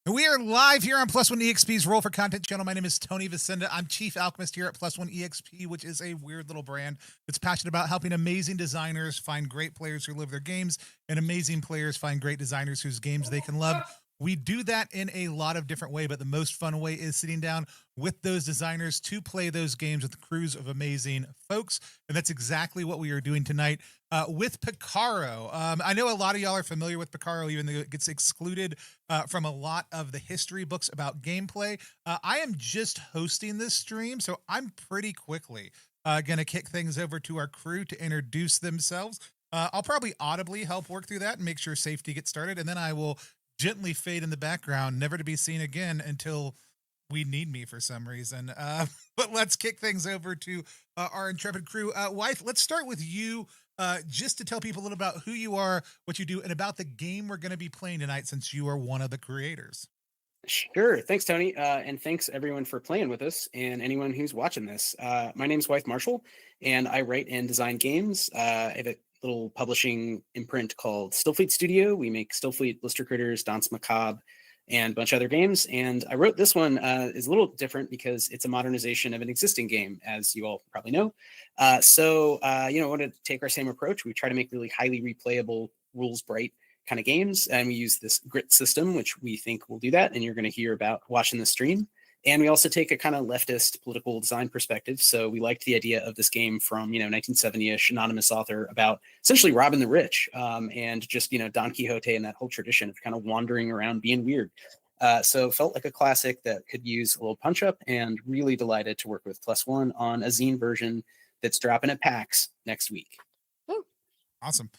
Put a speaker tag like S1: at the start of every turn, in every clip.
S1: We are live here on Plus One EXP's Roll for Content channel. My name is Tony Vicenda. I'm Chief Alchemist here at Plus One EXP, which is a weird little brand that's passionate about helping amazing designers find great players who love their games and amazing players find great designers whose games they can love. We do that in a lot of different ways, but the most fun way is sitting down with those designers to play those games with crews of amazing folks. And that's exactly what we are doing tonight with PICARO. I know a lot of y'all are familiar with PICARO, even though it gets excluded from a lot of the history books about gameplay. I am just hosting this stream, so I'm pretty quickly going to kick things over to our crew to introduce themselves. I'll probably audibly help work through that and make sure safety gets started, and then I will gently fade in the background, never to be seen again until we need me for some reason. But let's kick things over to our intrepid crew. Wythe, let's start with you. Just to tell people a little about who you are, what you do, and about the game we're going to be playing tonight, since you are one of the creators.
S2: Sure. Thanks, Tony. And thanks everyone for playing with us and anyone who's watching this. My name's Wythe Marshall, and I write and design games. I have a little publishing imprint called Stillfleet Studio. We make Stillfleet, Blister Critters, Danse Macabre, and a bunch of other games. And I wrote this one is a little different because it's a modernization of an existing game, as you all probably know. I want to take our same approach. We try to make really highly replayable, rules bright kind of games, and we use this grit system, which we think will do that, and you're going to hear about watching the stream. And we also take a kind of leftist political design perspective. So we liked the idea of this game from 1970-ish anonymous author about essentially robbing the rich, and just Don Quixote and that whole tradition of kind of wandering around being weird. So felt like a classic that could use a little punch up, and really delighted to work with Plus One on a zine version that's dropping at PAX next week.
S3: Woo.
S1: Awesome.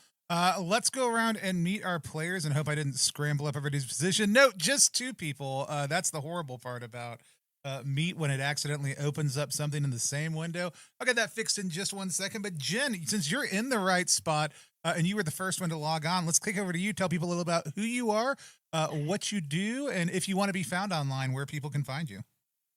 S1: Let's go around and meet our players, and hope I didn't scramble up everybody's position. No, just two people. That's the horrible part about Meet, when it accidentally opens up something in the same window. I'll get that fixed in just 1 second. But Jen, since you're in the right spot and you were the first one to log on, let's click over to you. Tell people a little about who you are, what you do, and if you want to be found online, where people can find you.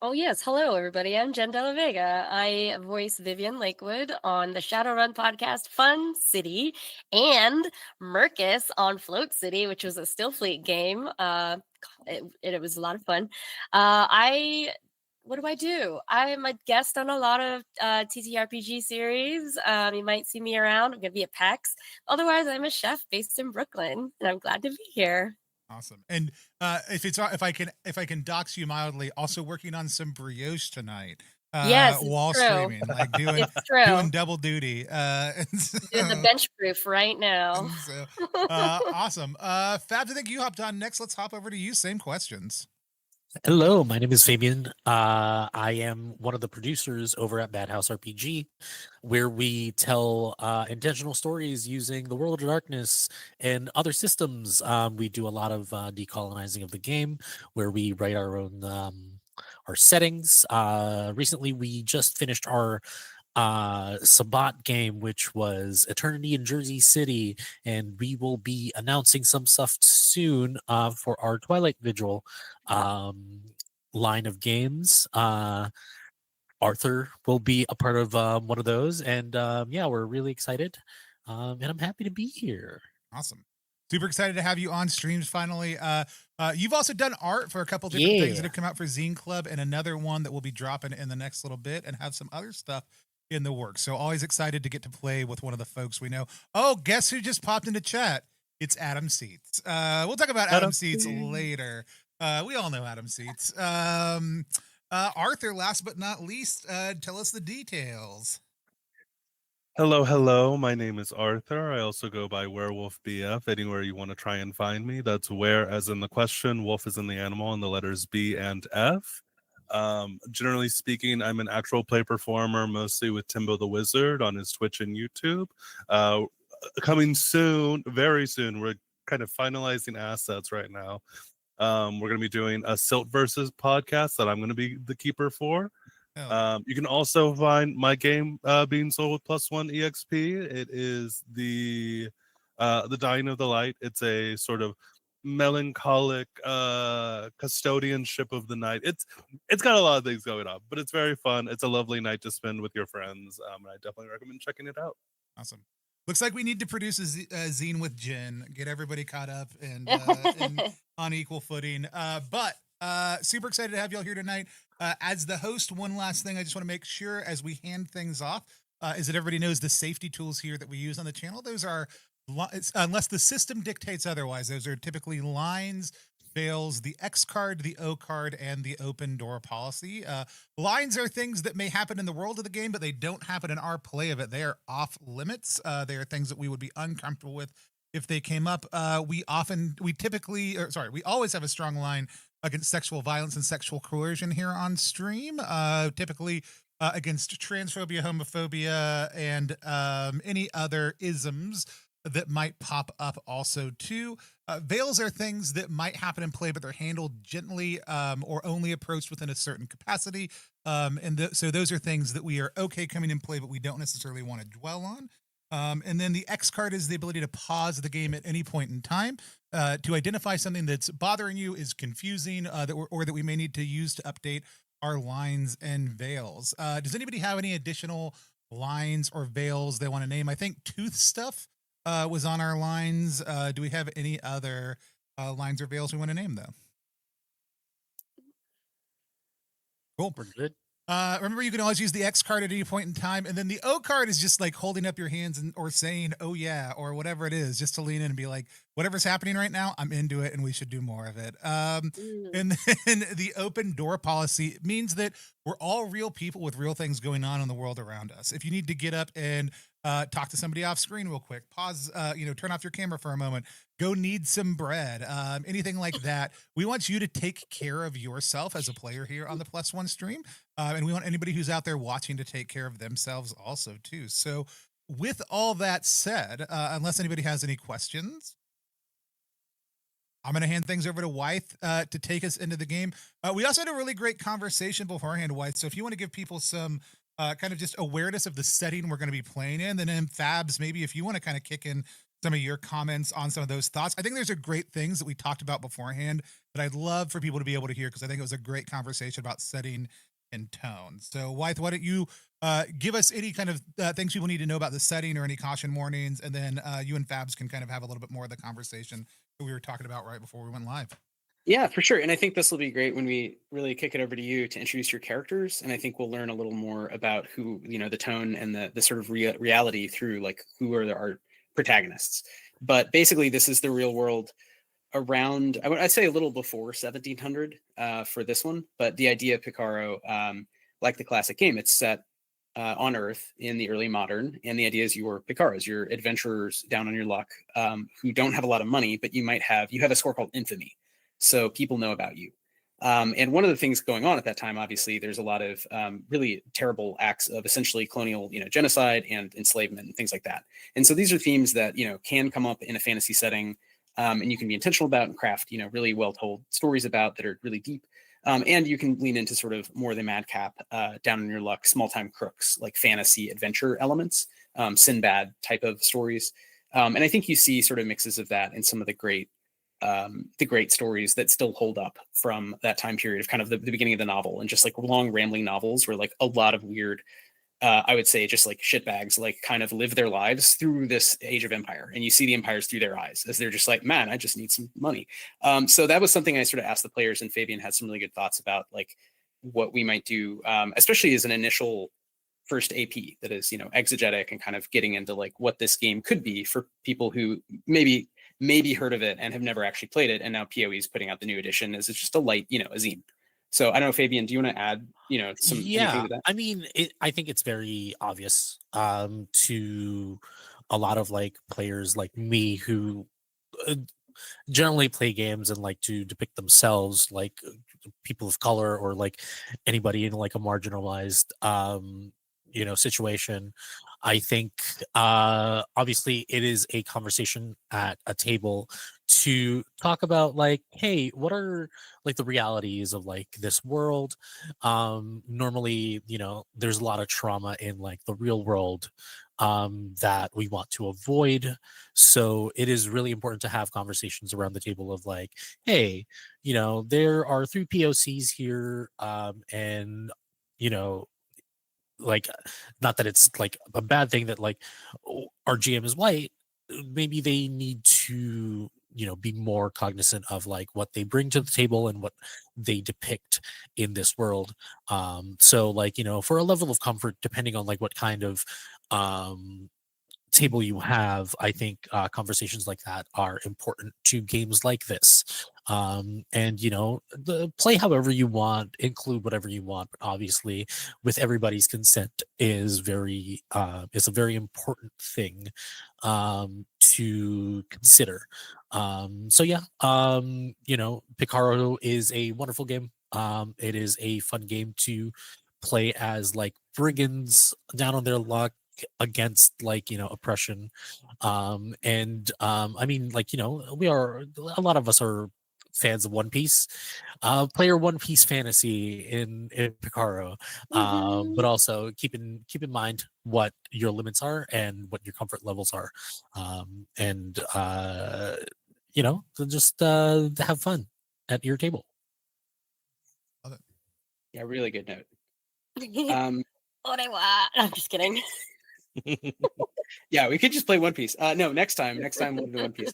S3: Oh, yes. Hello, everybody. I'm Jen Della Vega. I voice Vivian Lakewood on the Shadowrun podcast Fun City, and Mercus on Float City, which was a Stillfleet game. It was a lot of fun. What do I do? I'm a guest on a lot of TTRPG series. You might see me around. I'm going to be at PAX. Otherwise, I'm a chef based in Brooklyn, and I'm glad to be here.
S1: Awesome. And if I can dox you mildly, also working on some brioche tonight.
S3: Yes,
S1: while
S3: true.
S1: streaming, like doing double duty.
S3: Doing the bench proof right now.
S1: Awesome. Fabs, I think you hopped on next. Let's hop over to you. Same questions.
S4: Hello, my name is Fabian. I am one of the producers over at Bad House RPG, where we tell intentional stories using the World of Darkness and other systems. We do a lot of decolonizing of the game, where we write our own our settings. Recently, we just finished our Sabbat game, which was Eternity in Jersey City, and we will be announcing some stuff soon for our Twilight Vigil line of games. Arthur will be a part of one of those, and yeah, we're really excited, and I'm happy to be here.
S1: Awesome. Super excited to have you on streams finally. You've also done art for a couple different things that have come out for Zine Club, and another one that will be dropping in the next little bit, and have some other stuff in the works. So always excited to get to play with one of the folks we know. Oh, guess who just popped into chat? It's Adam Seats. We'll talk about Adam Seats later. We all know Adam Seats. Arthur, last but not least, tell us the details.
S5: Hello. My name is Arthur. I also go by Werewolf BF. Anywhere you want to try and find me. That's where, as in the question, wolf is in the animal, and the letters B and F. Generally speaking, I'm an actual play performer, mostly with Timbo the Wizard on his Twitch and YouTube. Coming soon, very soon, we're kind of finalizing assets right now. We're going to be doing a Silt Versus podcast that I'm going to be the keeper for. You can also find my game being sold with Plus One EXP. It is the Dying of the Light. It's a sort of melancholic custodianship of the night. It's got a lot of things going on, but it's very fun. It's a lovely night to spend with your friends. I definitely recommend checking it out.
S1: Awesome. Looks like we need to produce a zine with Jen, get everybody caught up, and on equal footing. But super excited to have y'all here tonight. As the host, one last thing I just want to make sure as we hand things off is that everybody knows the safety tools here that we use on the channel. Those are, unless the system dictates otherwise, those are typically lines, veils, the X card, the O card, and the open door policy. Lines are things that may happen in the world of the game, but they don't happen in our play of it. They are off limits. They are things that we would be uncomfortable with if they came up. We always have a strong line against sexual violence and sexual coercion here on stream. Typically against transphobia, homophobia, and any other isms that might pop up also too. Veils are things that might happen in play, but they're handled gently or only approached within a certain capacity. So those are things that we are okay coming in play, but we don't necessarily want to dwell on. And then the X card is the ability to pause the game at any point in time to identify something that's bothering you, is confusing, that we may need to use to update our lines and veils. Does anybody have any additional lines or veils they want to name? I think tooth stuff was on our lines. Do we have any other lines or veils we want to name though? Cool.
S4: We're good.
S1: Remember, you can always use the X card at any point in time, and then the O card is just like holding up your hands or saying "oh yeah" or whatever it is, just to lean in and be like, "Whatever's happening right now, I'm into it, and we should do more of it." And then the open door policy means that we're all real people with real things going on in the world around us. If you need to get up and talk to somebody off screen real quick, pause, turn off your camera for a moment, go need some bread, anything like that. We want you to take care of yourself as a player here on the Plus One stream. And we want anybody who's out there watching to take care of themselves also too. So with all that said, unless anybody has any questions, I'm going to hand things over to Wythe to take us into the game. We also had a really great conversation beforehand, Wythe. So if you want to give people some kind of just awareness of the setting we're going to be playing in, then in Fabs, maybe if you want to kind of kick in some of your comments on some of those thoughts. I think there's a great things that we talked about beforehand that I'd love for people to be able to hear, because I think it was a great conversation about setting and tone. So Wythe, why don't you give us any kind of things people need to know about the setting or any caution warnings, and then you and Fabs can kind of have a little bit more of the conversation that we were talking about right before we went live.
S2: Yeah, for sure. And I think this will be great when we really kick it over to you to introduce your characters. And I think we'll learn a little more about who, the tone and the sort of reality through like who are our protagonists. But basically, this is the real world around, I'd say a little before 1700 for this one. But the idea of PICARO, like the classic game, it's set on Earth in the early modern. And the idea is you're PICAROs, you're adventurers down on your luck who don't have a lot of money, but you have a score called infamy. So people know about you. And one of the things going on at that time, obviously, there's a lot of really terrible acts of essentially colonial, genocide and enslavement and things like that. And so these are themes that, can come up in a fantasy setting, and you can be intentional about and craft, really well told stories about that are really deep. And you can lean into sort of more the madcap, down in your luck, small time crooks, like fantasy adventure elements, Sinbad type of stories. And I think you see sort of mixes of that in some of the great stories that still hold up from that time period of kind of the beginning of the novel, and just like long rambling novels where like a lot of weird, I would say just like shitbags, like kind of live their lives through this age of empire. And you see the empires through their eyes as they're just like, man, I just need some money. So that was something I sort of asked the players, and Fabian had some really good thoughts about like what we might do, especially as an initial first AP that is, exegetic and kind of getting into like what this game could be for people who maybe heard of it and have never actually played it. And now PoE is putting out the new edition as it's just a light, a zine. So I don't know, Fabian, do you want to add, some anything to that?
S4: I mean, I think it's very obvious to a lot of like players like me who generally play games and like to depict themselves like people of color or like anybody in like a marginalized situation. I think obviously it is a conversation at a table to talk about like, hey, what are like the realities of like this world? Normally, there's a lot of trauma in like the real world that we want to avoid. So it is really important to have conversations around the table of like, hey, there are 3 POCs here, and like, not that it's like a bad thing that like our GM is white. Maybe they need to be more cognizant of like what they bring to the table and what they depict in this world. So like, for a level of comfort, depending on like what kind of table you have, I think conversations like that are important to games like this. And play however you want, include whatever you want, but obviously with everybody's consent is a very important thing to consider. So yeah, Picaro is a wonderful game. It is a fun game to play as like brigands down on their luck against like oppression. I mean, like, we are, a lot of us are fans of One Piece. Player One Piece fantasy in Picaro. But also keep in mind what your limits are and what your comfort levels are. And so just have fun at your table.
S2: Yeah, really good note.
S3: I'm just kidding.
S2: Yeah, we could just play One Piece. No, next time we'll do One Piece.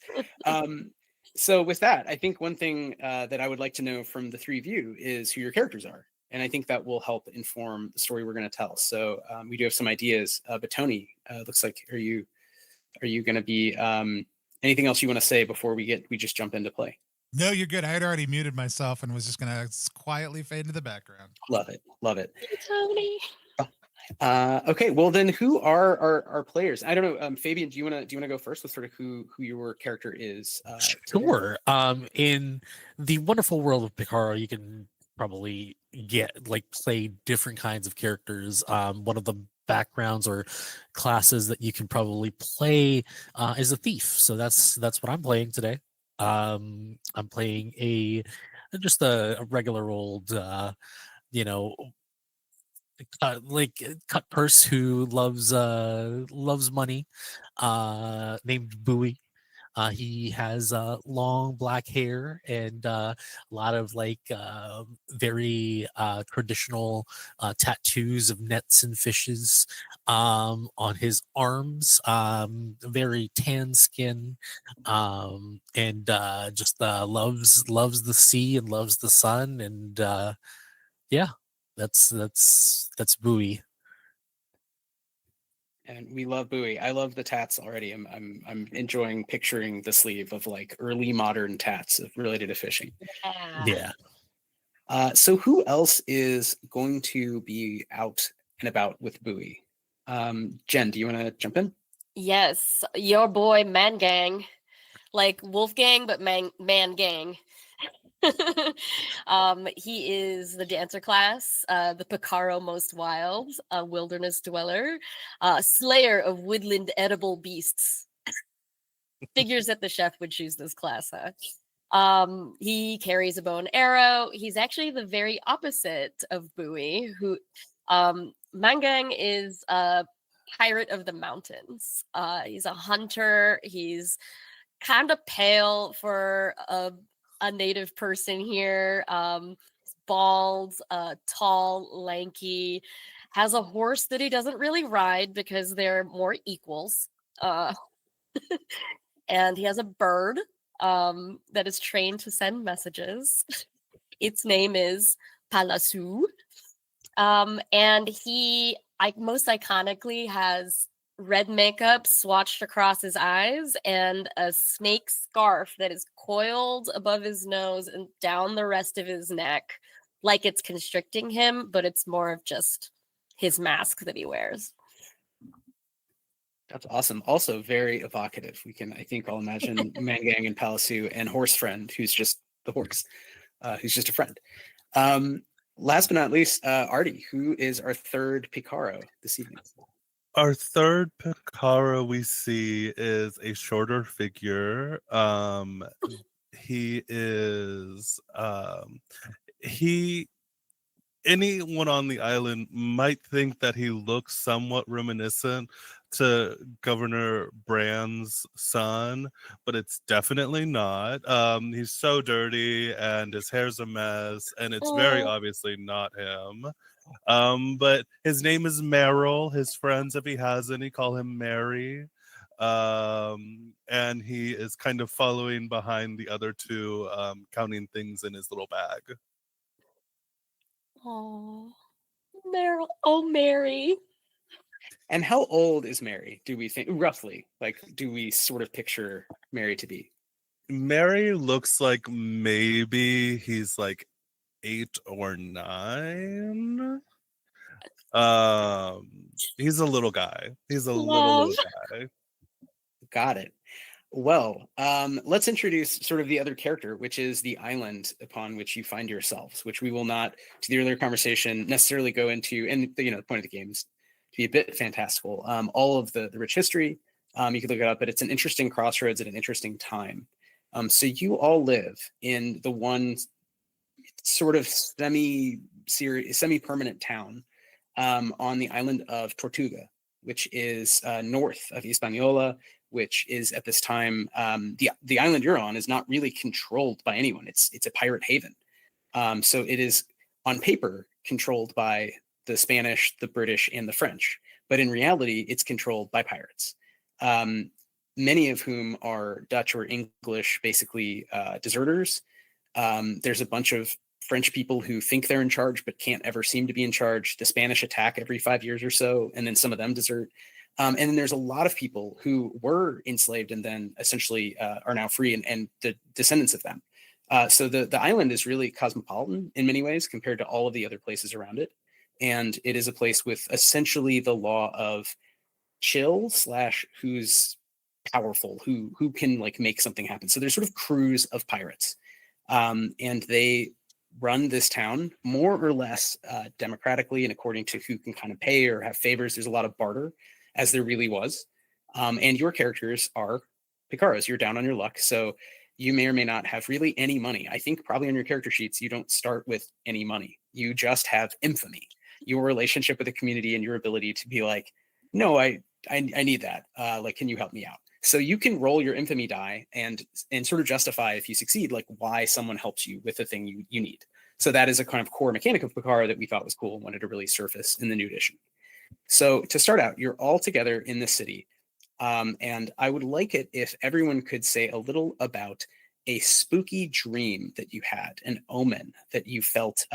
S2: So with that, I think one thing that I would like to know from the three of you is who your characters are, and I think that will help inform the story we're going to tell. So we do have some ideas, but Tony, looks like are you going to be anything else you want to say before we just jump into play?
S1: No, you're good. I had already muted myself and was just gonna quietly fade into the background.
S2: Love it.
S3: Tony.
S2: Okay, well then, who are our players? I don't know. Fabian, do you want to go first with sort of who your character is?
S4: Sure. In the wonderful world of Picaro, you can probably play different kinds of characters. One of the backgrounds or classes that you can probably play is a thief. So that's what I'm playing today. I'm playing just a regular old cut purse who loves money, named Bowie. He has long black hair and a lot of very traditional tattoos of nets and fishes on his arms. Very tan skin, and just loves the sea and loves the sun, and yeah, that's Bowie.
S2: And we love Bowie. I love the tats already. I'm enjoying picturing the sleeve of like early modern tats related to fishing.
S4: Yeah.
S2: So who else is going to be out and about with Bowie? Jen, do you want to jump in?
S3: Yes, your boy Man Gang, like Wolfgang, but Man Gang. He is the dancer class, the Picaro Most Wild, a wilderness dweller, slayer of woodland edible beasts. Figures that the chef would choose this class, huh? He carries a bow and arrow. He's actually the very opposite of Bowie, who Mangang is a pirate of the mountains. He's a hunter. He's kind of pale for a native person here. Bald, tall, lanky, has a horse that he doesn't really ride because they're more equals. And he has a bird that is trained to send messages. Its name is Palasu. And he, most iconically, has red makeup swatched across his eyes and a snake scarf that is coiled above his nose and down the rest of his neck, like it's constricting him, but it's more of just his mask that he wears.
S2: That's awesome. Also very evocative. We can, I think, all imagine Mangang and Palasu and Horse Friend, who's just the horse, who's just a friend. Last but not least, Artie, who is our third Picaro this evening?
S5: Our third Picaro we see is a shorter figure. He is anyone on the island might think that he looks somewhat reminiscent to Governor Brand's son, but it's definitely not. He's so dirty and his hair's a mess, and it's very obviously not him. But his name is Merrill. His friends, if he has any, call him Mary. and he is kind of following behind the other two, counting things in his little bag.
S3: Oh, Meryl. Oh, Mary.
S2: And how old is Mary? Do we think roughly? Like, do we sort of picture Mary to be?
S5: Mary looks like maybe he's like 8 or 9. He's a little guy. He's a
S3: Love.
S5: little guy.
S2: Got it. Well, let's introduce sort of the other character, which is the island upon which you find yourselves, which we will not, to the earlier conversation, necessarily go into. And the point of the game is to be a bit fantastical. All of the rich history, you could look it up, but it's an interesting crossroads at an interesting time. So you all live in the one sort of semi-permanent town on the island of Tortuga, which is north of Hispaniola, which is at this time the island you're on is not really controlled by anyone. It's a pirate haven. So it is on paper controlled by the Spanish, the British, and the French, but in reality, it's controlled by pirates. Many of whom are Dutch or English, basically deserters. There's a bunch of French people who think they're in charge but can't ever seem to be in charge. The Spanish attack every 5 years or so, and then some of them desert. And then there's a lot of people who were enslaved and then essentially are now free, and the descendants of them. So the island is really cosmopolitan in many ways compared to all of the other places around it. And it is a place with essentially the law of chill / who's powerful, who can like make something happen. So there's sort of crews of pirates, and they run this town more or less democratically and according to who can kind of pay or have favors. There's a lot of barter, as there really was. And your characters are PICAROs. You're down on your luck, so you may or may not have really any money. I think probably on your character sheets you don't start with any money. You just have infamy, your relationship with the community, and your ability to be like, no, I need that. Like, can you help me out? So you can roll your infamy die and sort of justify, if you succeed, like why someone helps you with the thing you need. So that is a kind of core mechanic of PICARO that we thought was cool and wanted to really surface in the new edition. So to start out, you're all together in the city. And I would like it if everyone could say a little about a spooky dream that you had, an omen that you felt,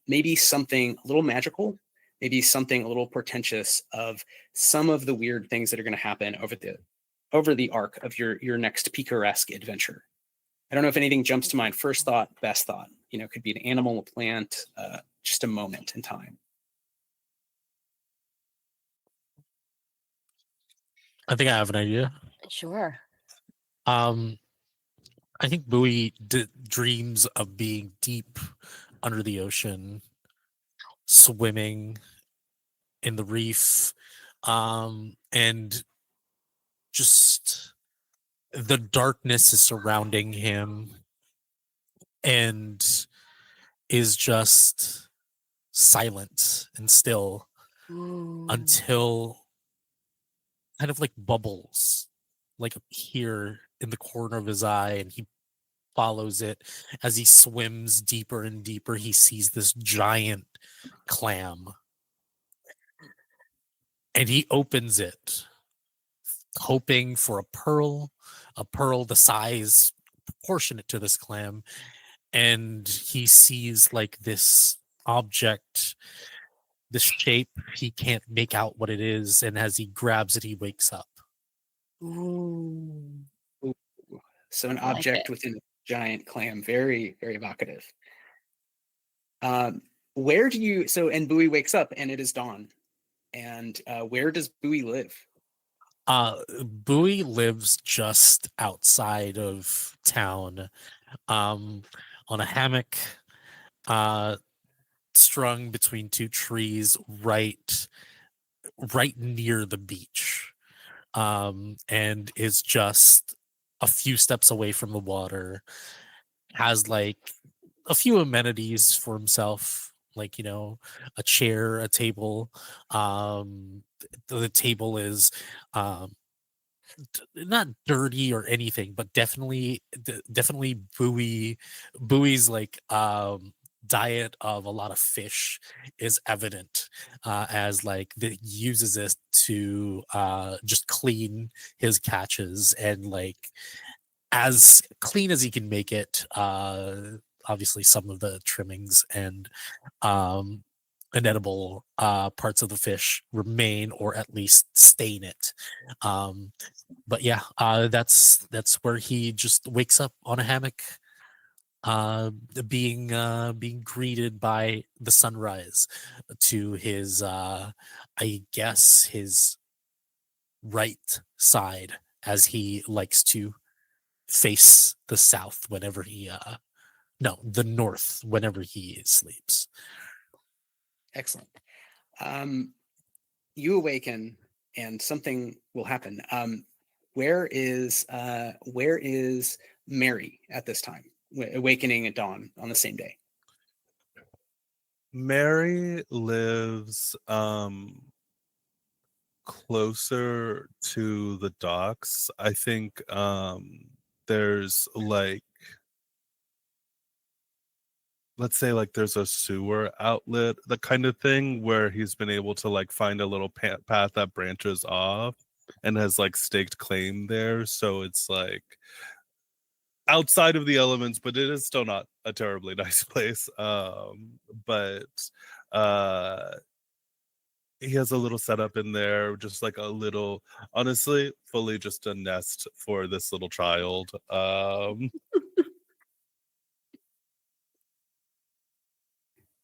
S2: maybe something a little magical, maybe something a little portentous of some of the weird things that are going to happen over the arc of your next picaresque adventure. I don't know if anything jumps to mind. First thought, best thought. Could be an animal, a plant, just a moment in time.
S4: I think I have an idea.
S3: Sure.
S4: I think Bowie dreams of being deep under the ocean, swimming in the reef, and just the darkness is surrounding him and is just silent and still until kind of like bubbles like here in the corner of his eye, and he follows it as he swims deeper and deeper. He sees this giant clam and he opens it hoping for a pearl the size proportionate to this clam, and he sees like this object, this shape. He can't make out what it is, and as he grabs it, he wakes up.
S3: Ooh.
S2: So an
S3: I like
S2: object
S3: it.
S2: within a giant clam, very, very evocative. Where do you, and Bowie wakes up and it is dawn. And where does Bowie live?
S4: Bowie lives just outside of town, on a hammock, strung between two trees, right near the beach, and is just a few steps away from the water. Has like a few amenities for himself, like a chair, a table. The table is not dirty or anything, but definitely Bowie's like diet of a lot of fish is evident, as like that he uses it to just clean his catches, and like as clean as he can make it. Obviously some of the trimmings and um inedible parts of the fish remain, or at least stain it. um but yeah, that's where he just wakes up on a hammock, uh being greeted by the sunrise to his I guess his right side, as he likes to face the south whenever he no, the north whenever he sleeps.
S2: Excellent. You awaken and something will happen. Where is Mary at this time? Awakening at dawn on the same day.
S5: Mary lives closer to the docks. I think there's like, let's say like there's a sewer outlet, the kind of thing where he's been able to like find a little path that branches off and has like staked claim there. So it's like outside of the elements, but it is still not a terribly nice place. But uh he has a little setup in there, just like a little, honestly, fully just a nest for this little child.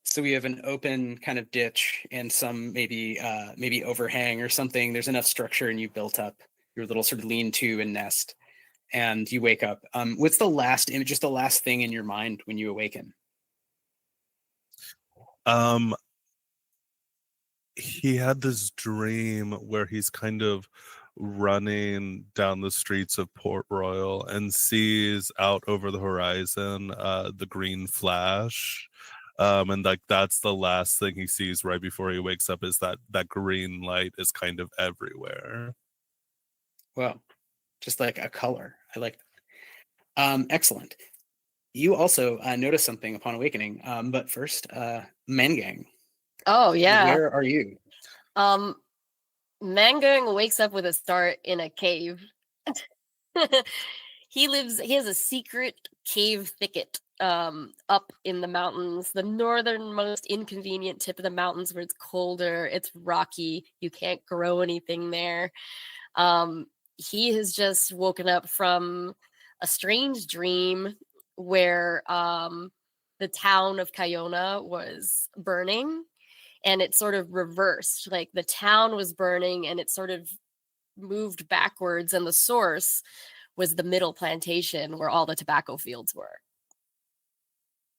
S2: So we have an open kind of ditch and some maybe overhang or something. There's enough structure, and you built up your little sort of lean-to and nest, and you wake up. What's the last image, just the last thing in your mind when you awaken?
S5: He had this dream where he's kind of running down the streets of Port Royal and sees out over the horizon the green flash. And like that's the last thing he sees right before he wakes up, is that green light is kind of everywhere.
S2: Well, just like a color. I like that. Excellent. You also notice something upon awakening. But first, Mangang,
S3: Oh yeah.
S2: where are you?
S3: Mangang wakes up with a start in a cave. He has a secret cave thicket up in the mountains, the northernmost inconvenient tip of the mountains, where it's colder, it's rocky, you can't grow anything there. He has just woken up from a strange dream where the town of Cayona was burning, and it sort of reversed. Like the town was burning and it sort of moved backwards, and the source was the middle plantation where all the tobacco fields were.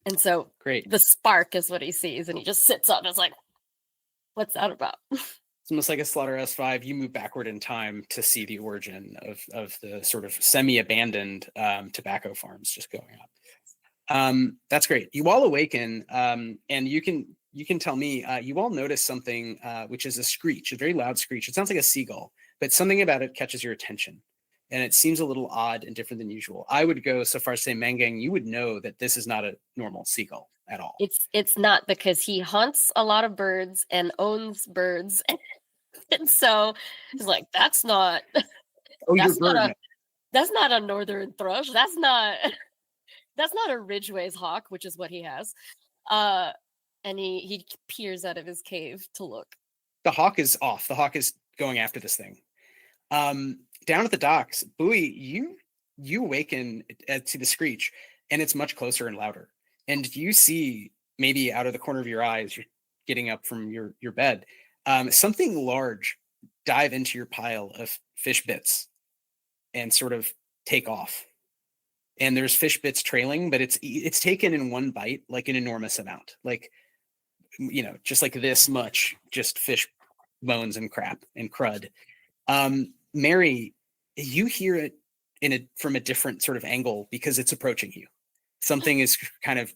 S3: And so
S2: Great.
S3: the spark is what he sees, and he just sits up and is like, what's that about?
S2: It's almost like a Slaughterhouse 5. You move backward in time to see the origin of the sort of semi-abandoned tobacco farms just going up. That's great. You all awaken, and you can tell me, you all notice something, which is a screech, a very loud screech. It sounds like a seagull, but something about it catches your attention, and it seems a little odd and different than usual. I would go so far as to say, Mangang, you would know that this is not a normal seagull at all.
S3: It's not, because he hunts a lot of birds and owns birds. And so he's like, that's not that's not a northern thrush. That's not a Ridgway's hawk, which is what he has. And he peers out of his cave to look.
S2: The hawk is off. The hawk is going after this thing. Down at the docks, Bowie, you awaken to the screech, and it's much closer and louder. And you see, maybe out of the corner of your eyes, you're getting up from your bed, something large dive into your pile of fish bits and sort of take off. And there's fish bits trailing, but it's taken in one bite, like an enormous amount, like, just like this much, just fish bones and crap and crud. Mary, you hear it from a different sort of angle because it's approaching you. Something is kind of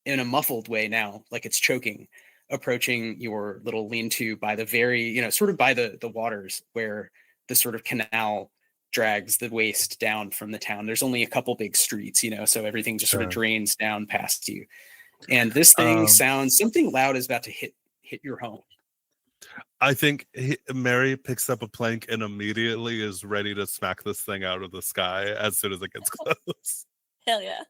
S2: in a muffled way now, like it's choking, approaching your little lean-to by the very, sort of by the waters where the sort of canal drags the waste down from the town. There's only a couple big streets, so everything just sort of drains down past you. And this thing sounds something loud is about to hit your home.
S5: I think Mary picks up a plank and immediately is ready to smack this thing out of the sky as soon as it gets close.
S3: Hell yeah.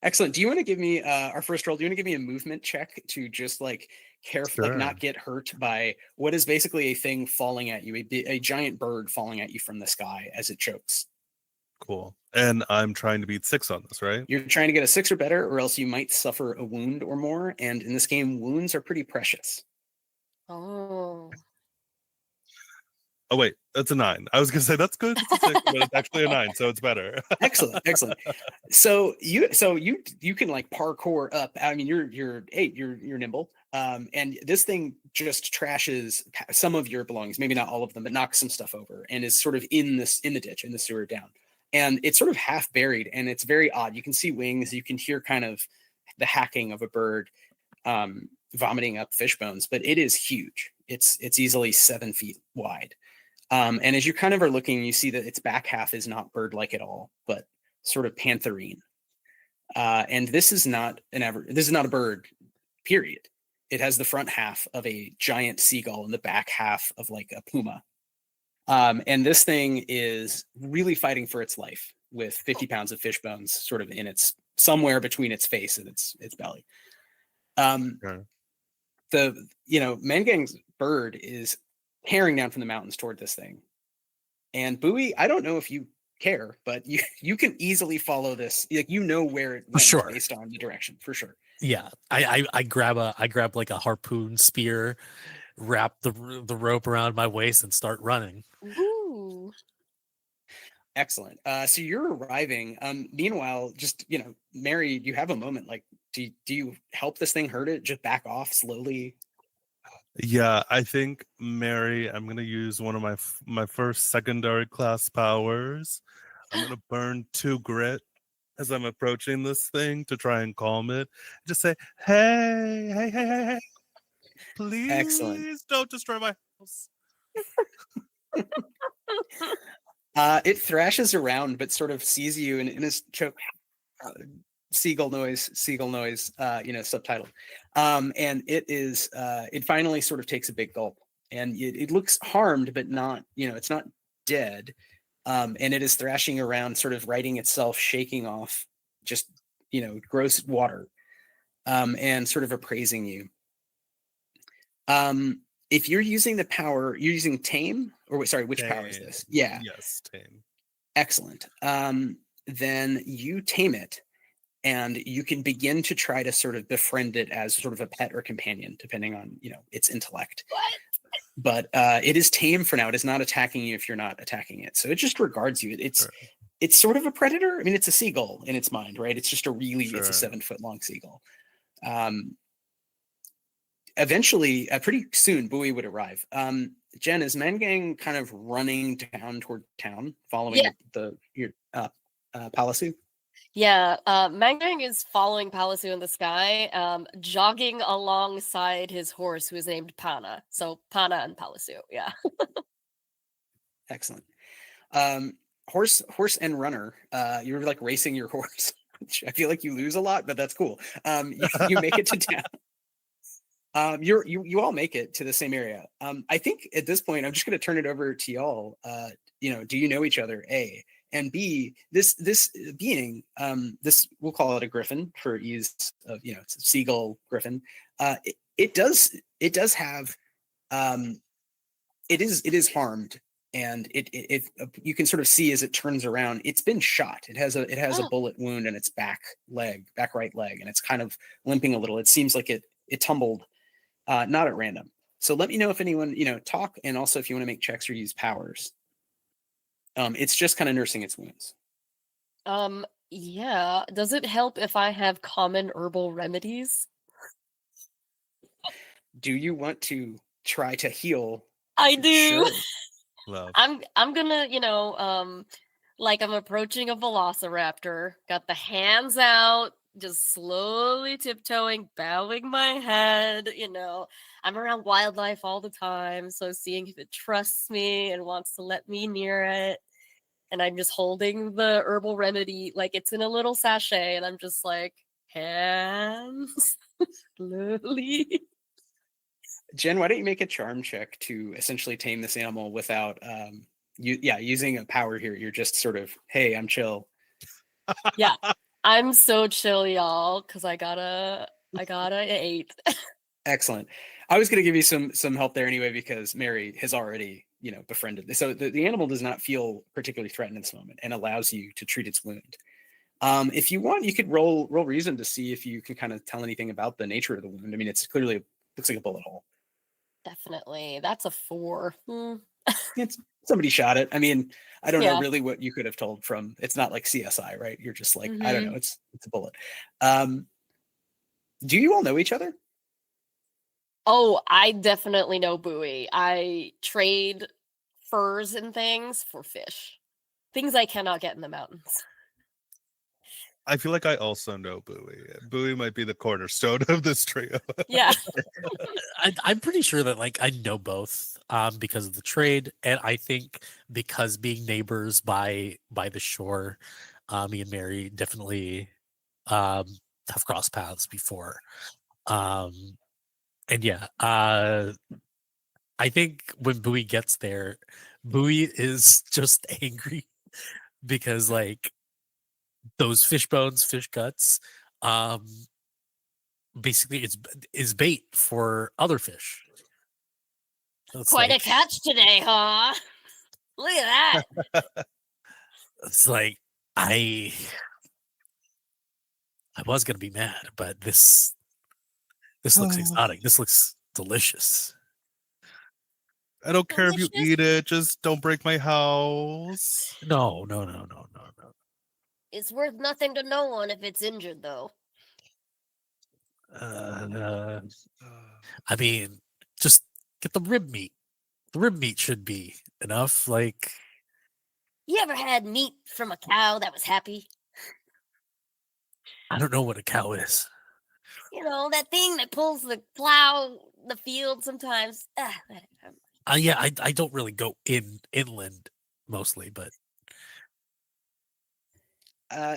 S2: Excellent. Do you want to give me our first roll? Do you want to give me a movement check to just like carefully, like not get hurt by what is basically a thing falling at you, a giant bird falling at you from the sky as it chokes?
S5: Cool. And I'm trying to beat 6 on this, right?
S2: You're trying to get a 6 or better, or else you might suffer a wound or more. And in this game, wounds are pretty precious.
S3: Oh.
S5: Oh wait, that's a 9. I was gonna say that's good, it's a 6, but it's actually a 9, so it's better.
S2: Excellent. So you can like parkour up. I mean, you're 8. You're nimble. And this thing just trashes some of your belongings, maybe not all of them, but knocks some stuff over, and is sort of in the ditch, in the sewer down. And it's sort of half buried, and it's very odd. You can see wings. You can hear kind of the hacking of a bird vomiting up fish bones, but it is huge. It's easily 7 feet wide. And as you kind of are looking, you see that its back half is not bird-like at all, but sort of pantherine. And this is not a bird, period. It has the front half of a giant seagull and the back half of like a puma. And this thing is really fighting for its life with 50 pounds of fish bones sort of in its somewhere between its face and its belly. The Mangang's bird is tearing down from the mountains toward this thing. And Bowie, I don't know if you care, but you can easily follow this. Like, where it went based on the direction, for sure.
S4: Yeah. I grab like a harpoon spear, wrap the rope around my waist, and start running.
S3: Ooh.
S2: Excellent. So you're arriving. Meanwhile, just Mary, you have a moment. Like, do you help this thing hurt it? Just back off slowly.
S5: Yeah, I think Mary, I'm gonna use one of my first secondary class powers. I'm gonna burn 2 grit as I'm approaching this thing to try and calm it. Just say, hey, please.
S2: Excellent.
S5: Don't destroy my house.
S2: It thrashes around, but sort of sees you and in his choke. Seagull noise, subtitle. And it finally sort of takes a big gulp, and it looks harmed, but not, it's not dead. And it is thrashing around, sort of righting itself, shaking off just, gross water, and sort of appraising you. If you're using the power, you're using tame, or sorry, which power is this? Yeah.
S5: Yes, tame.
S2: Excellent. Then you tame it, and you can begin to try to sort of befriend it as sort of a pet or companion, depending on, its intellect. But it is tame for now. It is not attacking you if you're not attacking it. So it just regards you. It's sort of a predator. I mean, it's a seagull in its mind, right? It's just it's a 7 foot long seagull. Eventually, pretty soon, Bowie would arrive. Jen, is Mangang kind of running down toward town, following your Palasu?
S3: Yeah, Mangang is following Palasu in the sky, jogging alongside his horse, who is named Pana. So Pana and Palasu, yeah.
S2: Excellent. Horse and runner. You're like racing your horse. I feel like you lose a lot, but that's cool. You make it to town. You all make it to the same area. I think at this point, I'm just going to turn it over to y'all. Do you know each other? A. And B, this being, we'll call it a griffin for ease of, it's a seagull griffin. It does have, it is harmed, and it you can sort of see as it turns around, it's been shot. It has a bullet wound in its back right leg, and it's kind of limping a little. It seems like it tumbled, not at random. So let me know if anyone, talk, and also if you want to make checks or use powers. It's just kind of nursing its wounds.
S3: Yeah. Does it help if I have common herbal remedies?
S2: Do you want to try to heal?
S3: I do.
S2: Sure.
S5: Love.
S3: I'm gonna, like I'm approaching a velociraptor, got the hands out, just slowly tiptoeing, bowing my head. I'm around wildlife all the time, so seeing if it trusts me and wants to let me near it. And I'm just holding the herbal remedy like it's in a little sachet, and I'm just like, hands slowly.
S2: Jen, why don't you make a charm check to essentially tame this animal without using a power here. You're just sort of, hey, I'm chill.
S3: Yeah, I'm so chill, y'all, because I got a 8.
S2: Excellent. I was going to give you some help there anyway, because Mary has already, befriended this. So the animal does not feel particularly threatened in this moment and allows you to treat its wound. If you want, you could roll reason to see if you can kind of tell anything about the nature of the wound. I mean, it's clearly looks like a bullet hole.
S3: Definitely. That's a 4.
S2: It's somebody shot it. I mean, I don't know
S3: Yeah.
S2: really what you could have told from. It's not like CSI, right? You're just like, I don't know. It's a bullet. Do you all know each other?
S3: Oh, I definitely know Bowie. I trade furs and things for fish. Things I cannot get in the mountains.
S5: I feel like I also know Bowie. Bowie might be the cornerstone of this trio.
S3: Yeah.
S4: I'm pretty sure that like I know both because of the trade, and I think because being neighbors by the shore, me and Mary definitely have crossed paths before. And yeah, I think when Bowie gets there, Bowie is just angry because like those fish bones, fish guts, basically is bait for other fish. So it's
S3: Quite a
S4: like,
S3: catch today, huh? Look at that.
S4: it's like I was gonna be mad, but this looks exotic. This looks delicious.
S5: I don't care if you
S3: Delicious.
S5: eat it, just don't break my house.
S4: No.
S3: It's worth nothing to no one if it's injured, though.
S4: I mean, just get the rib meat. The rib meat should be enough. Like,
S3: You ever had meat from a cow that was happy?
S4: I don't know what a cow is.
S3: You know, that thing that pulls the plow the field sometimes.
S4: Yeah, I don't really go inland mostly, but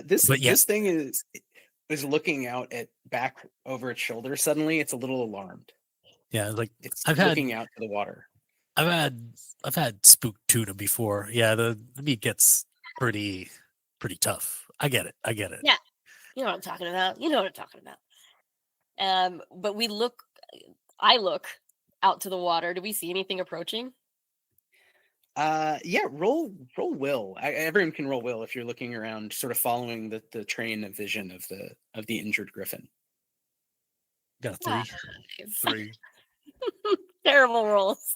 S2: This
S4: yeah.
S2: this thing is looking out at back over its shoulder. Suddenly, it's a little alarmed.
S4: Yeah, like
S2: It's
S4: I've
S2: looking out to the water.
S4: I've had spooked tuna before. Yeah, the meat gets pretty tough. I get it.
S3: Yeah, you know what I'm talking about. But I look out to the water. Do we see anything approaching?
S2: Yeah, roll will. Everyone can roll will if you're looking around, sort of following the train of vision of the injured griffin.
S4: Got a 3.
S5: 3.
S3: Terrible rolls.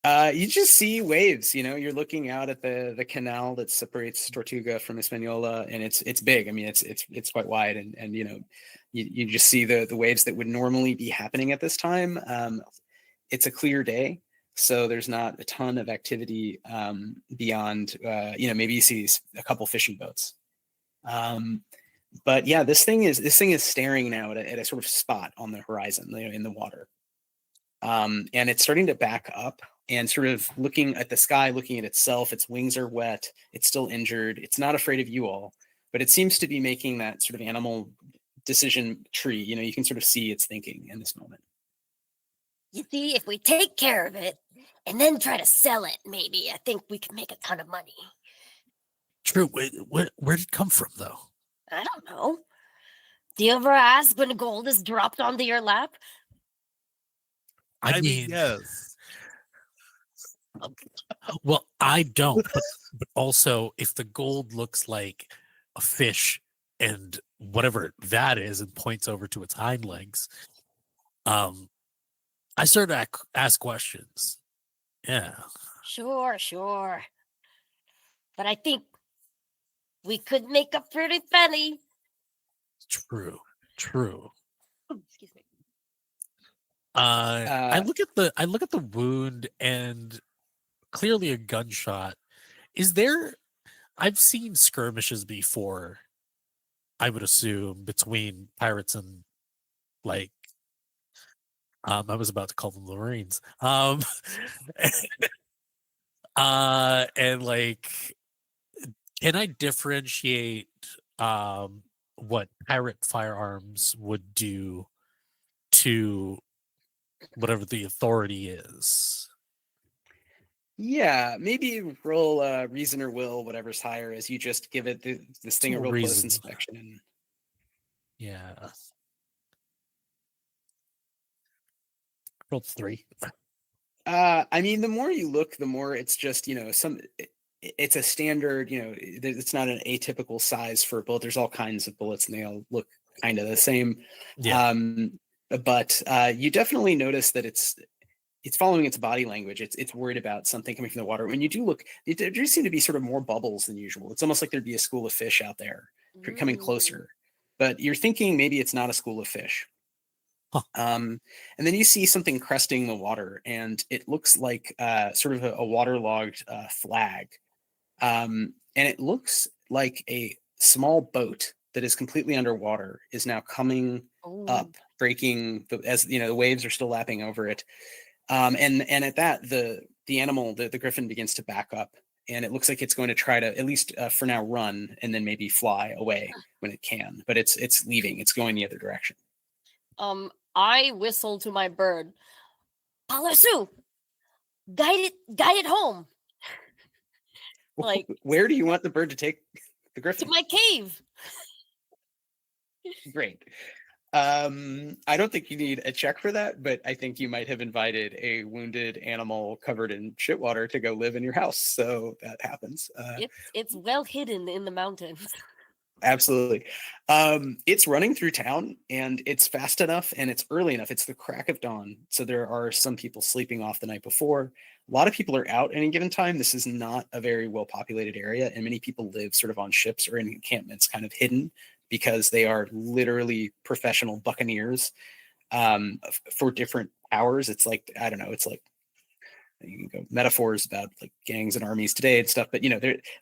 S2: You just see waves. You're looking out at the canal that separates Tortuga from Hispaniola, and it's big. I mean, it's quite wide, and you just see the waves that would normally be happening at this time. It's a clear day, so there's not a ton of activity beyond. Maybe you see a couple fishing boats. But yeah, this thing is staring now at a sort of spot on the horizon, in the water. And it's starting to back up and sort of looking at the sky, looking at itself. Its wings are wet. It's still injured. It's not afraid of you all, but it seems to be making that sort of animal decision tree. You can sort of see its thinking in this moment.
S3: You see, if we take care of it and then try to sell it, maybe I think we could make a ton of money.
S4: True. Where did it come from, though?
S3: I don't know. Do you ever ask when gold is dropped onto your lap?
S4: I mean,
S5: yes.
S4: Well, I don't, but also if the gold looks like a fish and whatever that is and points over to its hind legs, I start to ask questions. Yeah.
S3: Sure. But I think we could make a pretty penny.
S4: True.
S3: Excuse me.
S4: I look at the wound and clearly a gunshot. Is there? I've seen skirmishes before. I would assume between pirates and like I was about to call them the Marines. And like, can I differentiate what pirate firearms would do to whatever the authority is.
S2: Yeah, maybe roll reason or will, whatever's higher, as you just give it this thing a
S4: So
S2: real close
S4: reason.
S2: inspection. And
S4: Yeah. Rolled 3.
S2: I mean, the more you look, the more it's just, it's a standard, it's not an atypical size for a bullet. There's all kinds of bullets and they all look kind of the same.
S4: Yeah.
S2: But you definitely notice that it's following its body language. It's worried about something coming from the water. When you do look, there do seem to be sort of more bubbles than usual. It's almost like there'd be a school of fish out there coming closer. But you're thinking maybe it's not a school of fish.
S4: Huh.
S2: And then you see something cresting the water, and it looks like sort of a waterlogged flag. And it looks like a small boat that is completely underwater is now coming up, breaking as the waves are still lapping over it. And at that, the animal, the griffin, begins to back up, and it looks like it's going to try to, at least for now, run and then maybe fly away when it can. But it's leaving. It's going the other direction.
S3: I whistle to my bird. Palasu, guide it home. Like,
S2: where do you want the bird to take the griffin?
S3: To my cave.
S2: Great. I don't think you need a check for that, but I think you might have invited a wounded animal covered in shit water to go live in your house. So that happens.
S3: It's well hidden in the mountains.
S2: Absolutely. It's running through town, and it's fast enough and it's early enough. It's the crack of dawn. So there are some people sleeping off the night before. A lot of people are out at any given time. This is not a very well populated area, and many people live sort of on ships or in encampments, kind of hidden, because they are literally professional buccaneers for different powers. It's like, I don't know, it's like, you can go metaphors about like gangs and armies today and stuff, but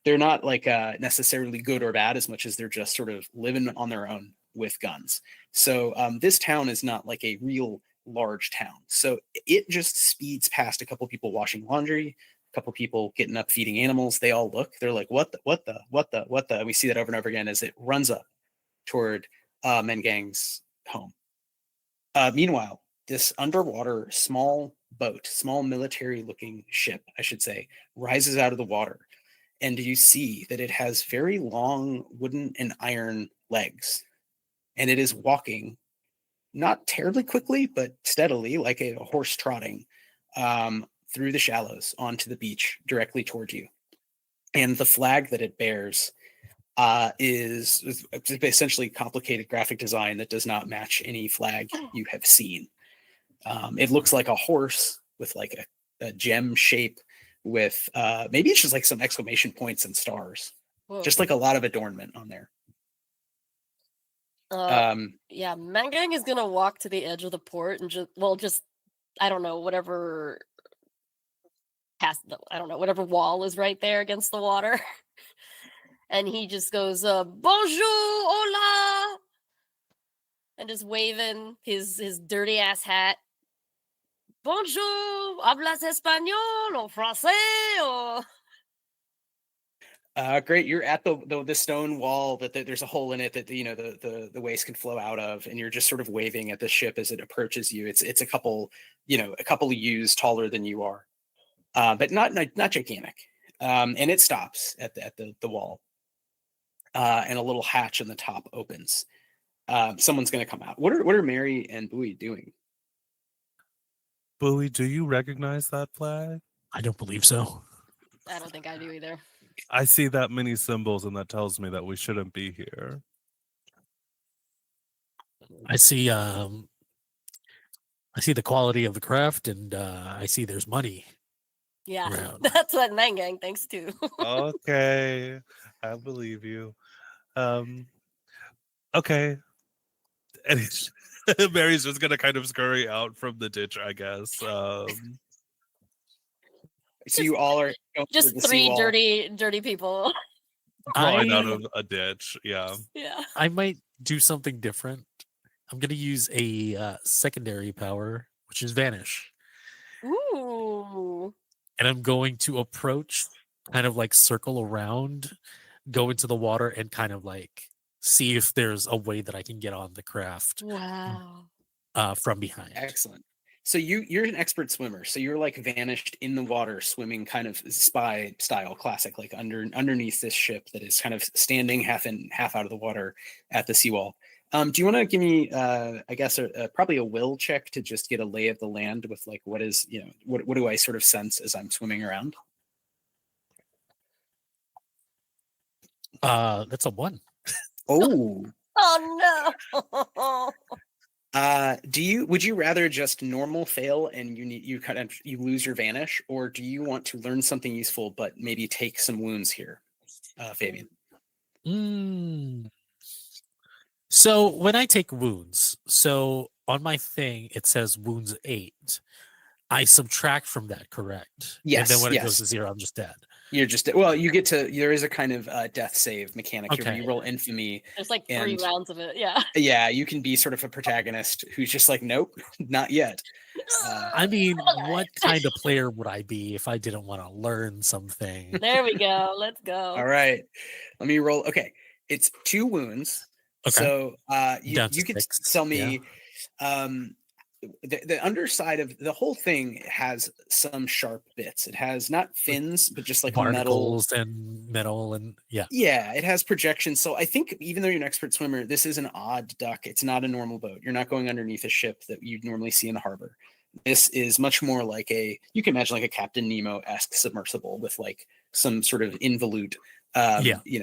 S2: they're not like necessarily good or bad as much as they're just sort of living on their own with guns. So this town is not like a real large town. So it just speeds past a couple people washing laundry, a couple people getting up feeding animals. They all look, they're like, what the, we see that over and over again as it runs up toward Mengang's home. Meanwhile, this underwater small military looking ship, I should say, rises out of the water. And you see that it has very long wooden and iron legs. And it is walking not terribly quickly, but steadily, like a horse trotting through the shallows onto the beach directly toward you. And the flag that it bears is essentially complicated graphic design that does not match any flag you have seen. It looks like a horse with like a gem shape with maybe it's just like some exclamation points and stars. Whoa. Just like a lot of adornment on there.
S3: Yeah, Mangang is gonna walk to the edge of the port and just I don't know, whatever whatever wall is right there against the water. And he just goes, bonjour, hola, and just waving his dirty ass hat. Bonjour, hablas español or français or...
S2: Great. You're at the stone wall that there's a hole in it that the waste can flow out of, and you're just sort of waving at the ship as it approaches you. It's a couple of yews taller than you are, but not gigantic. And it stops at the wall, and a little hatch in the top opens. Someone's going to come out. What are Mary and Bowie doing?
S5: Bowie, do you recognize that flag?
S4: I don't believe so.
S3: I don't think I do either.
S5: I see that many symbols, and that tells me that we shouldn't be here.
S4: I see the quality of the craft, and I see there's money.
S3: Yeah,
S4: around.
S3: That's what Mangang thinks too.
S5: Okay, I believe you. Okay. And Mary's just gonna kind of scurry out from the ditch, I guess.
S2: So you all are
S3: just three dirty people
S5: crawling out of a ditch. Yeah.
S3: Yeah.
S4: I might do something different. I'm gonna use a secondary power, which is vanish.
S3: Ooh.
S4: And I'm going to approach, kind of like circle around, go into the water, and kind of like see if there's a way that I can get on the craft
S3: Wow.
S4: from behind.
S2: Excellent. So you're an expert swimmer. So you're like vanished in the water, swimming kind of spy style, classic, like underneath this ship that is kind of standing half in, half out of the water at the seawall. Do you want to give me, I guess, probably a will check to just get a lay of the land with like what is, what do I sort of sense as I'm swimming around?
S4: That's a 1.
S2: Oh.
S3: Oh no.
S2: Would you rather just normal fail and you lose your vanish, or do you want to learn something useful but maybe take some wounds here, Fabian?
S4: So when I take wounds, so on my thing it says wounds 8. I subtract from that, correct?
S2: Yes.
S4: And then when it
S2: yes.
S4: goes to 0, I'm just dead.
S2: You're just you get to there is a kind of death save mechanic here where
S4: Okay.
S2: you roll infamy.
S3: There's like 3 rounds of it. Yeah.
S2: Yeah, you can be sort of a protagonist who's just like, nope, not yet.
S4: I mean, what kind of player would I be if I didn't want to learn something?
S3: There we go. Let's go.
S2: All right, let me roll. Okay, it's 2 wounds.
S4: Okay.
S2: So you could
S4: 6,
S2: tell me the underside of the whole thing has some sharp bits. It has not fins, but just like
S4: barnacles and metal and
S2: yeah, it has projections. So I think even though you're an expert swimmer, this is an odd duck. It's not a normal boat. You're not going underneath a ship that you'd normally see in the harbor. This is much more like you can imagine like a Captain Nemo-esque submersible with like some sort of involute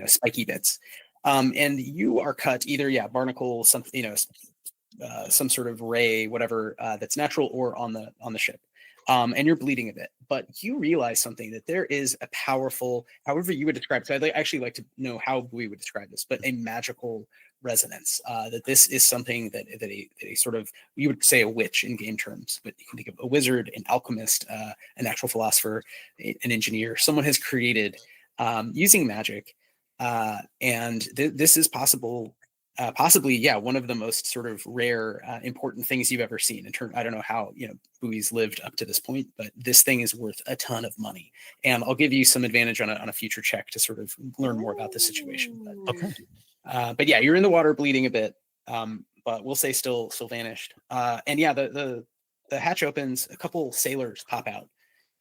S2: spiky bits. And you are cut either barnacle, something, some sort of ray, whatever that's natural, or on the ship, and you're bleeding a bit. But you realize something, that there is a powerful, however you would describe it. So I'd actually like to know how we would describe this, but a magical resonance. That this is something that a sort of, you would say a witch in game terms, but you can think of a wizard, an alchemist, a natural philosopher, an engineer. Someone has created using magic, and this is possible. Possibly, one of the most sort of rare, important things you've ever seen. I don't know how buoys lived up to this point, but this thing is worth a ton of money. And I'll give you some advantage on a future check to sort of learn more about the situation. But,
S4: okay.
S2: But yeah, you're in the water, bleeding a bit, but we'll say still vanished. And yeah, the hatch opens. A couple sailors pop out.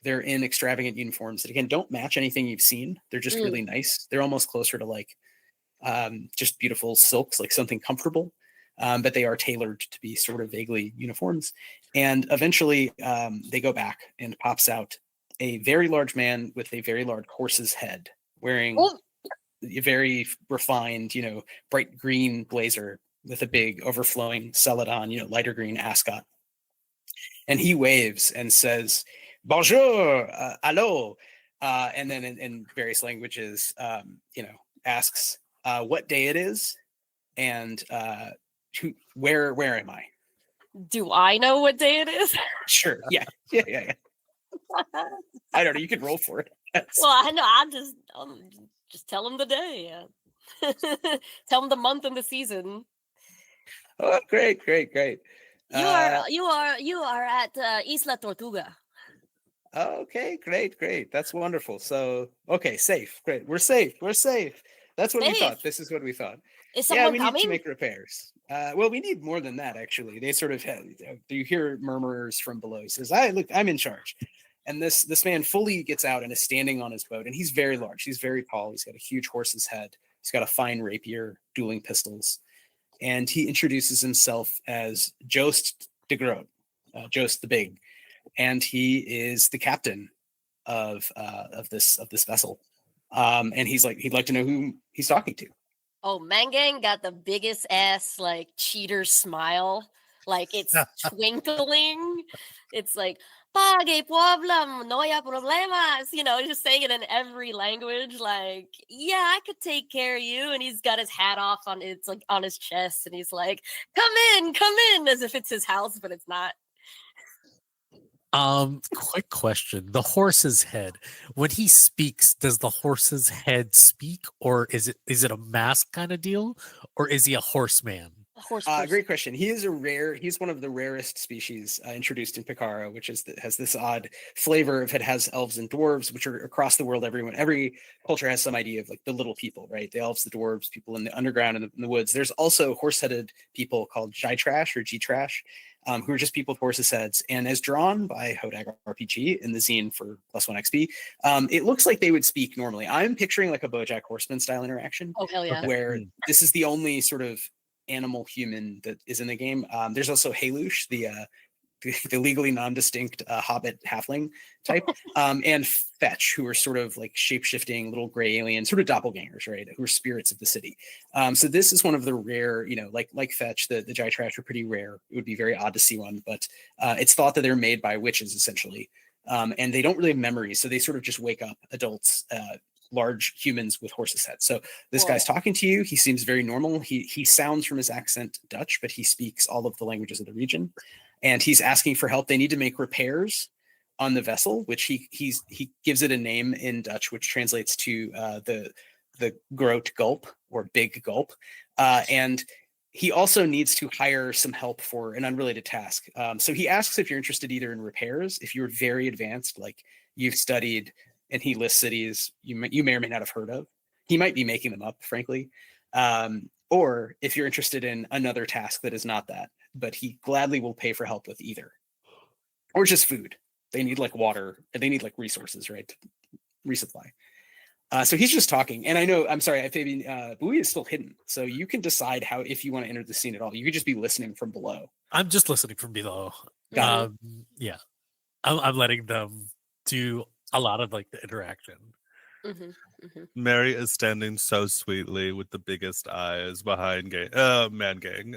S2: They're in extravagant uniforms that again don't match anything you've seen. They're just really nice. They're almost closer to like just beautiful silks, like something comfortable, but they are tailored to be sort of vaguely uniforms. And eventually they go back, and pops out a very large man with a very large horse's head, wearing a very refined, bright green blazer with a big overflowing celadon, lighter green ascot. And he waves and says, "Bonjour, allo," and then in various languages, asks what day it is, and where am I?
S3: Do I know what day it is?
S2: Sure. Yeah. I don't know. You could roll for it.
S3: Well, I know. I'm just tell them the day. Tell them the month and the season.
S2: Oh, great.
S3: You are at Isla Tortuga.
S2: Okay, great. That's wonderful. So, okay, safe. Great. We're safe. That's what we thought. This is what we thought.
S3: Is someone
S2: we
S3: coming?
S2: need to make repairs. Well, we need more than that, actually. They sort of you hear murmurs from below. He says, I'm in charge. And this man fully gets out and is standing on his boat. And he's very large. He's very tall. He's got a huge horse's head. He's got a fine rapier, dueling pistols. And he introduces himself as Jost de Groot, Jost the Big. And he is the captain of this vessel. And he'd like to know who he's talking to.
S3: Oh, Mangang got the biggest ass like cheater smile. Like it's twinkling. It's like "Page problem, no hay problemas." Just saying it in every language. Like, yeah, I could take care of you. And he's got his hat off on his chest, and he's like, come in, as if it's his house, but it's not.
S4: Quick question. The horse's head, when he speaks, does the horse's head speak, or is it a mask kind of deal, or is he a horseman?
S3: Horse person.
S2: Great question. He's one of the rarest species introduced in PICARO, which has this odd flavor of it has elves and dwarves, which are across the world. Every culture has some idea of like the little people, right? The elves, the dwarves, people in the underground and in the woods. There's also horse-headed people called G-Trash or G-Trash, who are just people with horses' heads. And as drawn by Hodag RPG in the zine for +1 XP, it looks like they would speak normally. I'm picturing like a BoJack Horseman style interaction.
S3: Oh hell yeah!
S2: Where this is the only sort of animal human that is in the game. There's also Halush, the legally non-distinct hobbit halfling type, and Fetch, who are sort of like shape-shifting little gray aliens, sort of doppelgangers, right? Who are spirits of the city. So this is one of the rare, like Fetch, the Jai Trash are pretty rare. It would be very odd to see one, but it's thought that they're made by witches essentially, and they don't really have memories, so they sort of just wake up adults. Large humans with horses' heads. So this guy's talking to you. He seems very normal. He sounds from his accent Dutch, but he speaks all of the languages of the region. And he's asking for help. They need to make repairs on the vessel, which he gives it a name in Dutch, which translates to the Groot Gulp or Big Gulp. And he also needs to hire some help for an unrelated task. So he asks if you're interested either in repairs, if you're very advanced, like you've studied, and he lists cities you may or may not have heard of. He might be making them up, frankly. Or if you're interested in another task that is not that, but he gladly will pay for help with either. Or just food. They need like water, and they need like resources, right? To resupply. So he's just talking. And I know, I'm sorry, Fabian, Bowie is still hidden. So you can decide if you want to enter the scene at all. You could just be listening from below.
S4: I'm just listening from below. Yeah. I'm letting them do a lot of like the interaction.
S5: Mary is standing so sweetly with the biggest eyes behind Man Gang.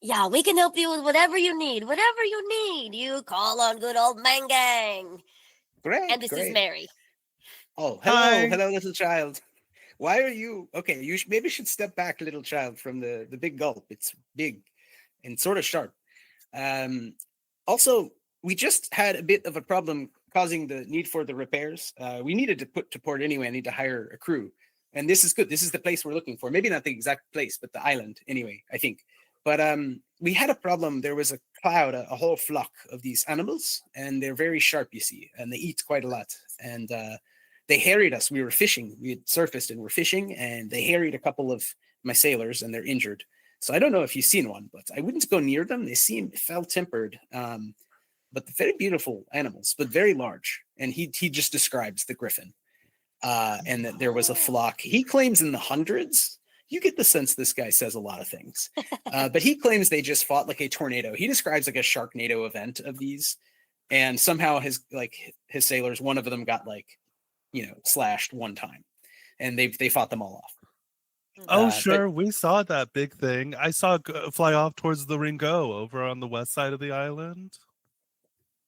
S3: Yeah, we can help you with whatever you need. Whatever you need, you call on good old Mangang.
S2: Great.
S3: And this is Mary.
S2: Oh, hello, little child. Why are you okay? You maybe should step back, little child, from the big gulp. It's big and sort of sharp. Also, we just had a bit of a problem causing the need for the repairs. We needed to put to port anyway. I need to hire a crew. And this is good. This is the place we're looking for. Maybe not the exact place, but the island anyway, I think. But we had a problem. There was a cloud, a whole flock of these animals, and they're very sharp, you see, and they eat quite a lot. And they harried us. We were fishing. We had surfaced and we're fishing, and they harried a couple of my sailors, and they're injured. So I don't know if you've seen one, but I wouldn't go near them. They seem foul-tempered, but very beautiful animals, but very large. And he just describes the griffin, and that there was a flock. He claims in the hundreds. You get the sense this guy says a lot of things, but he claims they just fought like a tornado. He describes like a Sharknado event of these, and somehow his sailors, one of them got slashed one time, and they fought them all off.
S5: Oh, sure. We saw that big thing. I saw it fly off towards the Ringo over on the west side of the island.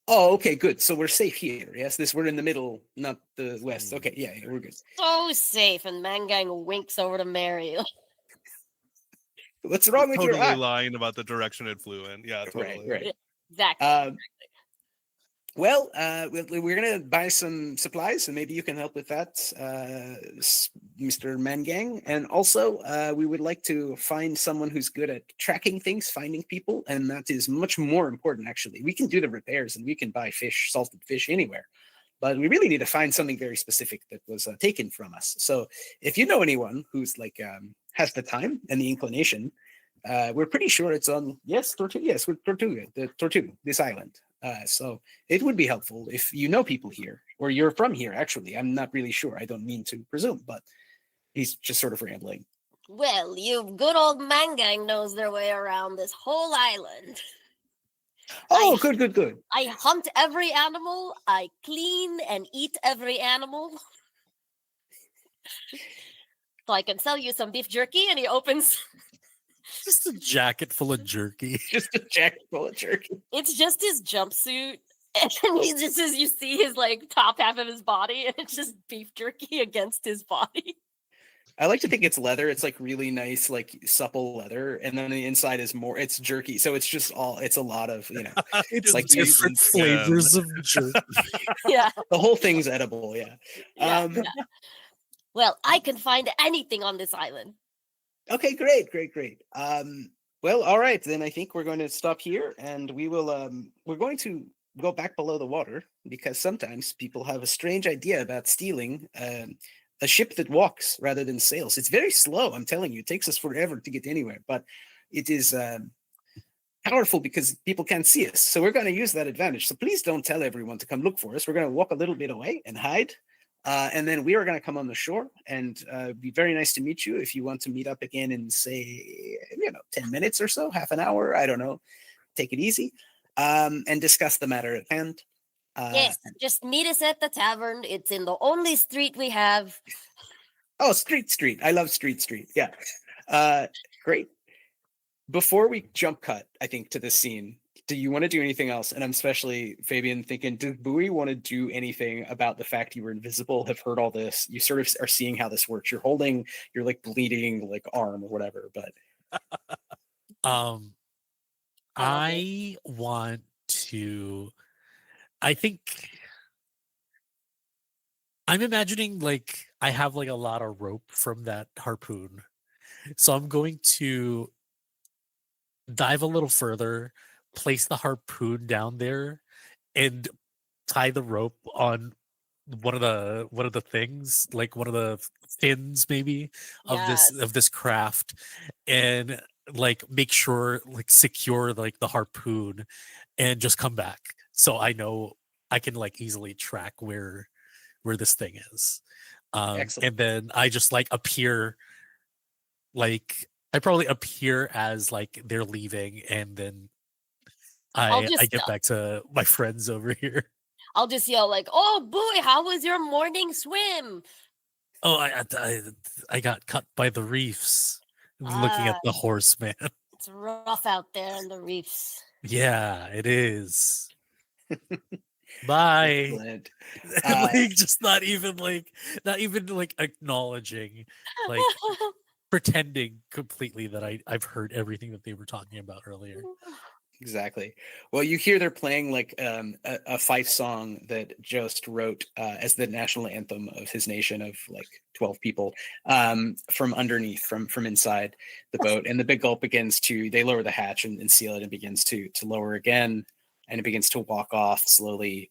S2: Oh, okay, good. So we're safe here. Yes, we're in the middle, not the west. Okay, yeah, we're good.
S3: So safe. And Mangang winks over to Mary.
S2: What's wrong with your eye?
S5: Totally lying about the direction it flew in. Yeah, totally.
S2: Right.
S3: Exactly.
S2: Well, we're gonna buy some supplies, and maybe you can help with that, Mr. Mangang. And also, we would like to find someone who's good at tracking things, finding people, and that is much more important. Actually, we can do the repairs, and we can buy fish, salted fish, anywhere. But we really need to find something very specific that was taken from us. So, if you know anyone who's has the time and the inclination, we're pretty sure it's on Tortuga. Yes, with Tortuga, this island. So it would be helpful if you know people here, or you're from here. Actually, I'm not really sure. I don't mean to presume, but he's just sort of rambling.
S3: Well, you good old Mangang knows their way around this whole island.
S2: Oh, good.
S3: I hunt every animal. I clean and eat every animal. So I can sell you some beef jerky. And he opens
S4: just a jacket full of jerky.
S2: Just a jacket full of jerky.
S3: It's just his jumpsuit. And he's just, as you see his top half of his body, and it's just beef jerky against his body.
S2: I like to think it's leather. It's really nice, supple leather, and then the inside is more. It's jerky, so it's just it's a lot of
S4: it's like different flavors of jerky.
S3: Yeah,
S2: the whole thing's edible. Yeah.
S3: Yeah. Well, I can find anything on this island.
S2: Okay, great. Well, all right, then I think we're going to stop here, and we're going to go back below the water, because sometimes people have a strange idea about stealing a ship that walks rather than sails. It's very slow, I'm telling you. It takes us forever to get anywhere, but it is powerful because people can't see us. So we're going to use that advantage. So please don't tell everyone to come look for us. We're going to walk a little bit away and hide. And then we are going to come on the shore, and be very nice to meet you. If you want to meet up again in, say, 10 minutes or so, half an hour, I don't know, take it easy, and discuss the matter at hand.
S3: Yes, just meet us at the tavern. It's in the only street we have.
S2: Oh, Street. I love Street. Yeah. Great. Before we jump cut, I think, to this scene, do you want to do anything else? And I'm especially, Fabian, thinking, does Bowie want to do anything about the fact you were invisible, have heard all this? You sort of are seeing how this works. You're holding your like bleeding like arm or whatever, but
S4: I want to, I think I'm imagining like I have like a lot of rope from that harpoon. So I'm going to dive a little further, place the harpoon down there, and tie the rope on one of the things, like one of the fins maybe of
S3: Yes.
S4: this craft, and like make sure like secure like the harpoon and just come back so I know I can like easily track where this thing is.
S2: excellent.
S4: And then I just like appear, like I probably appear as like they're leaving, and then I get back to my friends over here.
S3: I'll just yell like, "Oh boy, how was your morning swim?"
S4: Oh, I got cut by the reefs looking at the horseman.
S3: It's rough out there in the reefs.
S4: Yeah, it is. Bye.
S2: Excellent.
S4: Like just not even like acknowledging, like pretending completely that I've heard everything that they were talking about earlier.
S2: Exactly. Well, you hear they're playing like a fife song that Jost wrote as the national anthem of his nation of like 12 people, from underneath, from inside the boat. And the big gulp begins to, they lower the hatch and seal it, and begins to lower again, and it begins to walk off slowly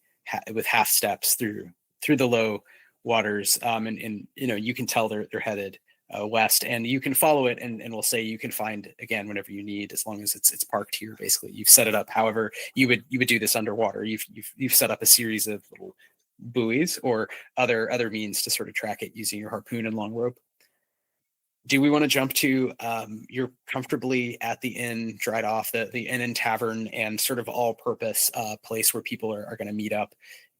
S2: with half steps through the low waters. And you can tell they're headed west, and you can follow it, and we'll say you can find again whenever you need, as long as it's parked here. Basically, you've set it up however you would do this underwater. You've set up a series of little buoys or other means to sort of track it using your harpoon and long rope. Do we want to jump to you're comfortably at the inn, dried off, the inn and tavern, and sort of all-purpose place where people are going to meet up,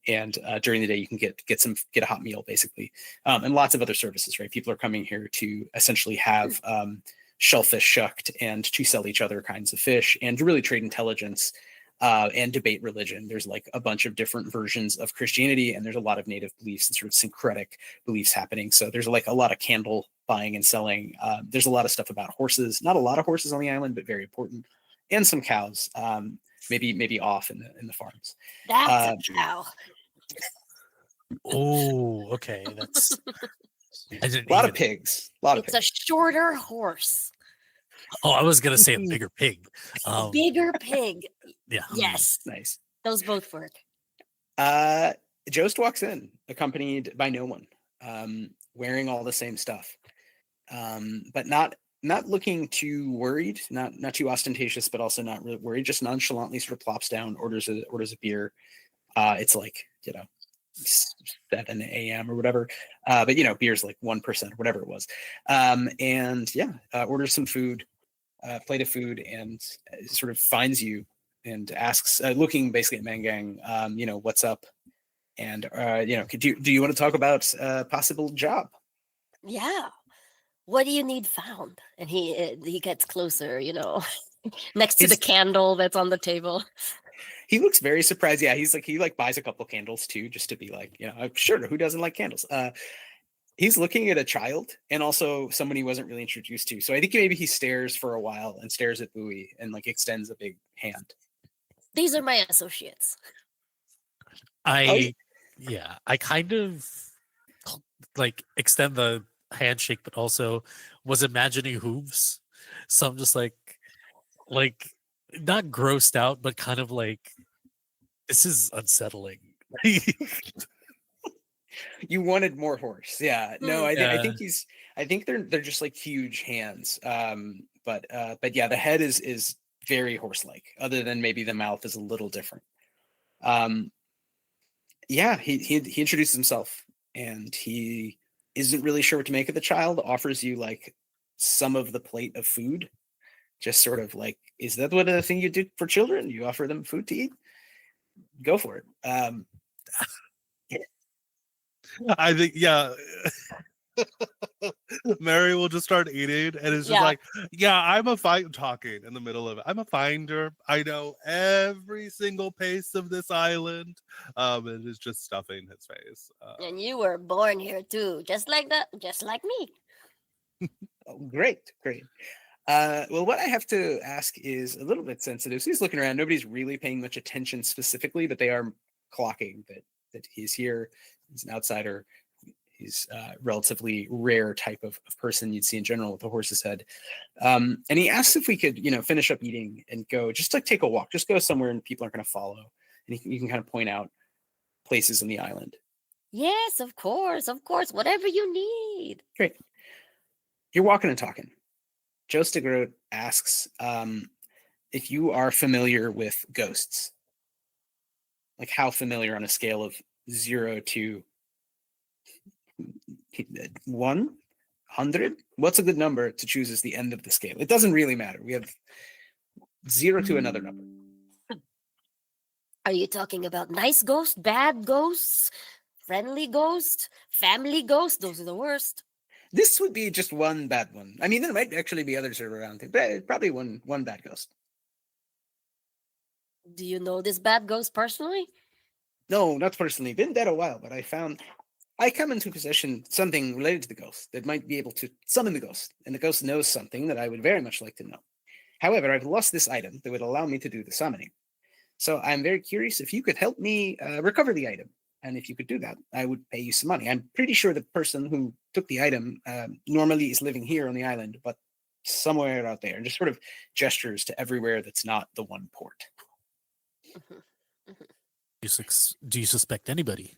S2: and during the day you can get a hot meal basically, and lots of other services, right? People are coming here to essentially have shellfish shucked, and to sell each other kinds of fish, and to really trade intelligence, and debate religion. There's like a bunch of different versions of Christianity, and there's a lot of native beliefs and sort of syncretic beliefs happening. So there's like a lot of candle buying and selling. There's a lot of stuff about horses, not a lot of horses on the island, but very important, and some cows, maybe off in the farms.
S3: That's a cow.
S4: Oh, okay. That's
S2: a lot of pigs.
S3: It's a shorter horse.
S4: Oh, I was gonna say a bigger pig.
S3: Bigger pig.
S4: Yeah.
S3: Yes.
S2: Nice.
S3: Those both work.
S2: Jost walks in, accompanied by no one, wearing all the same stuff, but not looking too worried, not too ostentatious, but also not really worried. Just nonchalantly sort of plops down, orders a beer. It's like 7 a.m. or whatever, but beer's like 1%, whatever it was, and orders some food, plate of food, and sort of finds you and asks, looking basically at Mangang, what's up, and do you want to talk about a possible job?
S3: Yeah. What do you need found? And he gets closer, next to the candle that's on the table.
S2: He looks very surprised. Yeah, he buys a couple candles too, just to be like, sure, who doesn't like candles? He's looking at a child, and also someone he wasn't really introduced to. So I think maybe he stares for a while, and stares at Bowie, and like extends a big hand.
S3: These are my associates.
S4: I kind of like extend the handshake, but also was imagining hooves. So I'm just like not grossed out, but kind of like this is unsettling.
S2: You wanted more horse. Yeah. No, I
S4: Yeah.
S2: think I think they're just like huge hands. But yeah, the head is very horse-like, other than maybe the mouth is a little different. Yeah, he introduces himself, and he isn't really sure what to make of the child, offers you like some of the plate of food. Just sort of like, is that what a thing you do for children? You offer them food to eat? Go for it.
S5: I think, yeah. Mary will just start eating, and it's just
S3: Yeah.
S5: like, yeah, I'm a find talking in the middle of it. I'm a finder. I know every single pace of this island. And it's just stuffing his face.
S3: And you were born here too, just like me.
S2: Oh, great. Well, what I have to ask is a little bit sensitive. So he's looking around. Nobody's really paying much attention specifically, but they are clocking that he's here. He's an outsider. He's a relatively rare type of person you'd see in general with a horse's head. And he asks if we could, finish up eating and go just like take a walk, just go somewhere and people aren't going to follow. And you can kind of point out places on the island.
S3: Yes, of course. Whatever you need.
S2: Great. You're walking and talking. Joe Stigrode asks if you are familiar with ghosts. Like how familiar on a scale of 0 to 100? What's a good number to choose as the end of the scale? It doesn't really matter. We have 0 to another number.
S3: Are you talking about nice ghosts, bad ghosts, friendly ghosts, family ghosts? Those are the worst.
S2: This would be just one bad one. I mean, there might actually be others around, but probably one bad ghost.
S3: Do you know this bad ghost personally?
S2: No, not personally. Been dead a while, but I come into possession something related to the ghost that might be able to summon the ghost, and the ghost knows something that I would very much like to know. However, I've lost this item that would allow me to do the summoning. So I'm very curious if you could help me recover the item. And if you could do that, I would pay you some money. I'm pretty sure the person who took the item normally is living here on the island, but somewhere out there, and just sort of gestures to everywhere that's not the one port.
S4: Do you suspect anybody?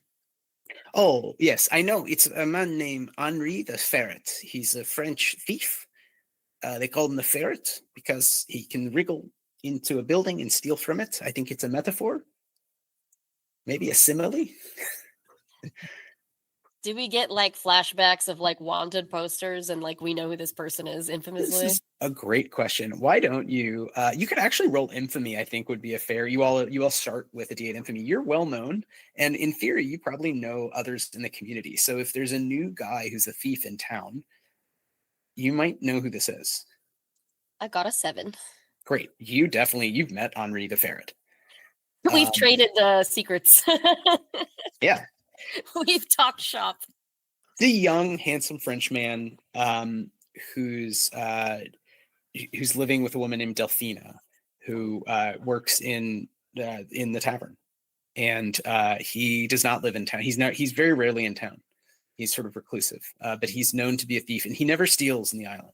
S2: Oh, yes, I know. It's a man named Henri the Ferret. He's a French thief. They call him the Ferret because he can wriggle into a building and steal from it. I think it's a metaphor. Maybe a simile.
S3: Do we get like flashbacks of like wanted posters and like we know who this person is infamously?
S2: This is a great question. Why don't you? You could actually roll infamy. I think would be a fair. You all start with a D8 infamy. You're well known, and in theory, you probably know others in the community. So if there's a new guy who's a thief in town, you might know who this is.
S3: I got a 7.
S2: Great. You've met Henri the Ferret.
S3: We've traded secrets.
S2: Yeah.
S3: We've talked shop.
S2: The young, handsome French man who's living with a woman named Delphina, who works in the tavern, and he does not live in town. He's very rarely in town. He's sort of reclusive, but he's known to be a thief, and he never steals in the island.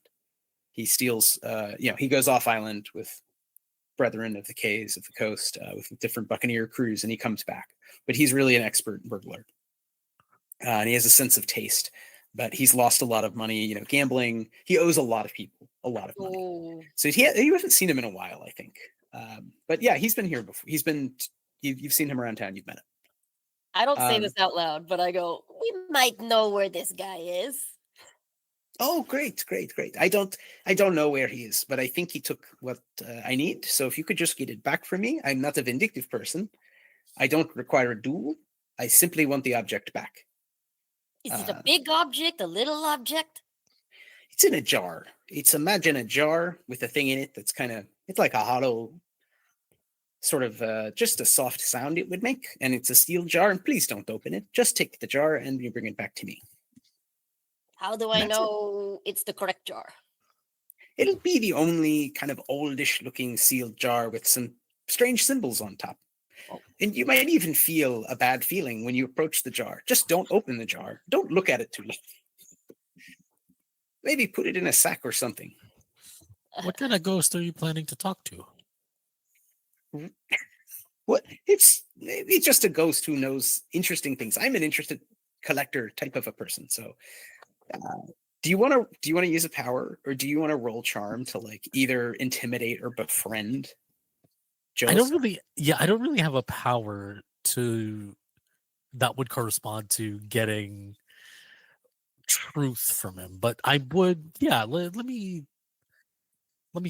S2: He steals, he goes off island with brethren of the Cays of the coast with different buccaneer crews, and he comes back. But he's really an expert burglar. And he has a sense of taste, but he's lost a lot of money, gambling. He owes a lot of people a lot of money.
S3: Oh.
S2: So you haven't seen him in a while, I think. But yeah, he's been here before. You've seen him around town. You've met him.
S3: I don't say this out loud, but I go, we might know where this guy is.
S2: Oh, great. I don't know where he is, but I think he took what I need. So if you could just get it back for me. I'm not a vindictive person. I don't require a duel. I simply want the object back.
S3: Is it a big object, a little object?
S2: It's in a jar. Imagine a jar with a thing in it that's it's like a hollow, sort of just a soft sound it would make. And it's a steel jar. And please don't open it. Just take the jar and you bring it back to me.
S3: How do I know it's the correct jar?
S2: It'll be the only kind of oldish looking sealed jar with some strange symbols on top. And you might even feel a bad feeling when you approach the jar. Just don't open the jar. Don't look at it too long. Maybe put it in a sack or something.
S4: What kind of ghost are you planning to talk to?
S2: What? It's maybe just a ghost who knows interesting things. I'm an interested collector type of a person. So do you want to use a power, or do you want to roll charm to like either intimidate or befriend
S4: I don't
S2: Joseph?
S4: really have a power to that would correspond to getting truth from him, but I would, let me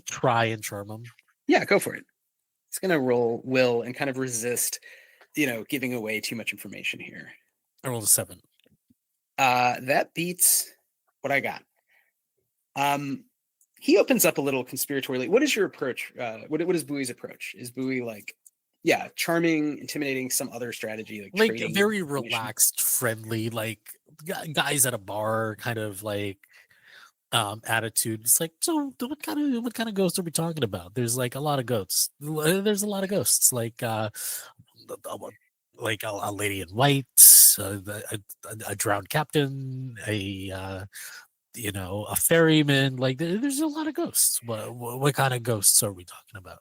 S4: try and charm him.
S2: Yeah, go for it. It's gonna roll will and kind of resist, giving away too much information here.
S4: I rolled a 7.
S2: That beats what I got. He opens up a little conspiratorially. What is your approach? What is Bowie's approach? Is Bowie like, yeah, charming, intimidating, some other strategy,
S4: Like
S2: trading
S4: very
S2: information?
S4: relaxed, friendly, like guys at a bar kind of like attitude. It's like, so what kind of ghosts are we talking about? There's like a lot of ghosts. There's a lot of ghosts, like like a lady in white, a drowned captain, a ferryman. Like there's a lot of ghosts. What kind of ghosts are we talking about?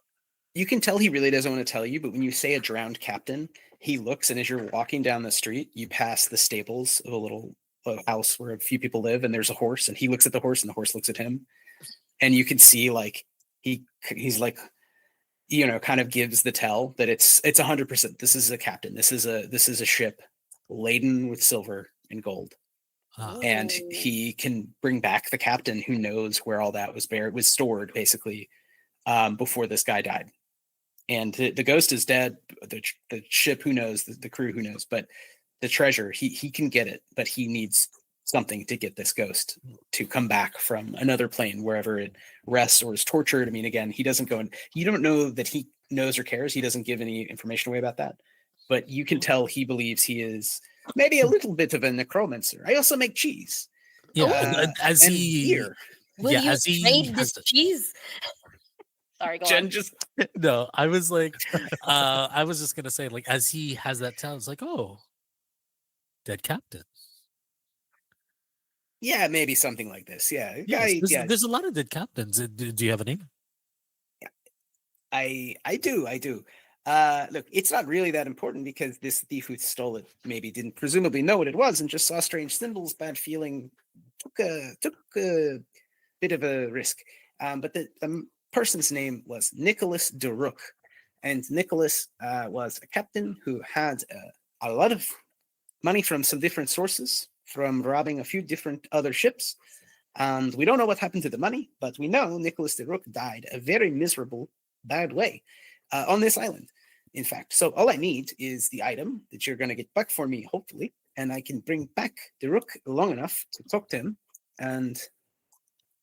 S2: You can tell he really doesn't want to tell you, but when you say a drowned captain, he looks, and as you're walking down the street, you pass the stables of a little house where a few people live, and there's a horse, and he looks at the horse, and the horse looks at him, and you can see like he's like, kind of gives the tell that it's 100%. This is a captain. This is a ship laden with silver and gold, and
S3: Ooh.
S2: he can bring back the captain who knows where all that was stored, basically, before this guy died. And the ghost is dead. The ship, who knows? The crew, who knows? But the treasure, he can get it, but he needs something to get this ghost to come back from another plane, wherever it rests or is tortured. I mean, again, he doesn't go and you don't know that he knows or cares. He doesn't give any information away about that. But you can tell he believes he is maybe a little bit of a necromancer. I also make cheese.
S4: Yeah, as
S2: and
S4: he,
S2: beer.
S3: Will
S4: yeah,
S3: you
S4: as he
S3: trade
S4: has
S3: this cheese? Sorry, go
S2: Jen
S3: on.
S2: just
S4: no, I was like, I was just gonna say, like, as he has that tell, it's like, oh, dead captain.
S2: yeah, maybe something like this. Yeah,
S4: Yes,
S2: guy. Yeah,
S4: there's a lot of dead captains. Do you have a name?
S2: I do. Look, it's not really that important because this thief who stole it maybe didn't presumably know what it was and just saw strange symbols, bad feeling, took a bit of a risk. But the person's name was Nicholas de Rook, and Nicholas was a captain who had a lot of money from some different sources, from robbing a few different other ships. And we don't know what happened to the money, but we know Nicholas de Rook died a very miserable, bad way on this island, in fact. So all I need is the item that you're going to get back for me, hopefully, and I can bring back de Rook long enough to talk to him. And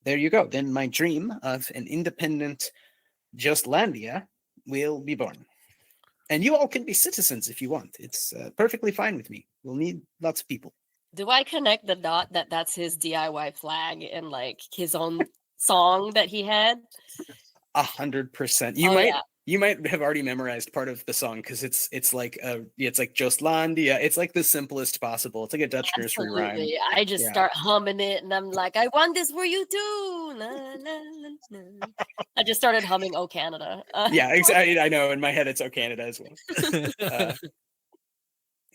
S2: there you go. Then my dream of an independent Justlandia will be born. And you all can be citizens if you want. It's perfectly fine with me. We'll need lots of people.
S3: Do I connect the dot that that's his DIY flag and like his own song that he had?
S2: 100%.
S3: Yeah.
S2: You might have already memorized part of the song because it's like Justlandia. It's like the simplest possible. It's like a Dutch nursery rhyme.
S3: Absolutely. I just start humming it and I'm like, I want this for you too. Na, na, na, na. I just started humming Oh Canada.
S2: Yeah, exactly. I know in my head it's Oh Canada as well.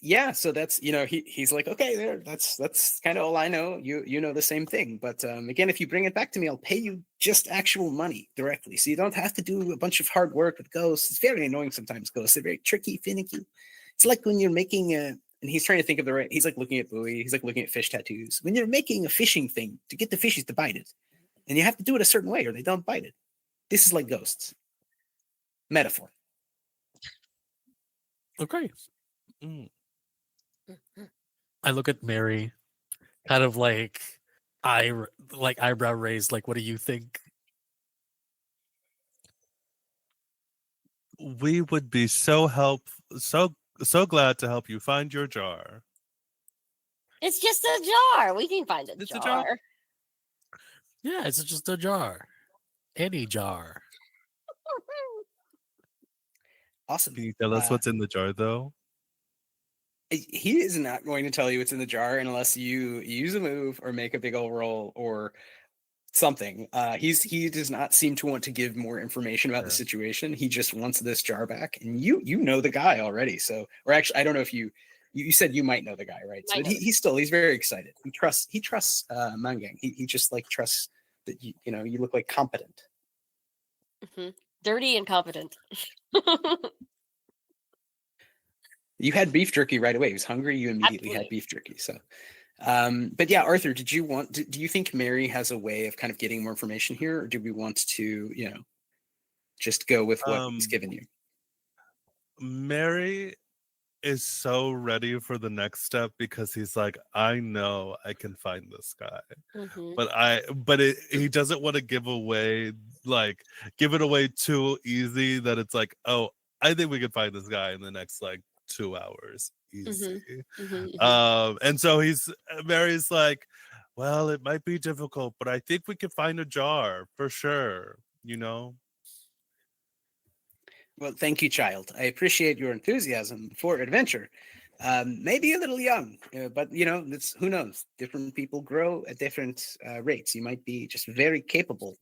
S2: Yeah, so that's he's like, okay, there, that's kind of all I know. You know the same thing, but again, if you bring it back to me, I'll pay you just actual money directly, so you don't have to do a bunch of hard work with ghosts. It's very annoying sometimes. Ghosts, they're very tricky, finicky. It's like when you're making and he's trying to think of the right. He's like looking at Bowie. He's like looking at fish tattoos. When you're making a fishing thing to get the fishes to bite it, and you have to do it a certain way or they don't bite it. This is like ghosts. Metaphor.
S4: Okay. I look at Mary, kind of like eyebrow raised. Like, what do you think?
S5: We would be so glad to help you find your jar.
S3: It's just a jar. We can find a
S5: It's a
S3: jar.
S5: jar.
S4: Yeah, it's just a jar, any jar.
S2: Awesome.
S5: Can you tell us what's in the jar, though?
S2: He is not going to tell you what's in the jar unless you use a move or make a big ol' roll or something. He does not seem to want to give more information about the
S5: Yeah.
S2: situation. He just wants this jar back, and you know the guy already. So, or actually, I don't know if you said you might know the guy, right? So, but he's very excited. He trusts Mangang. He just like trusts that you look like competent.
S3: Dirty and competent.
S2: You had beef jerky right away. He was hungry. You immediately had beef jerky. So, but yeah, Arthur, do you think Mary has a way of kind of getting more information here, or do we want to, just go with what he's given you?
S5: Mary is so ready for the next step because he's like, I know I can find this guy, but he doesn't want to give it away too easy that it's like, oh, I think we could find this guy in the next like 2 hours, easy. And so Mary's like, well, it might be difficult, but I think we could find a jar for sure,
S2: Well, thank you, child. I appreciate your enthusiasm for adventure. Maybe a little young, but who knows? Different people grow at different rates. You might be just very capable.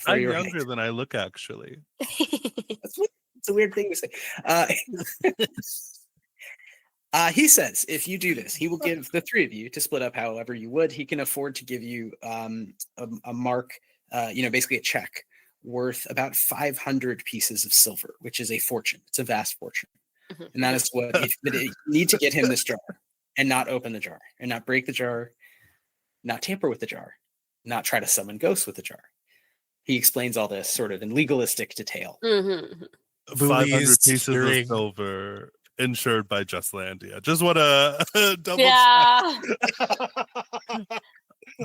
S5: I'm younger than I look, actually.
S2: It's a weird thing to say. He says, if you do this, he will give the three of you to split up however you would. He can afford to give you a mark, basically a check worth about 500 pieces of silver, which is a fortune. It's a vast fortune. And that is what you need to get him this jar and not open the jar and not break the jar, not tamper with the jar, not try to summon ghosts with the jar. He explains all this sort of in legalistic detail.
S5: 500 pieces of silver insured by Justlandia. Just want to double check.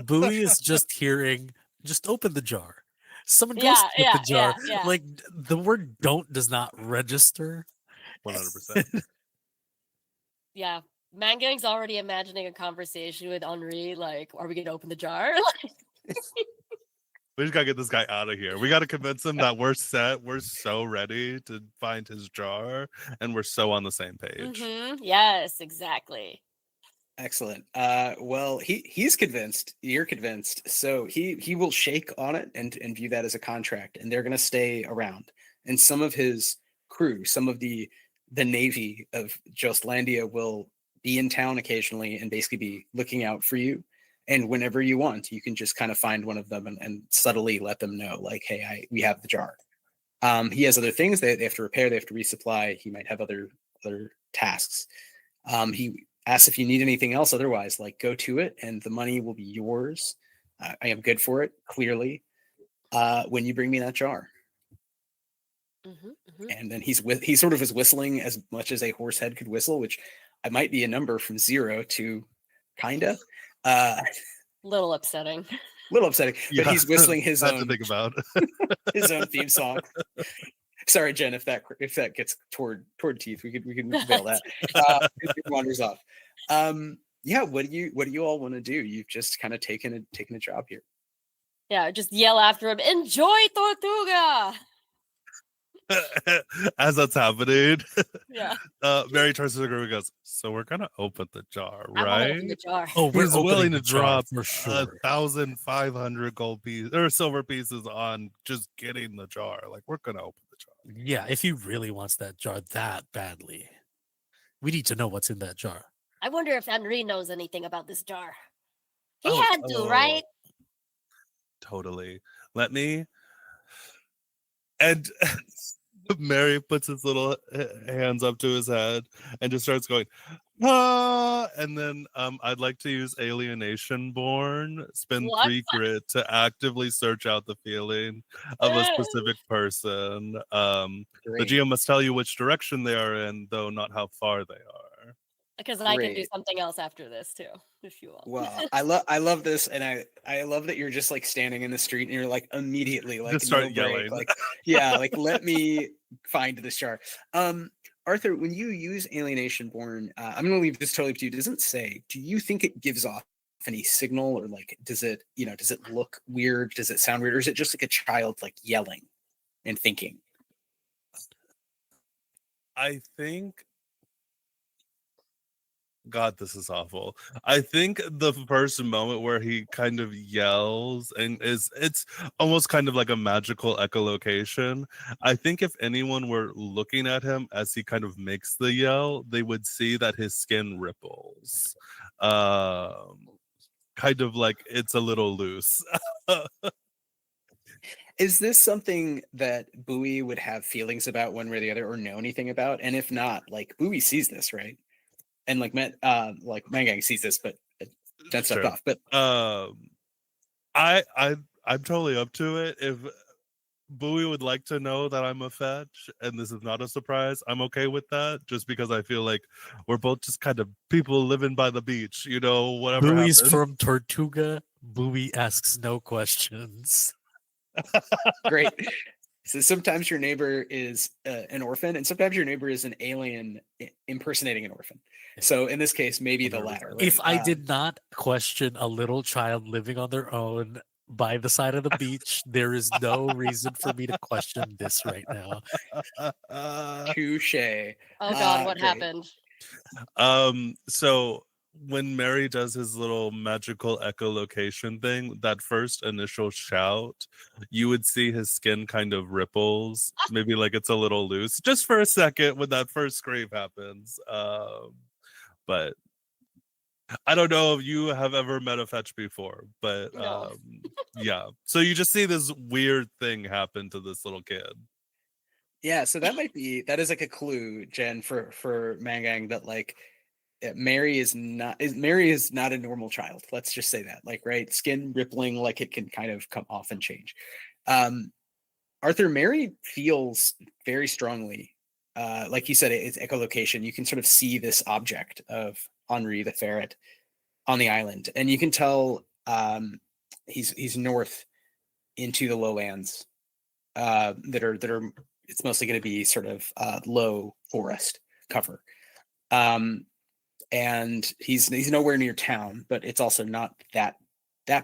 S4: Bowie is just hearing, just open the jar. Someone goes with the jar. Like the word "don't" does not register.
S5: 100%.
S3: Yeah. Mangang's already imagining a conversation with Henri, like, are we going to open the jar?
S5: We just got to get this guy out of here. We got to convince him that we're set. We're so ready to find his jar, and we're so on the same page.
S3: Yes, exactly.
S2: Excellent. Well, he's convinced. You're convinced. So he will shake on it and view that as a contract, and they're going to stay around. And some of his crew, some of the navy of Justlandia will be in town occasionally and basically be looking out for you. And whenever you want, you can just kind of find one of them and subtly let them know, like, hey, we have the jar. He has other things they have to repair, they have to resupply. He might have other tasks. He asks if you need anything else. Otherwise, like, go to it, and the money will be yours. I am good for it, clearly. When you bring me that jar. And then he sort of is whistling as much as a horse head could whistle, which I might be a number from 0 to kinda.
S3: Little upsetting.
S2: But he's whistling his own.
S5: To think about
S2: his own theme song. Sorry, Jen, if that gets toward teeth, we can veil that. It wanders off. What do you all want to do? You've just kind of taken a job here.
S3: Yeah, just yell after him, enjoy Tortuga.
S5: As that's happening,
S3: yeah.
S5: Mary turns to the group and goes, "So we're gonna open the jar,
S3: I
S5: right?
S3: open the jar.
S4: Oh, we're
S5: He's willing to drop
S4: for sure
S5: 1,500 gold pieces or silver pieces on just getting the jar. Like, we're gonna open the jar.
S4: Yeah, if he really wants that jar that badly, we need to know what's in that jar.
S3: I wonder if Henri knows anything about this jar. He had to, right?
S5: Totally. Let me. And Mary puts his little hands up to his head and just starts going, ah! And then I'd like to use Alienation Born, spend 3 grit to actively search out the feeling of a specific person. The GM must tell you which direction they are in, though not how far they are.
S3: Because I can do something else after this too, if you want.
S2: Well, I love this, and I love that you're just like standing in the street and you're like immediately like
S5: just start yelling,
S2: like let me find this jar. Arthur, when you use Alienation Born, I'm gonna leave this totally to you. It doesn't say. Do you think it gives off any signal, or like does it look weird? Does it sound weird, or is it just like a child like yelling and thinking?
S5: I think, God, this is awful. I think the first moment where he kind of yells and it's almost kind of like a magical echolocation. I think if anyone were looking at him as he kind of makes the yell, they would see that his skin ripples. Kind of like it's a little loose.
S2: Is this something that Bowie would have feelings about one way or the other, or know anything about? And if not, like Bowie sees this, right? And like Mangang sees this, but that stepped
S5: Sure.
S2: off. But
S5: I'm totally up to it. If Bowie would like to know that I'm a fetch and this is not a surprise, I'm okay with that, just because I feel like we're both just kind of people living by the beach, whatever
S4: Bowie's
S5: happens.
S4: from Tortuga. Bowie asks no questions.
S2: great. So sometimes your neighbor is an orphan, and sometimes your neighbor is an alien impersonating an orphan. So in this case, maybe the latter. Right?
S4: If I did not question a little child living on their own by the side of the beach, there is no reason for me to question this right now.
S2: Touche.
S3: Oh God, what
S2: great.
S3: happened?
S5: So when Mary does his little magical echolocation thing, that first initial shout, you would see his skin kind of ripples, maybe like it's a little loose, just for a second when that first scream happens. But I don't know if you have ever met a fetch before, but
S3: No.
S5: yeah. So you just see this weird thing happen to this little kid.
S2: Yeah, so that is like a clue, Jen, for Mangang, that like Mary is not a normal child. Let's just say that. Like, right, skin rippling, like it can kind of come off and change. Arthur, Mary feels very strongly, like you said, it's echolocation. You can sort of see this object of Henri the ferret on the island, and you can tell he's north into the lowlands that are it's mostly going to be sort of low forest cover. And he's nowhere near town, but it's also not that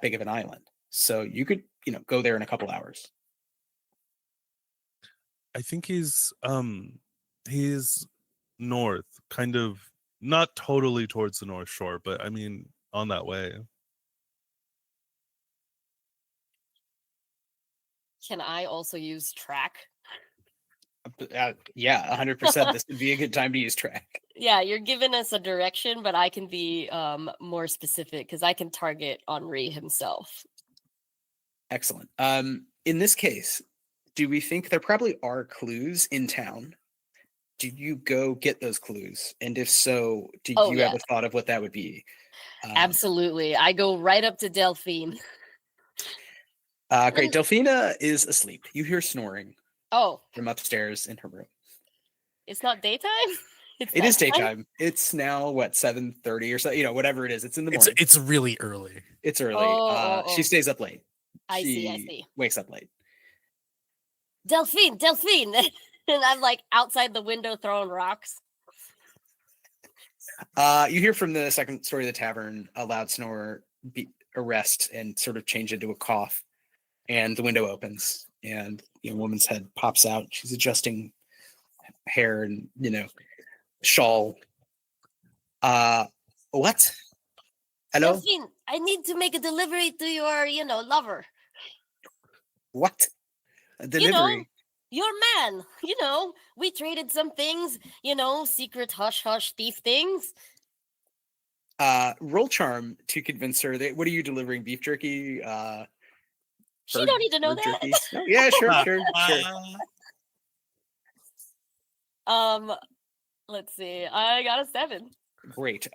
S2: big of an island. So you could, go there in a couple hours.
S5: I think he's north, kind of not totally towards the North Shore, but I mean on that way.
S3: Can I also use track?
S2: Yeah, 100%. This would be a good time to use track.
S3: Yeah, you're giving us a direction, but I can be more specific because I can target Henri himself.
S2: Excellent. In this case, do we think there probably are clues in town? Do you go get those clues? And if so, do you have a thought of what that would be?
S3: Absolutely. I go right up to Delphine.
S2: Great. Delphina is asleep. You hear snoring from upstairs in her room.
S3: It's not daytime?
S2: It is daytime. It's now, 7:30 or so, whatever it is. It's in the morning.
S4: It's really early.
S2: It's early. She stays up late.
S3: I see.
S2: Wakes up late.
S3: Delphine. And I'm like outside the window throwing rocks.
S2: You hear from the second story of the tavern a loud snore arrest and sort of change into a cough. And the window opens and a woman's head pops out. She's adjusting hair and, shawl. What? Hello?
S3: Delphine, I need to make a delivery to your, lover.
S2: What? A delivery?
S3: Your man. We traded some things, secret hush-hush thief things.
S2: Roll charm to convince her that, what are you delivering? Beef jerky?
S3: She don't need to know that.
S2: No? Yeah, sure.
S3: Let's see. I got a 7.
S2: Great.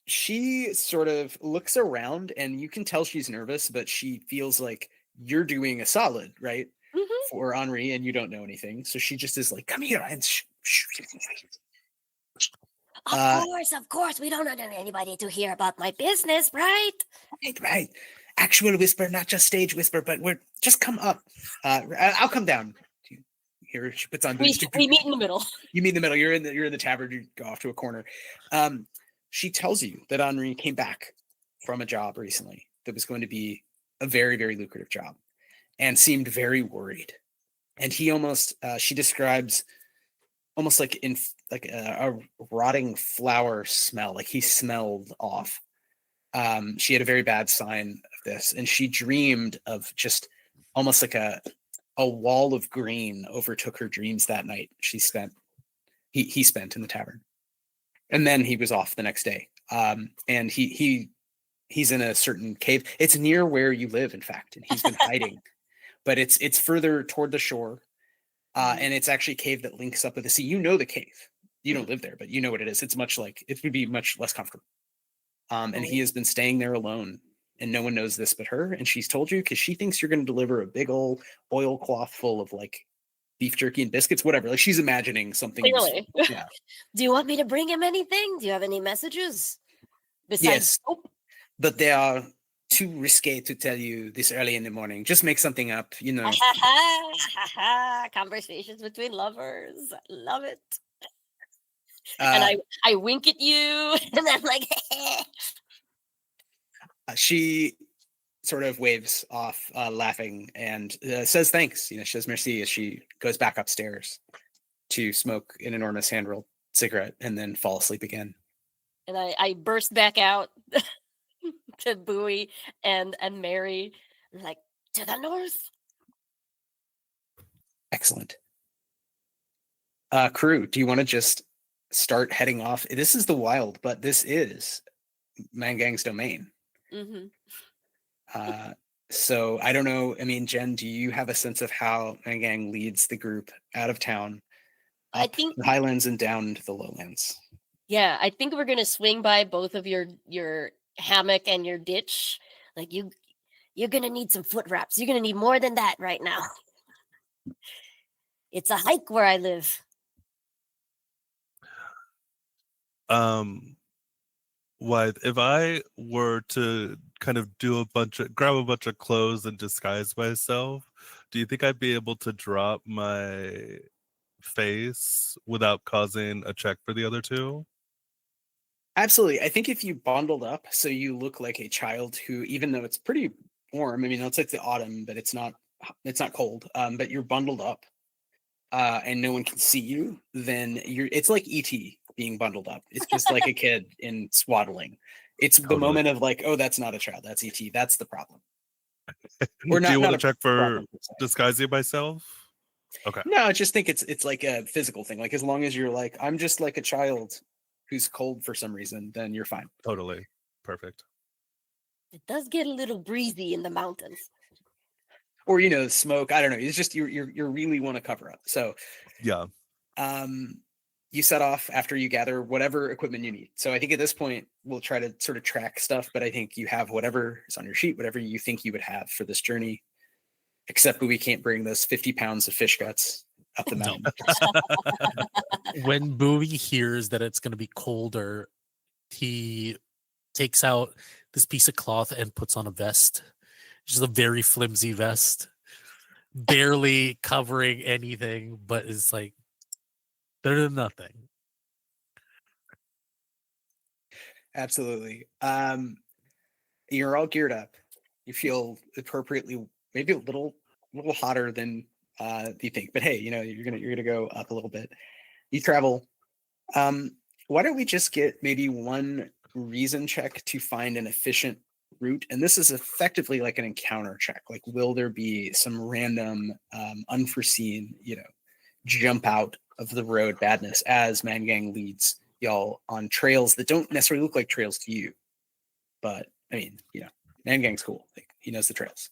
S2: She sort of looks around and you can tell she's nervous, but she feels like you're doing a solid, right?
S3: Mm-hmm.
S2: For Henri, and you don't know anything. So she just is like, come here. And
S3: Of course. We don't want anybody to hear about my business, right?
S2: Right. Actual whisper, not just stage whisper, but just come up. I'll come down. Here she puts on boots.
S3: We meet in the middle.
S2: You meet in the middle. You're in the tavern. You go off to a corner. She tells you that Henri came back from a job recently that was going to be a very, very lucrative job, and seemed very worried. And he almost, she describes almost like like a rotting flower smell. Like he smelled off. She had a very bad sign of this, and she dreamed of just almost like a wall of green overtook her dreams that night. He spent in the tavern, and then he was off the next day. And he's in a certain cave. It's near where you live, in fact, and he's been hiding. But it's further toward the shore, and it's actually a cave that links up with the sea. You know the cave. You don't live there, but you know what it is. It's much like it would be much less comfortable. And he has been staying there alone, and no one knows this but her. And she's told you because she thinks you're going to deliver a big old oilcloth full of like beef jerky and biscuits, whatever. Like she's imagining something.
S3: Really?
S2: Yeah.
S3: Do you want me to bring him anything? Do you have any messages? Besides
S2: Yes,
S3: soap?
S2: but they are too risque to tell you this early in the morning. Just make something up, you know.
S3: Conversations between lovers. Love it. And I wink at you, and I'm like,
S2: she sort of waves off, laughing, and says thanks. You know, she says merci as she goes back upstairs to smoke an enormous hand-rolled cigarette and then fall asleep again.
S3: and I burst back out to Bowie and Mary, like, to the north.
S2: Excellent. Crew, do you want to just start heading off? This is the wild, but this is Mangang's domain.
S3: Mm-hmm.
S2: So I don't know. I mean, Jen, do you have a sense of how Mangang leads the group out of town,
S3: I think
S2: the highlands and down into the lowlands?
S3: Yeah, I think we're gonna swing by both of your hammock and your ditch. Like you're gonna need some foot wraps. You're gonna need more than that right now. It's a hike where I live.
S5: Wythe, if I were to kind of grab a bunch of clothes and disguise myself, do you think I'd be able to drop my face without causing a check for the other two?
S2: Absolutely. I think if you bundled up so you look like a child who, even though it's pretty warm, I mean, it's like the autumn, but it's not cold, but you're bundled up, and no one can see you, then it's like E.T. being bundled up. It's just like a kid in swaddling. It's the moment of like, oh, that's not a child, that's E.T. That's the problem.
S5: Or do you want to check for disguising myself? Okay.
S2: No, I just think it's like a physical thing. Like as long as you're like, I'm just like a child who's cold for some reason, then you're fine.
S5: Totally. Perfect.
S3: It does get a little breezy in the mountains.
S2: Or, you know, smoke. I don't know. It's just you really want to cover up. So
S5: yeah.
S2: You set off after you gather whatever equipment you need. So I think at this point we'll try to sort of track stuff, but I think you have whatever is on your sheet, whatever you think you would have for this journey, except we can't bring those 50 pounds of fish guts up the mountain.
S4: When Bowie hears that it's going to be colder, he takes out this piece of cloth and puts on a vest. Just a very flimsy vest, barely covering anything, but it's like better than nothing.
S2: Absolutely. You're all geared up. You feel appropriately, maybe a little hotter than you think, but hey, you know, you're gonna go up a little bit. You travel. Why don't we just get maybe one reason check to find an efficient route? And this is effectively like an encounter check. Like, will there be some random, unforeseen, you know, jump out of the road badness as Mangang leads y'all on trails that don't necessarily look like trails to you, but I mean, you know, Mangang's cool. Like, he knows the trails.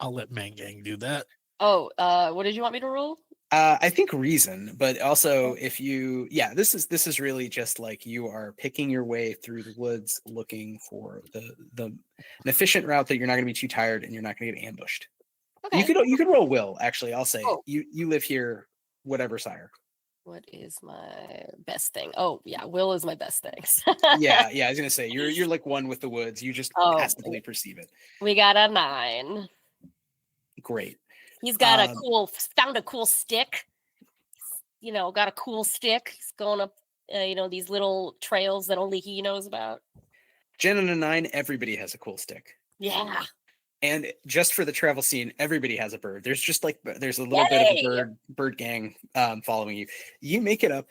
S4: I'll let Mangang do that.
S3: Oh, what did you want me to roll?
S2: I think reason, but also if you, this is really just like you are picking your way through the woods, looking for an efficient route that you're not going to be too tired and you're not going to get ambushed. Okay. You could roll will, actually. I'll say you live here, whatever, sire.
S3: What is my best thing? Oh yeah, will is my best thing.
S2: yeah, I was gonna say you're like one with the woods. You just passively perceive it.
S3: We got a 9.
S2: Great.
S3: He's got found a cool stick. You know, got a cool stick. He's going up, you know, these little trails that only he knows about.
S2: Jen and a 9, everybody has a cool stick.
S3: Yeah.
S2: And just for the travel scene, everybody has a bird. There's just like there's a little bit of a bird gang following you. You make it up.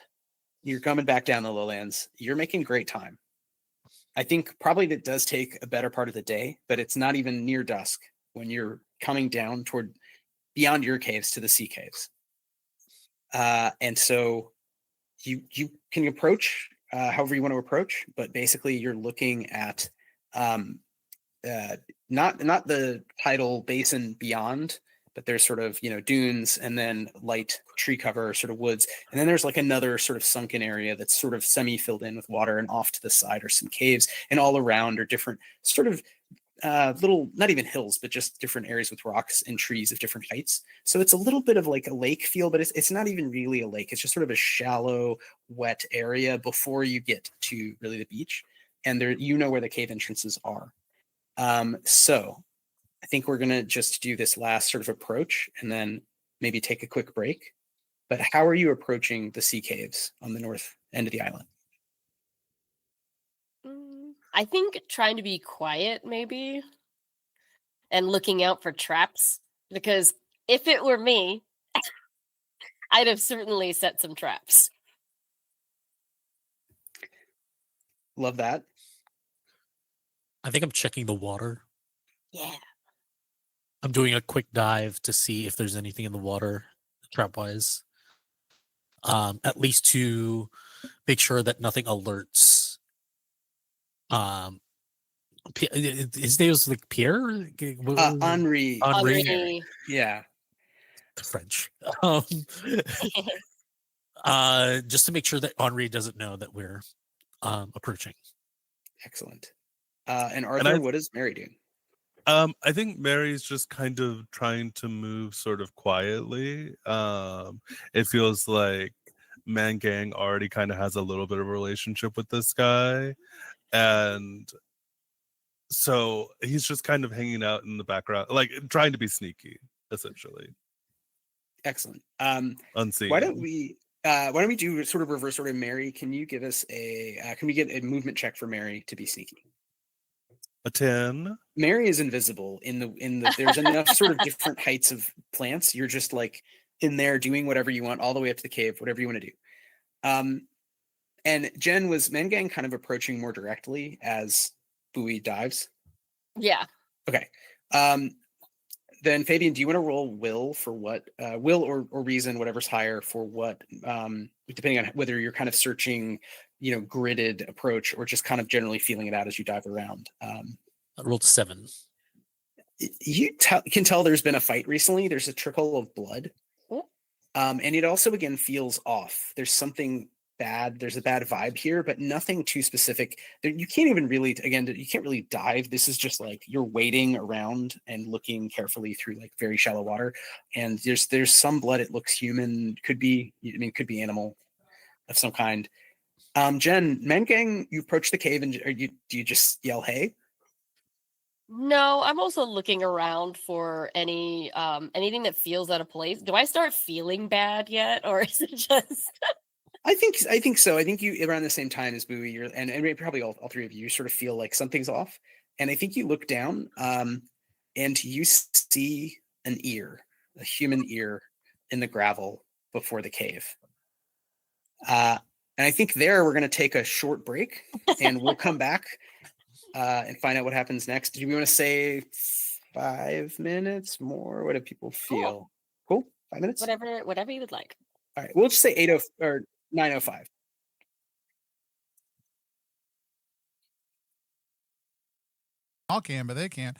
S2: You're coming back down the lowlands. You're making great time. I think probably that does take a better part of the day, but it's not even near dusk when you're coming down toward beyond your caves to the sea caves. And so you can approach however you want to approach, but basically you're looking at not the tidal basin beyond, but there's sort of, dunes and then light tree cover, sort of woods. And then there's like another sort of sunken area that's sort of semi-filled in with water, and off to the side are some caves, and all around are different sort of little, not even hills, but just different areas with rocks and trees of different heights. So it's a little bit of like a lake feel, but it's not even really a lake. It's just sort of a shallow, wet area before you get to really the beach. And there, where the cave entrances are. So I think we're going to just do this last sort of approach and then maybe take a quick break. But how are you approaching the sea caves on the north end of the island?
S3: I think trying to be quiet, maybe, and looking out for traps, because if it were me, I'd have certainly set some traps.
S2: Love that.
S4: I think I'm checking the water.
S3: Yeah.
S4: I'm doing a quick dive to see if there's anything in the water, trap-wise. At least to make sure that nothing alerts. His name was like Pierre?
S2: Henri. Yeah.
S4: French. Just to make sure that Henri doesn't know that we're approaching.
S2: Excellent. And Arthur, what is Mary doing?
S5: I think Mary's just kind of trying to move sort of quietly. It feels like Mangang already kind of has a little bit of a relationship with this guy. And so he's just kind of hanging out in the background, like trying to be sneaky, essentially.
S2: Excellent.
S5: Unseen.
S2: Why don't we do sort of reverse order? Mary, can you give us can we get a movement check for Mary to be sneaky?
S5: A 10.
S2: Mary is invisible in the there's enough sort of different heights of plants. You're just like in there doing whatever you want all the way up to the cave, whatever you want to do. And Jen, was Mangang kind of approaching more directly as Bowie dives?
S3: Yeah.
S2: Okay. Then Fabian, do you want to roll will for what will or reason, whatever's higher, for what depending on whether you're kind of searching, gridded approach or just kind of generally feeling it out as you dive around?
S4: I rolled 7.
S2: You can tell there's been a fight recently. There's a trickle of blood. And it also again feels off. There's something bad. There's a bad vibe here, but nothing too specific. You can't even really, you can't really dive. This is just like you're wading around and looking carefully through like very shallow water. And there's some blood. It looks human. Could be animal of some kind. Jen, Mangang, you approach the cave and do you just yell, "Hey"?
S3: No, I'm also looking around for anything that feels out of place. Do I start feeling bad yet, or is it just?
S2: I think so. I think you around the same time as Bowie, and probably all three of you sort of feel like something's off. And I think you look down, and you see an ear, a human ear, in the gravel before the cave. And I think there we're going to take a short break, and we'll come back and find out what happens next. Do we want to say 5 minutes more? What do people feel? Cool. 5 minutes.
S3: Whatever you would like.
S2: All right, we'll just say 8:00 or 9:05.
S1: All can, but they can't.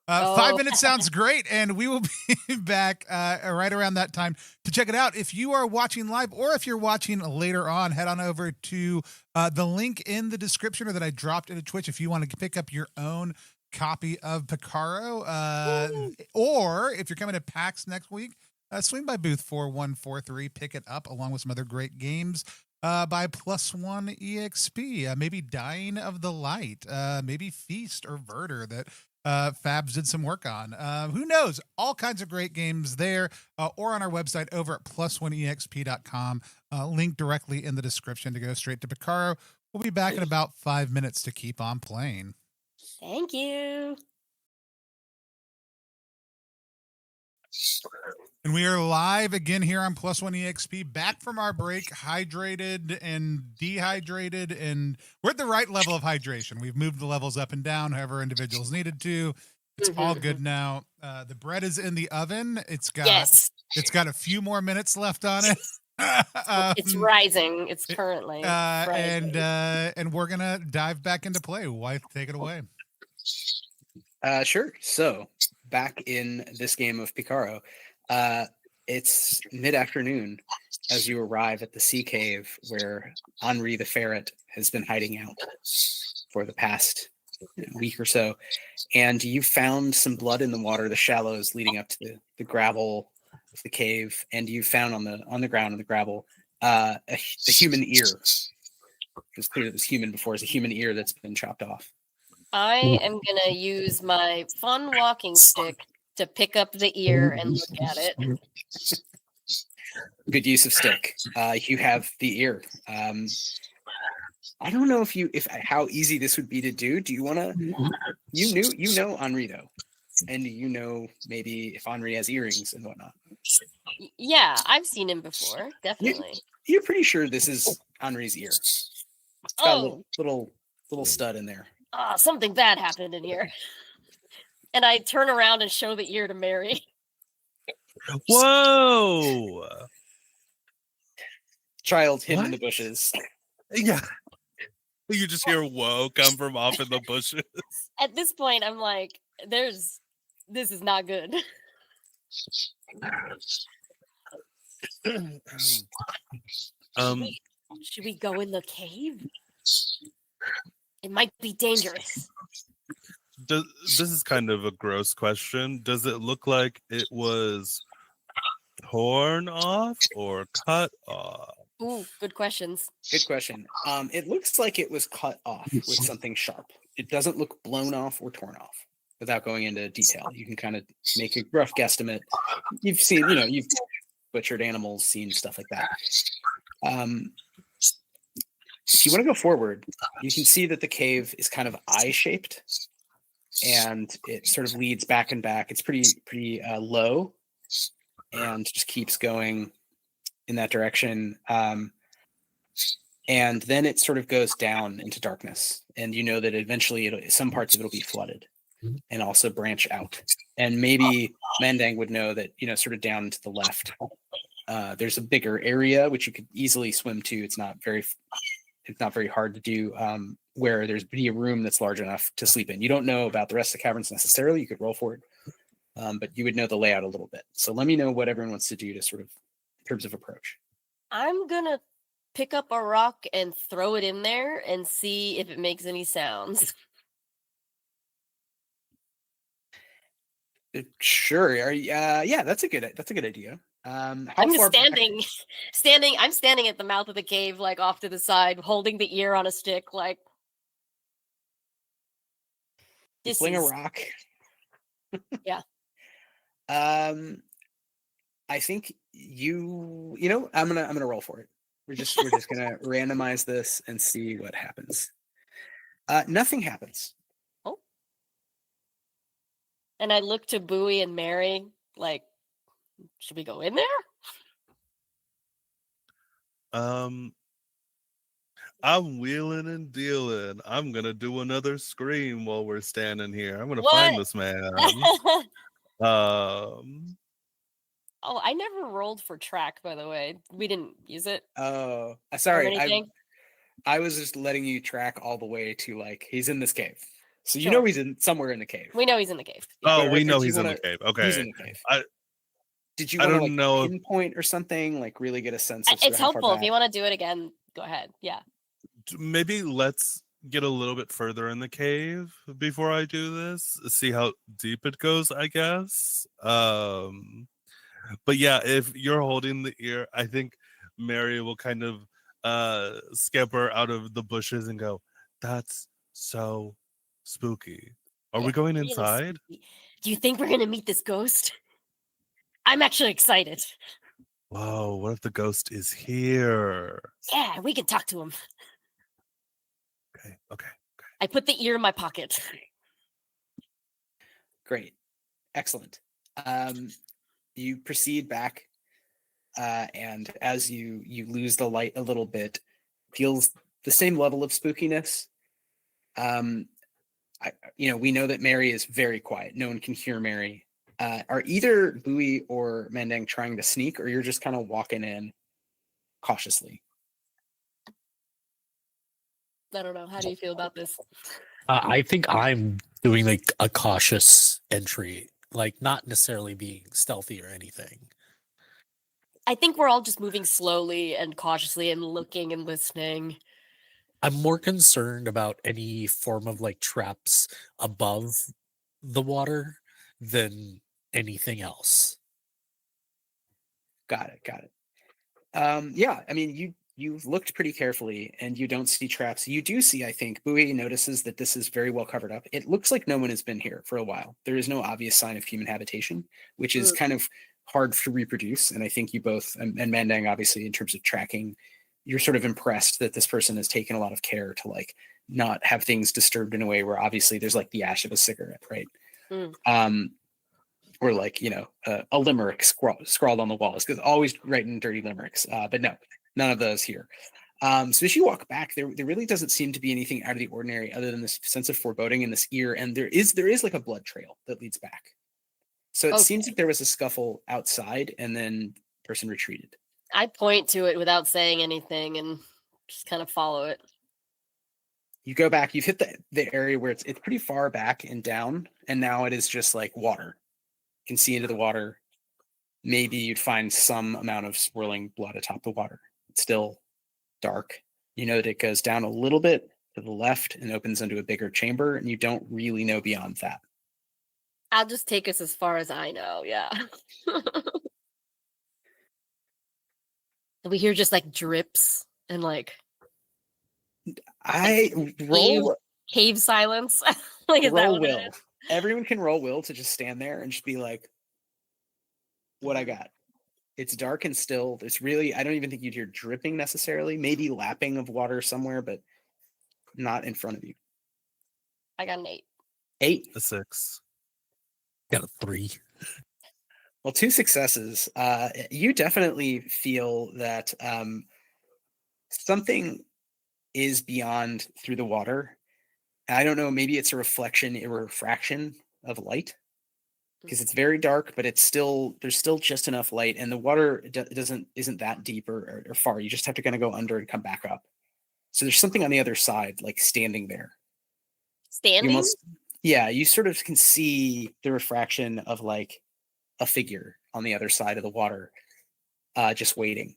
S1: 5 minutes sounds great, and we will be back right around that time to check it out. If you are watching live or if you're watching later on, head on over to the link in the description or that I dropped into Twitch if you want to pick up your own copy of PICARO. Or if you're coming to PAX next week, swing by booth 4143, pick it up along with some other great games by Plus One EXP. Maybe Dying of the Light, maybe Feast or Verter that Fabs did some work on. Who knows? All kinds of great games there or on our website over at plus1exp.com. Link directly in the description to go straight to PICARO. We'll be back in about 5 minutes to keep on playing.
S3: Thank you.
S1: And we are live again here on Plus One EXP, back from our break, hydrated and dehydrated, and we're at the right level of hydration. We've moved the levels up and down, however individuals needed to. It's all good now. The bread is in the oven. It's got a few more minutes left on it.
S3: It's rising. It's currently rising.
S1: And we're gonna dive back into play. Wythe, take it away.
S2: Sure. So back in this game of PICARO, it's mid-afternoon as you arrive at the sea cave where Henri the ferret has been hiding out for the past week or so, and you found some blood in the water, the shallows leading up to the gravel of the cave, and you found on the ground in the gravel a human ear. It's clear it was human before. It's a human ear that's been chopped off.
S3: I am gonna use my fun walking stick to pick up the ear and look at it.
S2: Good use of stick. You have the ear. I don't know if how easy this would be to do. Do you want to? You know Henri though, and you know maybe if Henri has earrings and whatnot.
S3: Yeah, I've seen him before. Definitely.
S2: You're pretty sure this is Henri's ear. It's got a little stud in there.
S3: Something bad happened in here. And I turn around and show the ear to Mary.
S5: Whoa!
S2: Child hidden in the bushes.
S5: Yeah. You just hear "whoa" come from off in the bushes.
S3: At this point, I'm like, this is not good. Should we go in the cave? It might be dangerous.
S5: This is kind of a gross question. Does it look like it was torn off or cut off?
S3: Ooh, good questions.
S2: Good question. It looks like it was cut off with something sharp. It doesn't look blown off or torn off. Without going into detail, you can kind of make a rough guesstimate. You've seen, you've butchered animals, seen stuff like that. If you want to go forward, you can see that the cave is kind of eye-shaped, and it sort of leads back and back. It's pretty low, and just keeps going in that direction. And then it sort of goes down into darkness, and you know that eventually some parts of it will be flooded and also branch out. And maybe Mandang would know that, sort of down to the left, there's a bigger area which you could easily swim to. It's not very hard to do, where there's be a room that's large enough to sleep in. You don't know about the rest of the caverns necessarily. You could roll for it, but you would know the layout a little bit. So let me know what everyone wants to do to sort of, in terms of approach.
S3: I'm gonna pick up a rock and throw it in there and see if it makes any sounds.
S2: Sure. Yeah, that's a good idea.
S3: I'm just I'm standing at the mouth of the cave, like off to the side, holding the ear on a stick, like
S2: fling a rock.
S3: Yeah.
S2: I think I'm gonna roll for it. We're just gonna randomize this and see what happens. Nothing happens.
S3: Oh. And I look to Bowie and Mary, like, should we go in there?
S5: I'm wheeling and dealing. I'm gonna do another scream while we're standing here. I'm gonna find this man.
S3: Oh, I never rolled for track, by the way. We didn't use it.
S2: Oh, sorry. I was just letting you track all the way to, like, he's in this cave. So you know he's somewhere in the cave.
S3: We know he's in the cave.
S5: We know he's in the cave. Okay.
S2: He's in the cave. Did you want to pinpoint or something, like really get a sense of
S3: it's helpful. If you want to do it again, go ahead. Yeah.
S5: Maybe let's get a little bit further in the cave before I do this. See how deep it goes, I guess. But yeah, if you're holding the ear, I think Mary will kind of scamper out of the bushes and go, "That's so spooky. Are we going inside?
S3: Spooky. Do you think we're going to meet this ghost? I'm actually excited."
S5: Whoa, what if the ghost is here?
S3: Yeah, we can talk to him.
S5: Okay.
S3: I put the ear in my pocket.
S2: Great. Excellent. you proceed back, and as you lose the light a little bit, feels the same level of spookiness. We know that Mary is very quiet. No one can hear Mary. Are either Bowie or Mandang trying to sneak, or you're just kind of walking in cautiously?
S3: I don't know. How do you feel about this?
S4: I think I'm doing like a cautious entry, like not necessarily being stealthy or anything.
S3: I think we're all just moving slowly and cautiously and looking and listening.
S4: I'm more concerned about any form of like traps above the water than anything else.
S2: Got it. Yeah, I mean, you've looked pretty carefully and you don't see traps. You do see, I think, Bowie notices that this is very well covered up. It looks like no one has been here for a while. There is no obvious sign of human habitation, which is kind of hard to reproduce. And I think you both, and Mandang, obviously, in terms of tracking, you're sort of impressed that this person has taken a lot of care to like not have things disturbed in a way where obviously there's like the ash of a cigarette, right? Or like, a limerick scrawled on the walls, because always writing dirty limericks. But no, none of those here. So as you walk back, there really doesn't seem to be anything out of the ordinary other than this sense of foreboding in this ear. And there is like a blood trail that leads back. So it seems like there was a scuffle outside and then the person retreated.
S3: I point to it without saying anything and just kind of follow it.
S2: You go back, you've hit the area where it's pretty far back and down, and now it is just like water. You can see into the water. Maybe you'd find some amount of swirling blood atop the water. It's still dark. You know that it goes down a little bit to the left and opens into a bigger chamber, and you don't really know beyond that.
S3: I'll just take us as far as I know, yeah. We hear just like drips and like cave silence. Like, is that
S2: roll
S3: what
S2: will.
S3: it is?
S2: Everyone can roll will to just stand there and just be like, what I got. It's dark and still. It's really, I don't even think you'd hear dripping necessarily. Maybe lapping of water somewhere, but not in front of you.
S3: I got an 8.
S2: 8.
S5: A 6.
S4: Got a 3.
S2: Well, 2 successes. You definitely feel that something is beyond through the water. I don't know, maybe it's a refraction of light, because it's very dark, but there's still just enough light, and the water isn't that deep or far. You just have to kind of go under and come back up. So there's something on the other side, like standing there.
S3: Standing?
S2: You sort of can see the refraction of like a figure on the other side of the water, just waiting.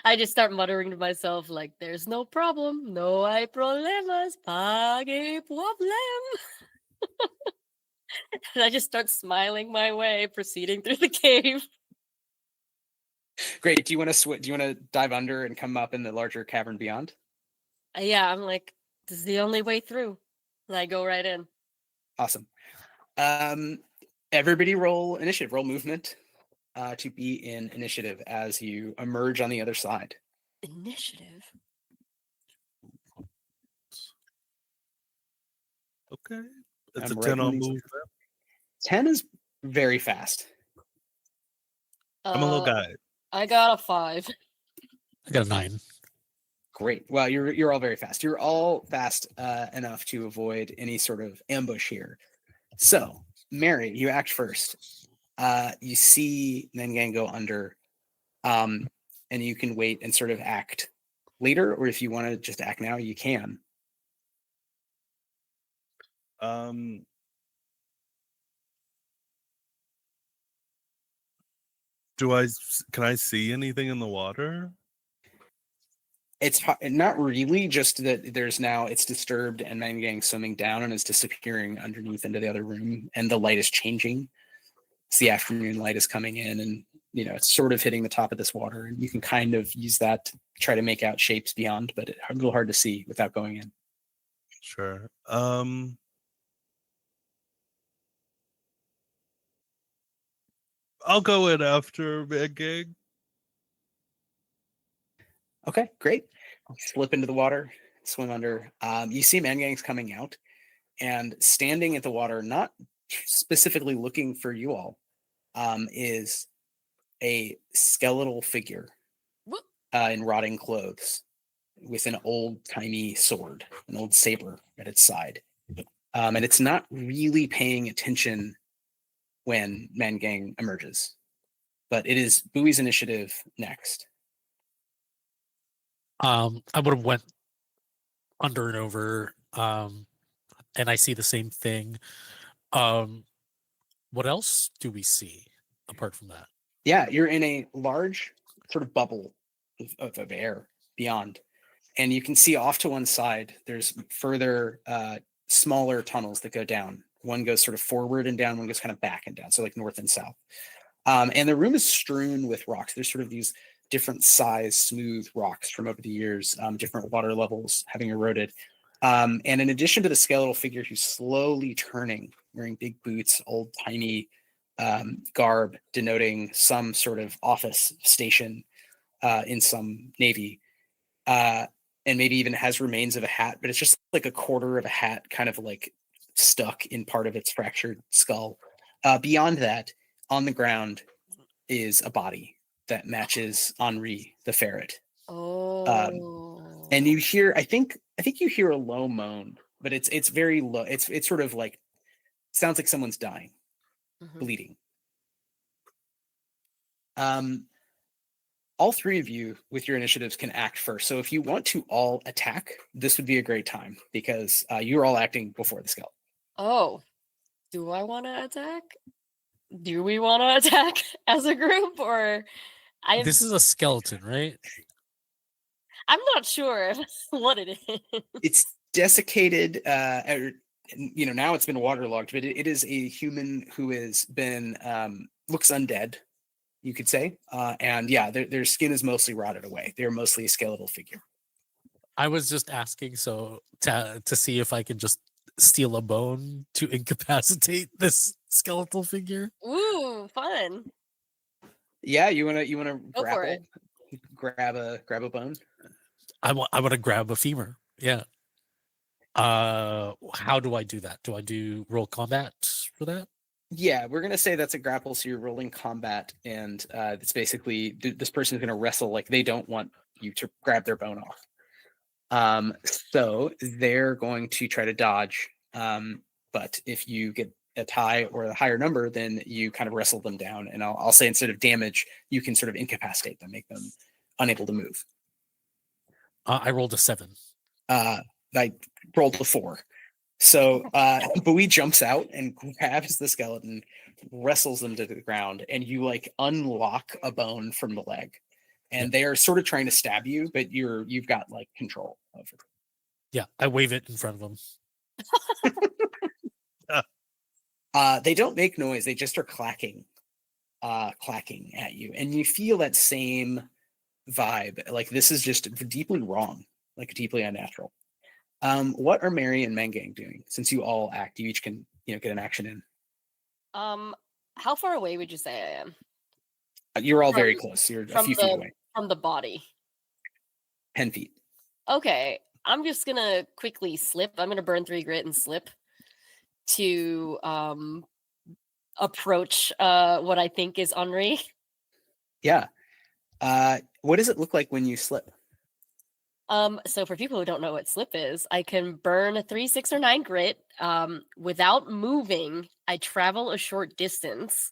S3: I just start muttering to myself, like, there's no problem, no hay problemas, pague problem. And I just start smiling my way, proceeding through the cave.
S2: Great. Do you want to dive under and come up in the larger cavern beyond?
S3: Yeah, I'm like, this is the only way through. And I go right in.
S2: Awesome. Everybody roll initiative, roll movement to be in initiative as you emerge on the other side.
S3: Initiative?
S5: Okay. It's
S2: I'm
S5: a 10 on
S2: these-
S5: movement.
S2: 10 is very fast.
S5: I'm a little guy.
S3: I got a 5.
S4: I got a 9.
S2: Great. Well, you're all very fast. You're all fast enough to avoid any sort of ambush here. So, Mary, you act first. You see Nengang go under, and you can wait and sort of act later, or if you want to just act now, you can.
S5: Can I see anything in the water?
S2: It's not really, just that it's disturbed and Nengang swimming down and is disappearing underneath into the other room, and the light is changing. It's the afternoon light is coming in, and it's sort of hitting the top of this water, and you can kind of use that to try to make out shapes beyond, but it's a little hard to see without going in.
S5: Sure. I'll go in after Big Gig.
S2: Okay, great. Slip into the water, swim under. You see Mangang's coming out, and standing at the water, not specifically looking for you all is a skeletal figure
S3: Whoop.
S2: in rotting clothes with an old-timey sword, an old saber at its side. And it's not really paying attention when Mangang emerges. But it is Bowie's initiative next.
S4: I would have went under and over, and I see the same thing. What else do we see apart from that?
S2: Yeah, you're in a large sort of bubble of air beyond. And you can see off to one side, there's further smaller tunnels that go down. One goes sort of forward and down, one goes kind of back and down, so like north and south. And the room is strewn with rocks. There's sort of these different size, smooth rocks from over the years, different water levels having eroded. And in addition to the skeletal figure who's slowly turning, wearing big boots, old timey garb denoting some sort of office station in some navy, and maybe even has remains of a hat, but it's just like a quarter of a hat kind of like stuck in part of its fractured skull. Beyond that, on the ground is a body that matches Henri the ferret.
S3: Oh.
S2: And you hear, I think you hear a low moan, but it's very low. It's sort of like, sounds like someone's dying, bleeding. All three of you with your initiatives can act first. So if you want to all attack, this would be a great time because you're all acting before the skeleton.
S3: Oh, do I want to attack? Do we want to attack as a group, or
S4: This is a skeleton, right?
S3: I'm not sure what it is.
S2: It's desiccated. Now it's been waterlogged, but it is a human who has been looks undead, you could say. And yeah, their skin is mostly rotted away. They're mostly a skeletal figure.
S4: I was just asking to see if I could just steal a bone to incapacitate this skeletal figure.
S3: Ooh, fun.
S2: Yeah, you wanna
S3: Go for it.
S2: grab a bone.
S4: I want to grab a femur. Yeah. How do I do that? Do I do roll combat for that?
S2: Yeah, we're gonna say that's a grapple, so you're rolling combat, and it's basically this person is gonna wrestle like they don't want you to grab their bone off. So they're going to try to dodge. But if you get a tie or a higher number, then you kind of wrestle them down. And I'll say instead of damage, you can sort of incapacitate them, make them unable to move.
S4: I rolled a 7.
S2: I rolled a 4. So Bowie jumps out and grabs the skeleton, wrestles them to the ground, and you like unlock a bone from the leg. And they are sort of trying to stab you, but you've got like control over it.
S4: Yeah, I wave it in front of them.
S2: They don't make noise; they just are clacking at you, and you feel that same vibe. Like this is just deeply wrong, like deeply unnatural. What are Mary and Mangang doing? Since you all act, you each can get an action in.
S3: How far away would you say I am?
S2: You're all very close. You're a few feet away.
S3: From the body.
S2: 10 feet.
S3: Okay, I'm just gonna quickly slip. I'm gonna burn 3 grit and slip to approach what I think is Henri.
S2: Yeah. What does it look like when you slip?
S3: So for people who don't know what slip is, I can burn a 3, 6, or 9 grit without moving. I travel a short distance.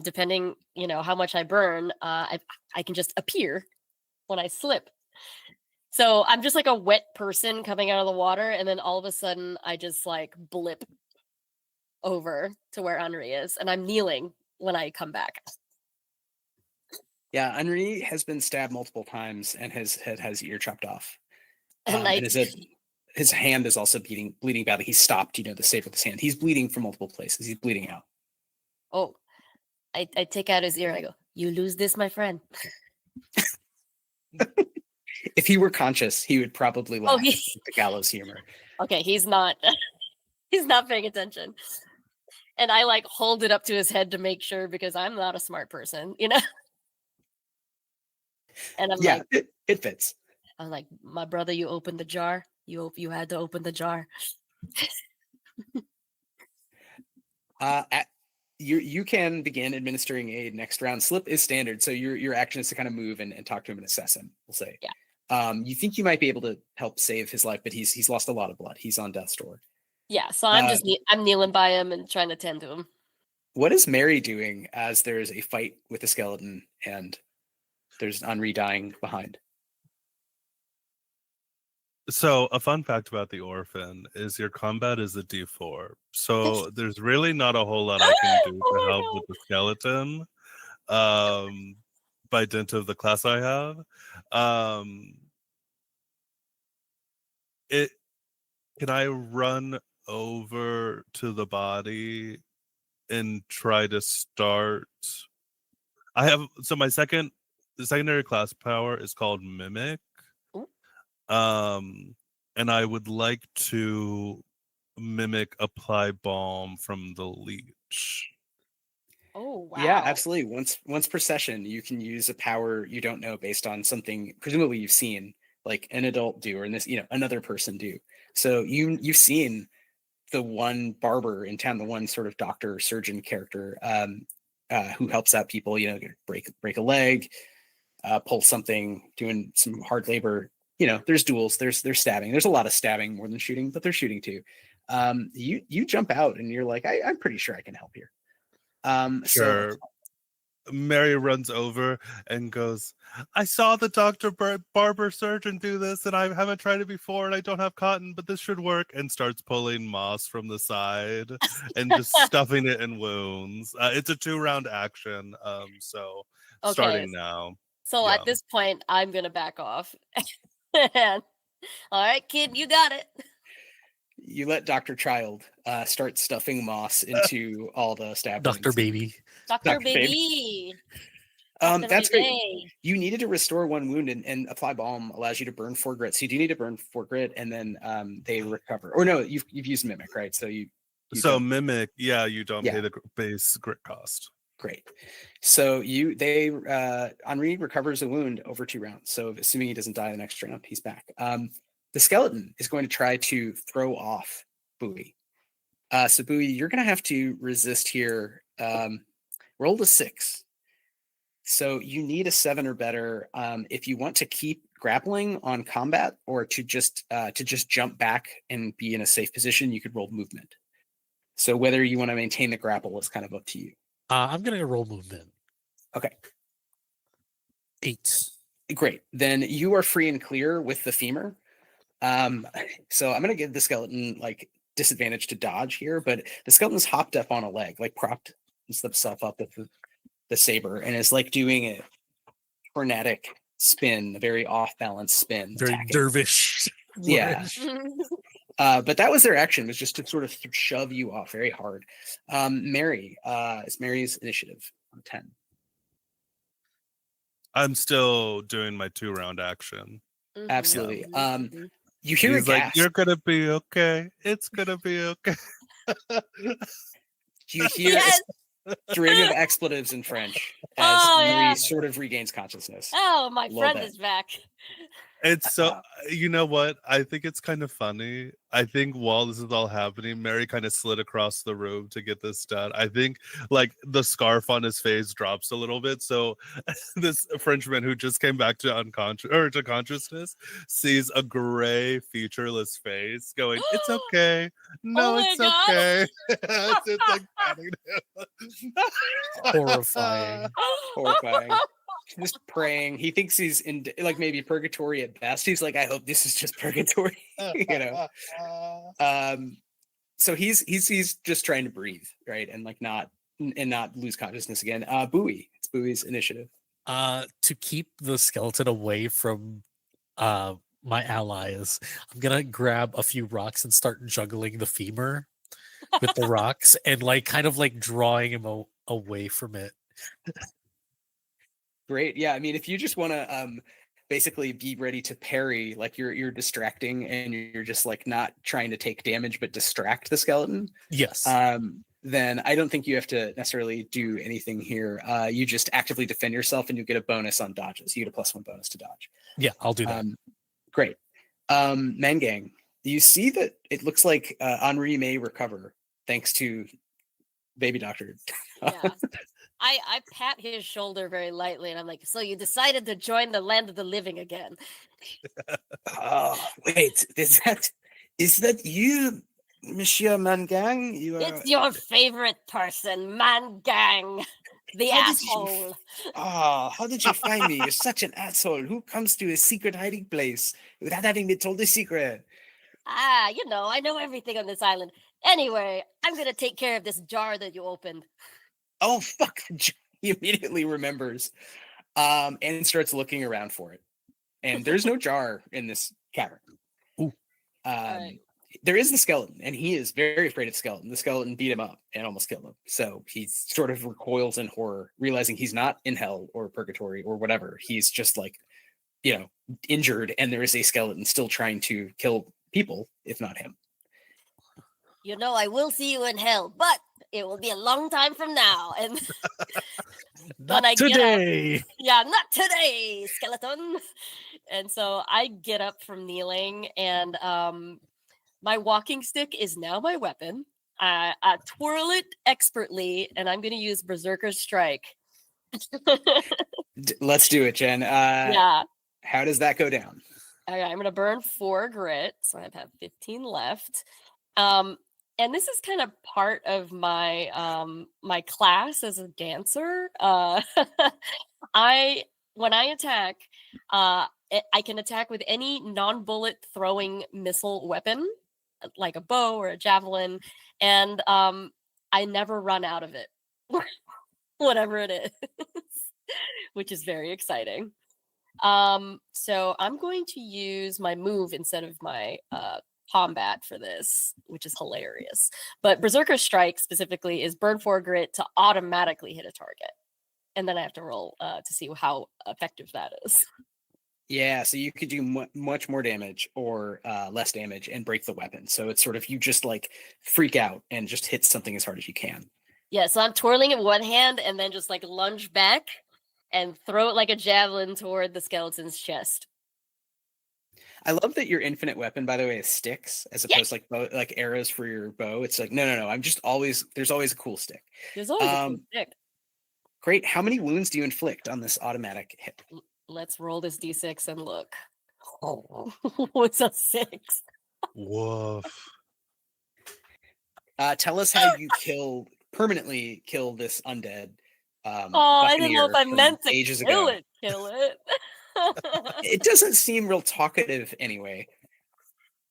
S3: Depending, how much I burn, I can just appear when I slip. So I'm just like a wet person coming out of the water, and then all of a sudden I just like blip over to where Henri is, and I'm kneeling when I come back.
S2: Yeah, Henri has been stabbed multiple times and has ear chopped off.
S3: And
S2: his hand is also bleeding badly. He stopped, the save with his hand. He's bleeding from multiple places. He's bleeding out.
S3: Oh, I take out his ear. I go, "You lose this, my friend."
S2: If he were conscious, he would probably laugh at the gallows humor.
S3: Okay, he's not. He's not paying attention. And I like hold it up to his head to make sure, because I'm not a smart person, And I'm like,
S2: it fits.
S3: I'm like, "My brother, you opened the jar. You had to open the jar."
S2: You can begin administering a next round. Slip is standard, so your action is to kind of move and talk to him and assess him. We'll say.
S3: Yeah.
S2: You think you might be able to help save his life, but he's lost a lot of blood. He's on death's door.
S3: Yeah, so I'm kneeling by him and trying to tend to him.
S2: What is Mary doing as there's a fight with the skeleton and there's Henri dying behind?
S5: So a fun fact about the orphan is your combat is a D4. So there's really not a whole lot I can do
S3: Oh
S5: to
S3: my
S5: help
S3: God.
S5: with the skeleton. By dint of the class I have. Can I run over to the body and try to start? The secondary class power is called Mimic.
S3: Ooh.
S5: And I would like to mimic apply balm from the leech.
S3: Oh wow.
S2: Yeah, absolutely. Once per session, you can use a power you don't know based on something presumably you've seen, like an adult do, or in this, another person do. So you've seen the one barber in town, the one sort of doctor surgeon character who helps out people, break a leg, pull something, doing some hard labor. There's duels, there's stabbing. There's a lot of stabbing more than shooting, but there's shooting too. You jump out and you're like, I'm pretty sure I can help here.
S5: Sure.
S2: So
S5: Mary runs over and goes, I saw the doctor barber surgeon do this, and I haven't tried it before, and I don't have cotton, but this should work, and starts pulling moss from the side and just stuffing it in wounds. It's a 2-round action, so
S3: Okay.
S5: starting now.
S3: So
S5: Yeah.
S3: at this point, I'm gonna back off. All right, kid, you got it.
S2: you let Dr. Child start stuffing moss into all the stab
S4: Dr.
S2: wounds.
S4: Baby.
S3: Dr.
S2: Dr.
S3: Baby.
S2: That's great.
S3: Baby.
S2: You needed to restore 1 wound, and apply balm allows you to burn 4 grit. So you do need to burn 4 grit, and then they recover. Or no, you've used mimic, right? So you don't-
S5: Mimic, yeah, you don't pay the base grit cost.
S2: Great. So Henri recovers a wound over 2 rounds. So assuming he doesn't die the next round, he's back. The skeleton is going to try to throw off Bowie. So Bowie, you're going to have to resist here. Roll a 6. So you need a 7 or better if you want to keep grappling on combat, or to just jump back and be in a safe position. You could roll movement. So whether you want to maintain the grapple is kind of up to you.
S4: I'm gonna roll movement.
S2: Okay.
S4: 8.
S2: Great. Then you are free and clear with the femur. So I'm going to give the skeleton disadvantage to dodge here, but the skeleton's hopped up on a leg, propped himself up with the saber, and is doing a tornadic spin, a very off balance spin.
S4: Very
S2: attacking.
S4: dervish.
S2: Yeah. But that was their action, was just to sort of shove you off very hard. Mary, it's Mary's initiative on 10.
S5: I'm still doing my 2-round action.
S2: Absolutely. You hear
S5: He's
S2: a gasp.
S5: you're gonna be okay. It's gonna be okay.
S2: You hear a string of expletives in French as Henri sort of regains consciousness.
S3: Oh, my friend is back.
S5: It's so, you know what? I think it's kind of funny. I think while this is all happening, Mary kind of slid across the room to get this done. I think the scarf on his face drops a little bit. So this Frenchman who just came back to to consciousness sees a gray, featureless face going, "It's okay. No, it's okay." It's patting him.
S4: Horrifying.
S2: Horrifying. Just praying. He thinks he's in maybe purgatory at best. He's like, I hope this is just purgatory. So he's just trying to breathe, right, and not lose consciousness again. Bowie, it's Bowie's initiative.
S4: To keep the skeleton away from my allies, I'm gonna grab a few rocks and start juggling the femur with the rocks and drawing him away from it.
S2: Great. Yeah. I mean, if you just want to basically be ready to parry, you're distracting and you're just not trying to take damage, but distract the skeleton.
S4: Yes.
S2: Then I don't think you have to necessarily do anything here. You just actively defend yourself and you get a bonus on dodges. You get a +1 bonus to dodge.
S4: Yeah, I'll do that.
S2: Great. Mangang, you see that it looks like Henri may recover thanks to baby doctor.
S3: Yeah. I pat his shoulder very lightly and I'm like, so you decided to join the land of the living again.
S2: Oh, wait, is that you, Monsieur Mangang? You are.
S3: It's your favorite person, Man Gang. The
S2: How did you
S3: asshole.
S2: how did you find me? You're such an asshole. Who comes to a secret hiding place without having been told a secret?
S3: I know everything on this island. Anyway, I'm gonna take care of this jar that you opened.
S2: Oh, fuck. He immediately remembers and starts looking around for it. And there's no jar in this cavern.
S4: Ooh.
S3: Right.
S2: There is the skeleton, and he is very afraid of the skeleton. The skeleton beat him up and almost killed him. So he sort of recoils in horror, realizing he's not in hell or purgatory or whatever. He's just like, injured, and there is a skeleton still trying to kill people, if not him.
S3: I will see you in hell, but it will be a long time from now. And
S4: Not
S3: I get up,
S4: today.
S3: yeah, not today, skeleton. And so I get up from kneeling, and my walking stick is now my weapon. I twirl it expertly, and I'm going to use Berserker's Strike.
S2: Let's do it, Jen.
S3: Yeah.
S2: How does that go down?
S3: All right, I'm going to burn 4 grit, so I have 15 left. And this is kind of part of my my class as a dancer. When I attack, I can attack with any non-bullet throwing missile weapon, like a bow or a javelin, and I never run out of it, whatever it is, which is very exciting. So I'm going to use my move instead of my combat for this, which is hilarious. But Berserker Strike specifically is burn 4 grit to automatically hit a target. And then I have to roll to see how effective that is.
S2: Yeah, so you could do much more damage or less damage and break the weapon. So it's sort of you just like freak out and just hit something as hard as you can.
S3: Yeah, so I'm twirling it with one hand and then just like lunge back and throw it like a javelin toward the skeleton's chest.
S2: I love that your infinite weapon, by the way, is sticks as opposed to like arrows for your bow. It's like, no. I'm just there's always a cool stick.
S3: There's always a cool stick.
S2: Great. How many wounds do you inflict on this automatic hit?
S3: Let's roll this d6 and look. Oh, it's a 6.
S5: Woof.
S2: Tell us how you permanently kill this undead.
S3: I didn't know if I meant to kill it.
S2: It doesn't seem real talkative anyway.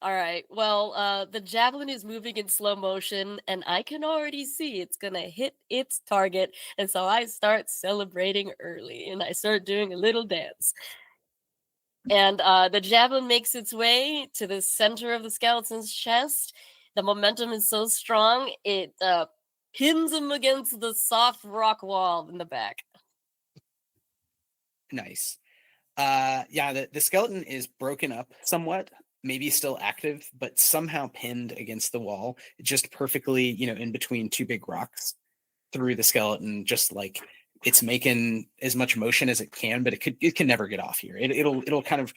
S3: All right. Well, the javelin is moving in slow motion, and I can already see it's going to hit its target. And so I start celebrating early, and I start doing a little dance. And the javelin makes its way to the center of the skeleton's chest. The momentum is so strong, it pins him against the soft rock wall in the back.
S2: Nice. The skeleton is broken up somewhat, maybe still active, but somehow pinned against the wall, just perfectly, in between 2 big rocks through the skeleton, just like it's making as much motion as it can, but it can never get off here. It'll kind of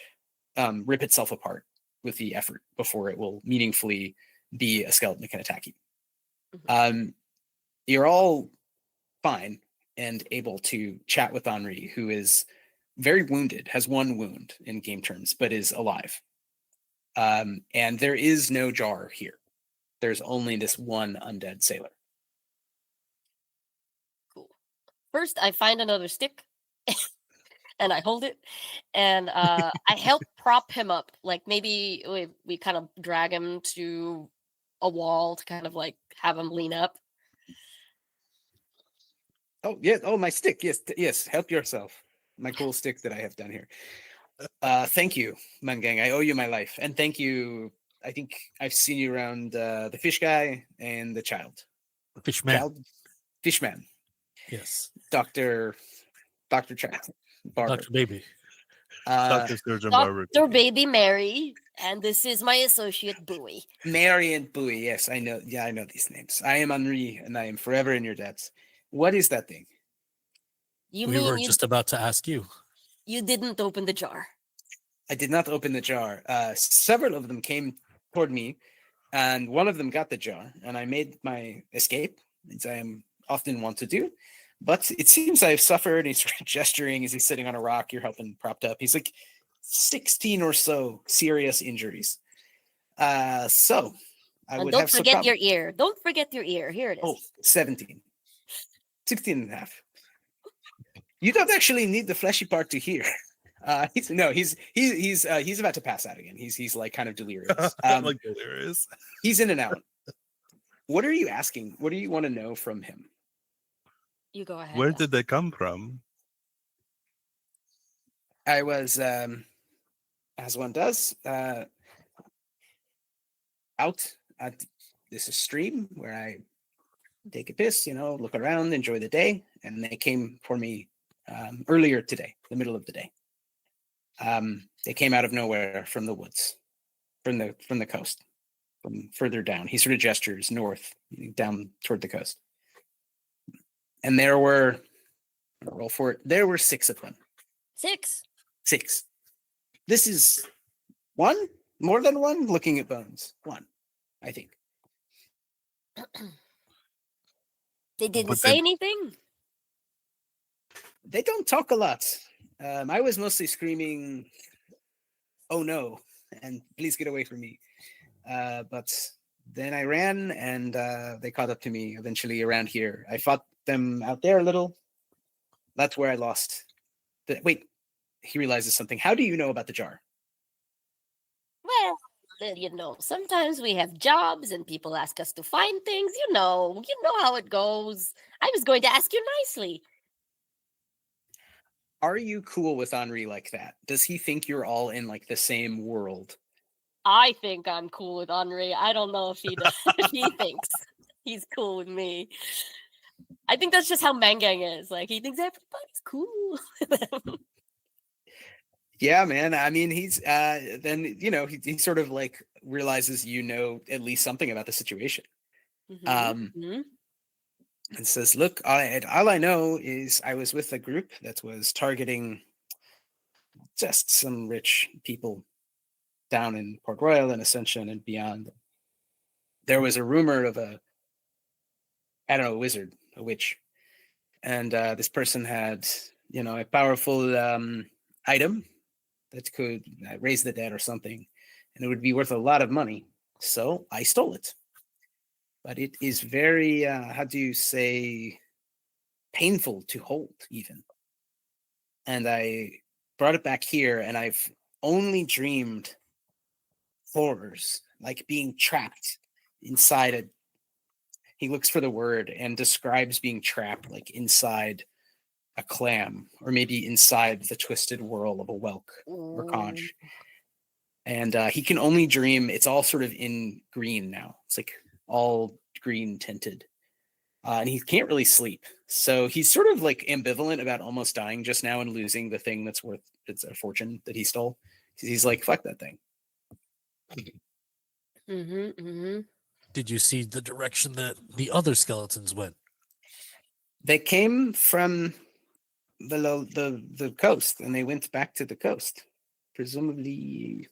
S2: rip itself apart with the effort before it will meaningfully be a skeleton that can attack you. Mm-hmm. You're all fine and able to chat with Henri, who is very wounded, has 1 wound in game terms, but is alive. And there is no jar here. There's only this 1 undead sailor.
S3: Cool. First, I find another stick and I hold it and I help prop him up. Like maybe we kind of drag him to a wall to kind of like have him lean up.
S2: Oh, yes. Oh, my stick. Yes. Help yourself. My cool stick that I have down here. Thank you, Mangang. I owe you my life. And thank you. I think I've seen you around the fish guy and the child.
S4: Fishman.
S2: Fishman.
S4: Yes.
S2: Dr. Child. Barber.
S4: Dr. Baby.
S5: Dr. Surgeon Barber.
S3: Dr. Baby Mary. And this is my associate, Bowie.
S2: Mary and Bowie. Yes, I know. Yeah, I know these names. I am Henri, and I am forever in your debts. What is that thing?
S4: We were just about to ask you.
S3: You didn't open the jar.
S2: I did not open the jar. Several of them came toward me, and one of them got the jar, and I made my escape as I am often want to do. But it seems I've suffered. He's sort of gesturing as he's sitting on a rock. You're helping propped up. He's like 16 or so serious injuries. So I
S3: And
S2: would
S3: don't
S2: have
S3: forget
S2: succumbed.
S3: your ear. Don't forget your ear. Here it is.
S2: Oh, 17. 16 and a half. You don't actually need the fleshy part to hear. He's about to pass out again. He's like kind of delirious.
S5: Like delirious.
S2: He's in and out. What are you asking? What do you want to know from him?
S3: You go ahead.
S5: Where
S3: though.
S5: did they come from?
S2: I was, as one does, out at this stream where I take a piss, look around, enjoy the day, and they came for me earlier today, the middle of the day. They came out of nowhere from the woods, from the coast, from further down. He sort of gestures north, down toward the coast. And there were, roll for it, there were 6 of them.
S3: 6.
S2: 6. This is one, more than one, looking at bones. 1, I think.
S3: They didn't
S5: But
S3: say
S5: then-
S3: anything.
S2: They don't talk a lot. I was mostly screaming, "Oh no!" and "Please get away from me." But then I ran, and they caught up to me eventually around here. I fought them out there a little. That's where I lost. Wait, he realizes something. How do you know about the jar?
S3: Well, sometimes we have jobs and people ask us to find things. You know how it goes. I was going to ask you nicely.
S2: Are you cool with Henri like that? Does he think you're all in like the same world?
S3: I think I'm cool with Henri. I don't know if he does. If he thinks he's cool with me. I think that's just how Mangang is. Like he thinks everybody's cool.
S2: Yeah, man. I mean, he's then he sort of like realizes at least something about the situation.
S3: Mhm.
S2: And says, "Look, all I know is I was with a group that was targeting just some rich people down in Port Royal and Ascension and beyond. There was a rumor of a wizard, a witch, and this person had, a powerful item that could raise the dead or something, and it would be worth a lot of money. So I stole it. But it is very, how do you say, painful to hold, even. And I brought it back here, and I've only dreamed horrors, like being trapped inside a. He looks for the word and describes being trapped, like inside a clam, or maybe inside the twisted whirl of a whelk or conch. And he can only dream. It's all sort of in green now. It's like all green tinted. And he can't really sleep. So he's sort of like ambivalent about almost dying just now and losing the thing that's worth it's a fortune that he stole. He's like, fuck that thing.
S4: Did you see the direction that the other skeletons went?
S2: They came from the coast, and they went back to the coast. Presumably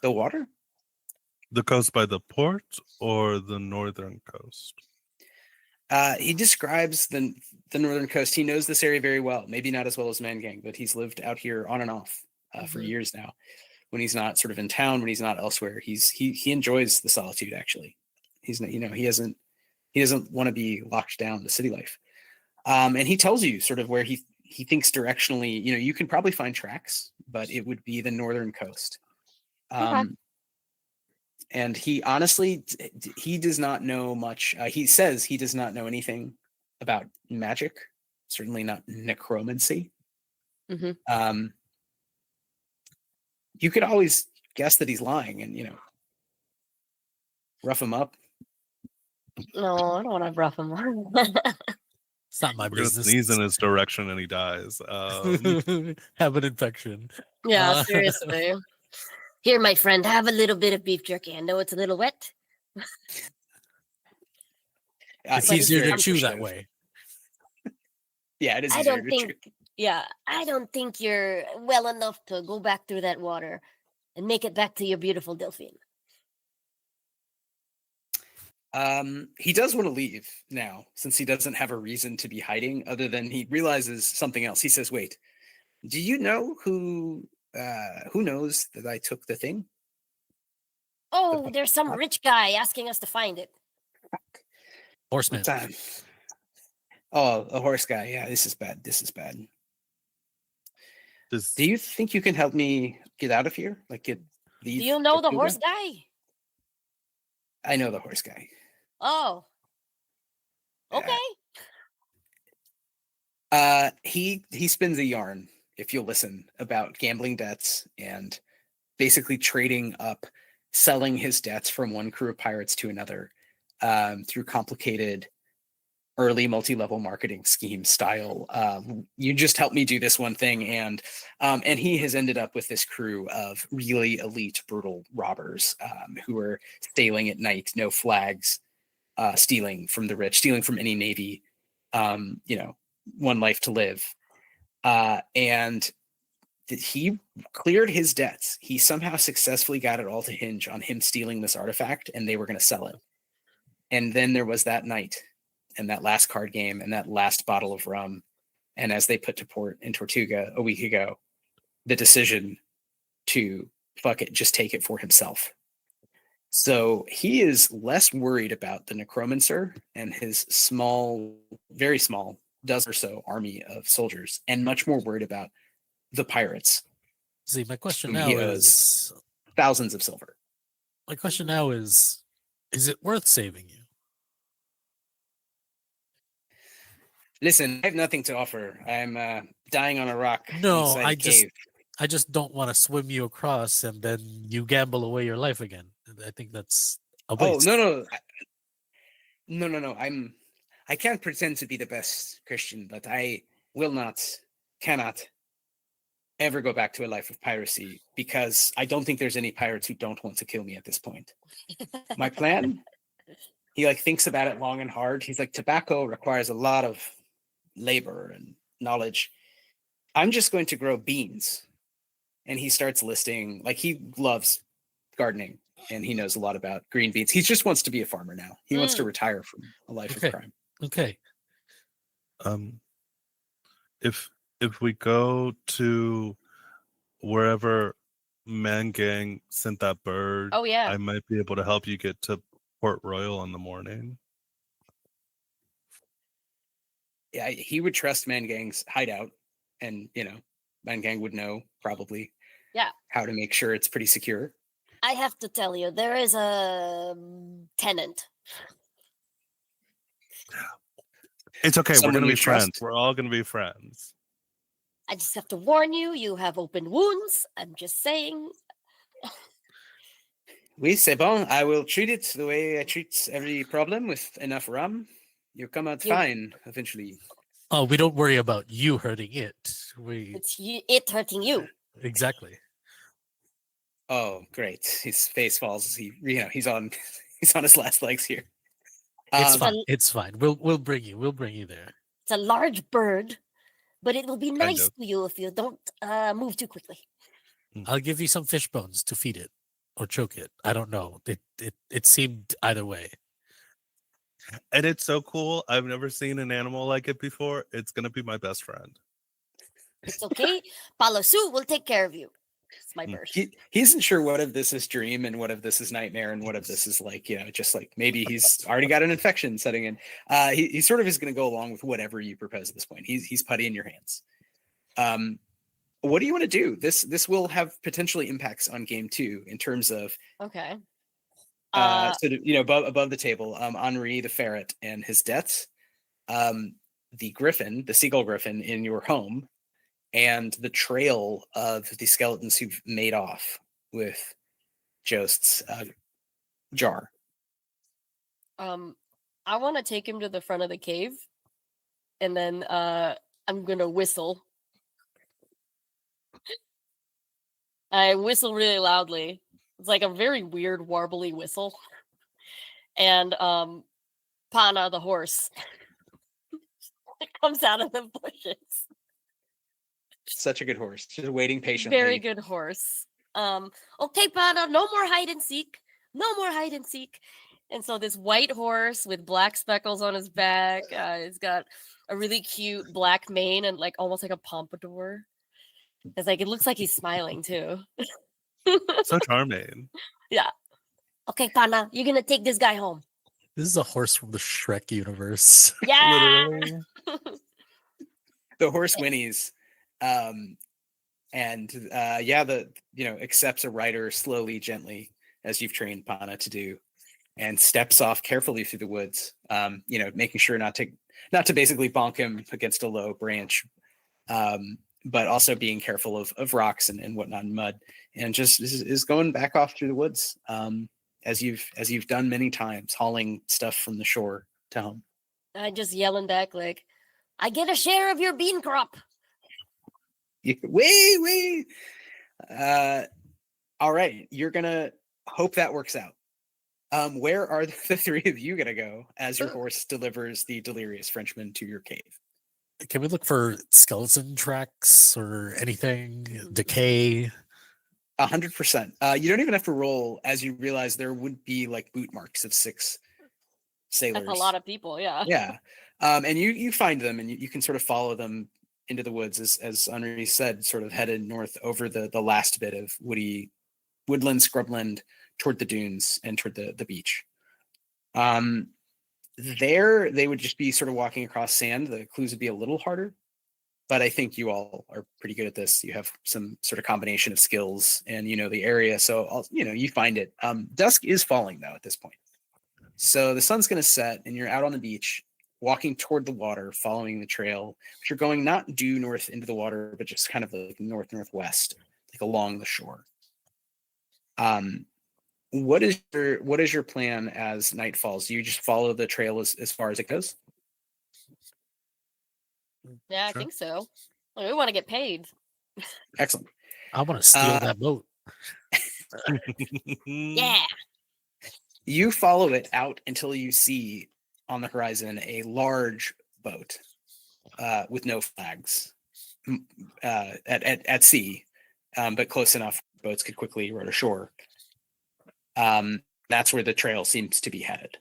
S2: the water?
S5: The coast by the port or the northern coast?
S2: He describes the northern coast. He knows this area very well. Maybe not as well as Mangang, but he's lived out here on and off for years now. When he's not sort of in town, when he's not elsewhere, he enjoys the solitude. Actually, he's not, he doesn't want to be locked down to city life. And he tells you sort of where he thinks directionally. You can probably find tracks, but it would be the northern coast. And he honestly, he does not know much. He says he does not know anything about magic, certainly not necromancy. You could always guess that he's lying and, rough him up.
S3: No, I don't want to rough him up.
S4: It's not my
S5: We're gonna
S4: business.
S5: sneeze in his direction and he dies.
S4: Have an infection.
S3: Yeah, seriously. Here, my friend, have a little bit of beef jerky. I know it's a little wet.
S4: It's
S3: But
S4: easier to
S3: it's
S4: chew that
S2: comforting.
S4: way.
S2: Yeah, it is
S3: I
S2: easier
S3: don't
S2: to chew.
S3: think. Yeah, I don't think you're well enough to go back through that water and make it back to your beautiful Delphine.
S2: He does want to leave now, since he doesn't have a reason to be hiding, other than he realizes something else. He says, "Wait, do you know who knows that I took the thing?"
S3: Oh, there's some rich guy asking us to find it.
S4: Horseman.
S2: Oh, a horse guy. Yeah, this is bad. This is bad.
S5: Does
S2: Do you think you can help me get out of here? Like, leave?
S3: Do you know the
S2: Tortuga?
S3: horse guy?
S2: I know the horse guy.
S3: Oh. Okay.
S2: He spins a yarn, if you'll listen, about gambling debts and basically trading up, selling his debts from one crew of pirates to another, through complicated early multi-level marketing scheme style. You just help me do this one thing, and he has ended up with this crew of really elite, brutal robbers, who are sailing at night, no flags, stealing from the rich, stealing from any navy, one life to live. And he cleared his debts. He somehow successfully got it all to hinge on him stealing this artifact, and they were going to sell it. And then there was that night, and that last card game, and that last bottle of rum. And as they put to port in Tortuga a week ago, the decision to fuck it, just take it for himself. So he is less worried about the necromancer and his small, very small, dozen or so army of soldiers, and much more worried about the pirates.
S4: See, my question
S2: whom
S4: now
S2: he
S4: is
S2: owes thousands of silver.
S4: is it worth saving you?
S2: Listen, I have nothing to offer. I'm dying on a rock
S4: No,
S2: inside a cave.
S4: I just don't want to swim you across and then you gamble away your life again. I think that's a
S2: Oh,
S4: waste.
S2: no. No. I can't pretend to be the best Christian, but I cannot ever go back to a life of piracy, because I don't think there's any pirates who don't want to kill me at this point. My plan, he thinks about it long and hard. He's like, tobacco requires a lot of labor and knowledge. I'm just going to grow beans. And he starts listing, he loves gardening, and he knows a lot about green beans. He just wants to be a farmer now. He wants to retire from a life of crime.
S4: Okay.
S5: If we go to wherever Man Gang sent that bird,
S3: Oh, yeah.
S5: I might be able to help you get to Port Royal in the morning.
S2: Yeah, he would trust Man Gang's hideout, and Man Gang would know probably how to make sure it's pretty secure.
S3: I have to tell you, there is a tenant.
S5: It's okay.
S2: Someone
S5: we're going to
S2: you
S5: be friends.
S2: trust?
S5: We're all going to be friends.
S3: I just have to warn you, you have open wounds. I'm just saying.
S2: Oui, c'est bon. I will treat it the way I treat every problem, with enough rum. You'll come out fine eventually.
S4: Oh, we don't worry about you hurting it.
S3: It's it hurting you.
S4: Exactly.
S2: Oh, great! His face falls. He's on his last legs here.
S4: It's fine. It's fine. We'll bring you there.
S3: It's a large bird, but it will be nice
S5: of.
S3: to you if you don't move too quickly.
S4: I'll give you some fish bones to feed it or choke it. I don't know. It seemed either way.
S5: And it's so cool. I've never seen an animal like it before. It's going to be my best friend.
S3: It's okay. Palosu will take care of you. It's my bird.
S2: He isn't sure what of this is dream and what of this is nightmare and what of this is just maybe he's already got an infection setting in. He sort of is going to go along with whatever you propose at this point. He's putty in your hands. What do you want to do? This will have potentially impacts on game 2 in terms of
S3: Okay.
S2: above the table, Henri the ferret and his debts, the griffin, the seagull griffin in your home, and the trail of the skeletons who've made off with Jost's jar.
S3: I want to take him to the front of the cave, and then I'm gonna whistle. I whistle really loudly. It's like a very weird warbly whistle. And Pana the horse it comes out of the bushes.
S2: Such a good horse. Just waiting patiently.
S3: Very good horse. Okay, Pana, no more hide and seek. No more hide and seek. And so this white horse with black speckles on his back, he's got a really cute black mane and like almost like a pompadour. It's like it looks like he's smiling too.
S5: So charming.
S3: Yeah. Okay, Pana, you're gonna take this guy home.
S4: This is a horse from the Shrek universe.
S3: Yeah.
S5: Literally.
S2: The horse whinnies, and accepts a rider slowly, gently, as you've trained Pana to do, and steps off carefully through the woods. Making sure not to basically bonk him against a low branch, but also being careful of rocks and whatnot, and mud, and just is going back off through the woods, as you've done many times, hauling stuff from the shore to home.
S3: I just yelling back like, I get a share of your bean crop.
S2: Wait. All right, you're gonna hope that works out. Where are the three of you gonna go as your horse delivers the delirious Frenchman to your cave?
S4: Can we look for skeleton tracks or anything? Decay?
S2: 100%. You don't even have to roll, as you realize there would be like boot marks of 6 sailors.
S3: That's a lot of people, yeah.
S2: Yeah. And you find them, and you can sort of follow them into the woods, as Henri said, sort of headed north over the last bit of woodland, scrubland, toward the dunes and toward the beach. There they would just be sort of walking across sand. The clues would be a little harder, but I think you all are pretty good at this. You have some sort of combination of skills, and you know the area, so you find it. Dusk is falling though at this point, so the sun's going to set, and you're out on the beach, walking toward the water, following the trail, but you're going not due north into the water, but just kind of like northwest, like along the shore. What is your plan as night falls? Do you just follow the trail as far as it goes?
S3: Yeah, I think so. Well, we want to get paid.
S2: Excellent.
S4: I want to steal that boat.
S3: Yeah.
S2: You follow it out until you see on the horizon a large boat with no flags at sea, but close enough boats could quickly run ashore. That's where the trail seems to be headed.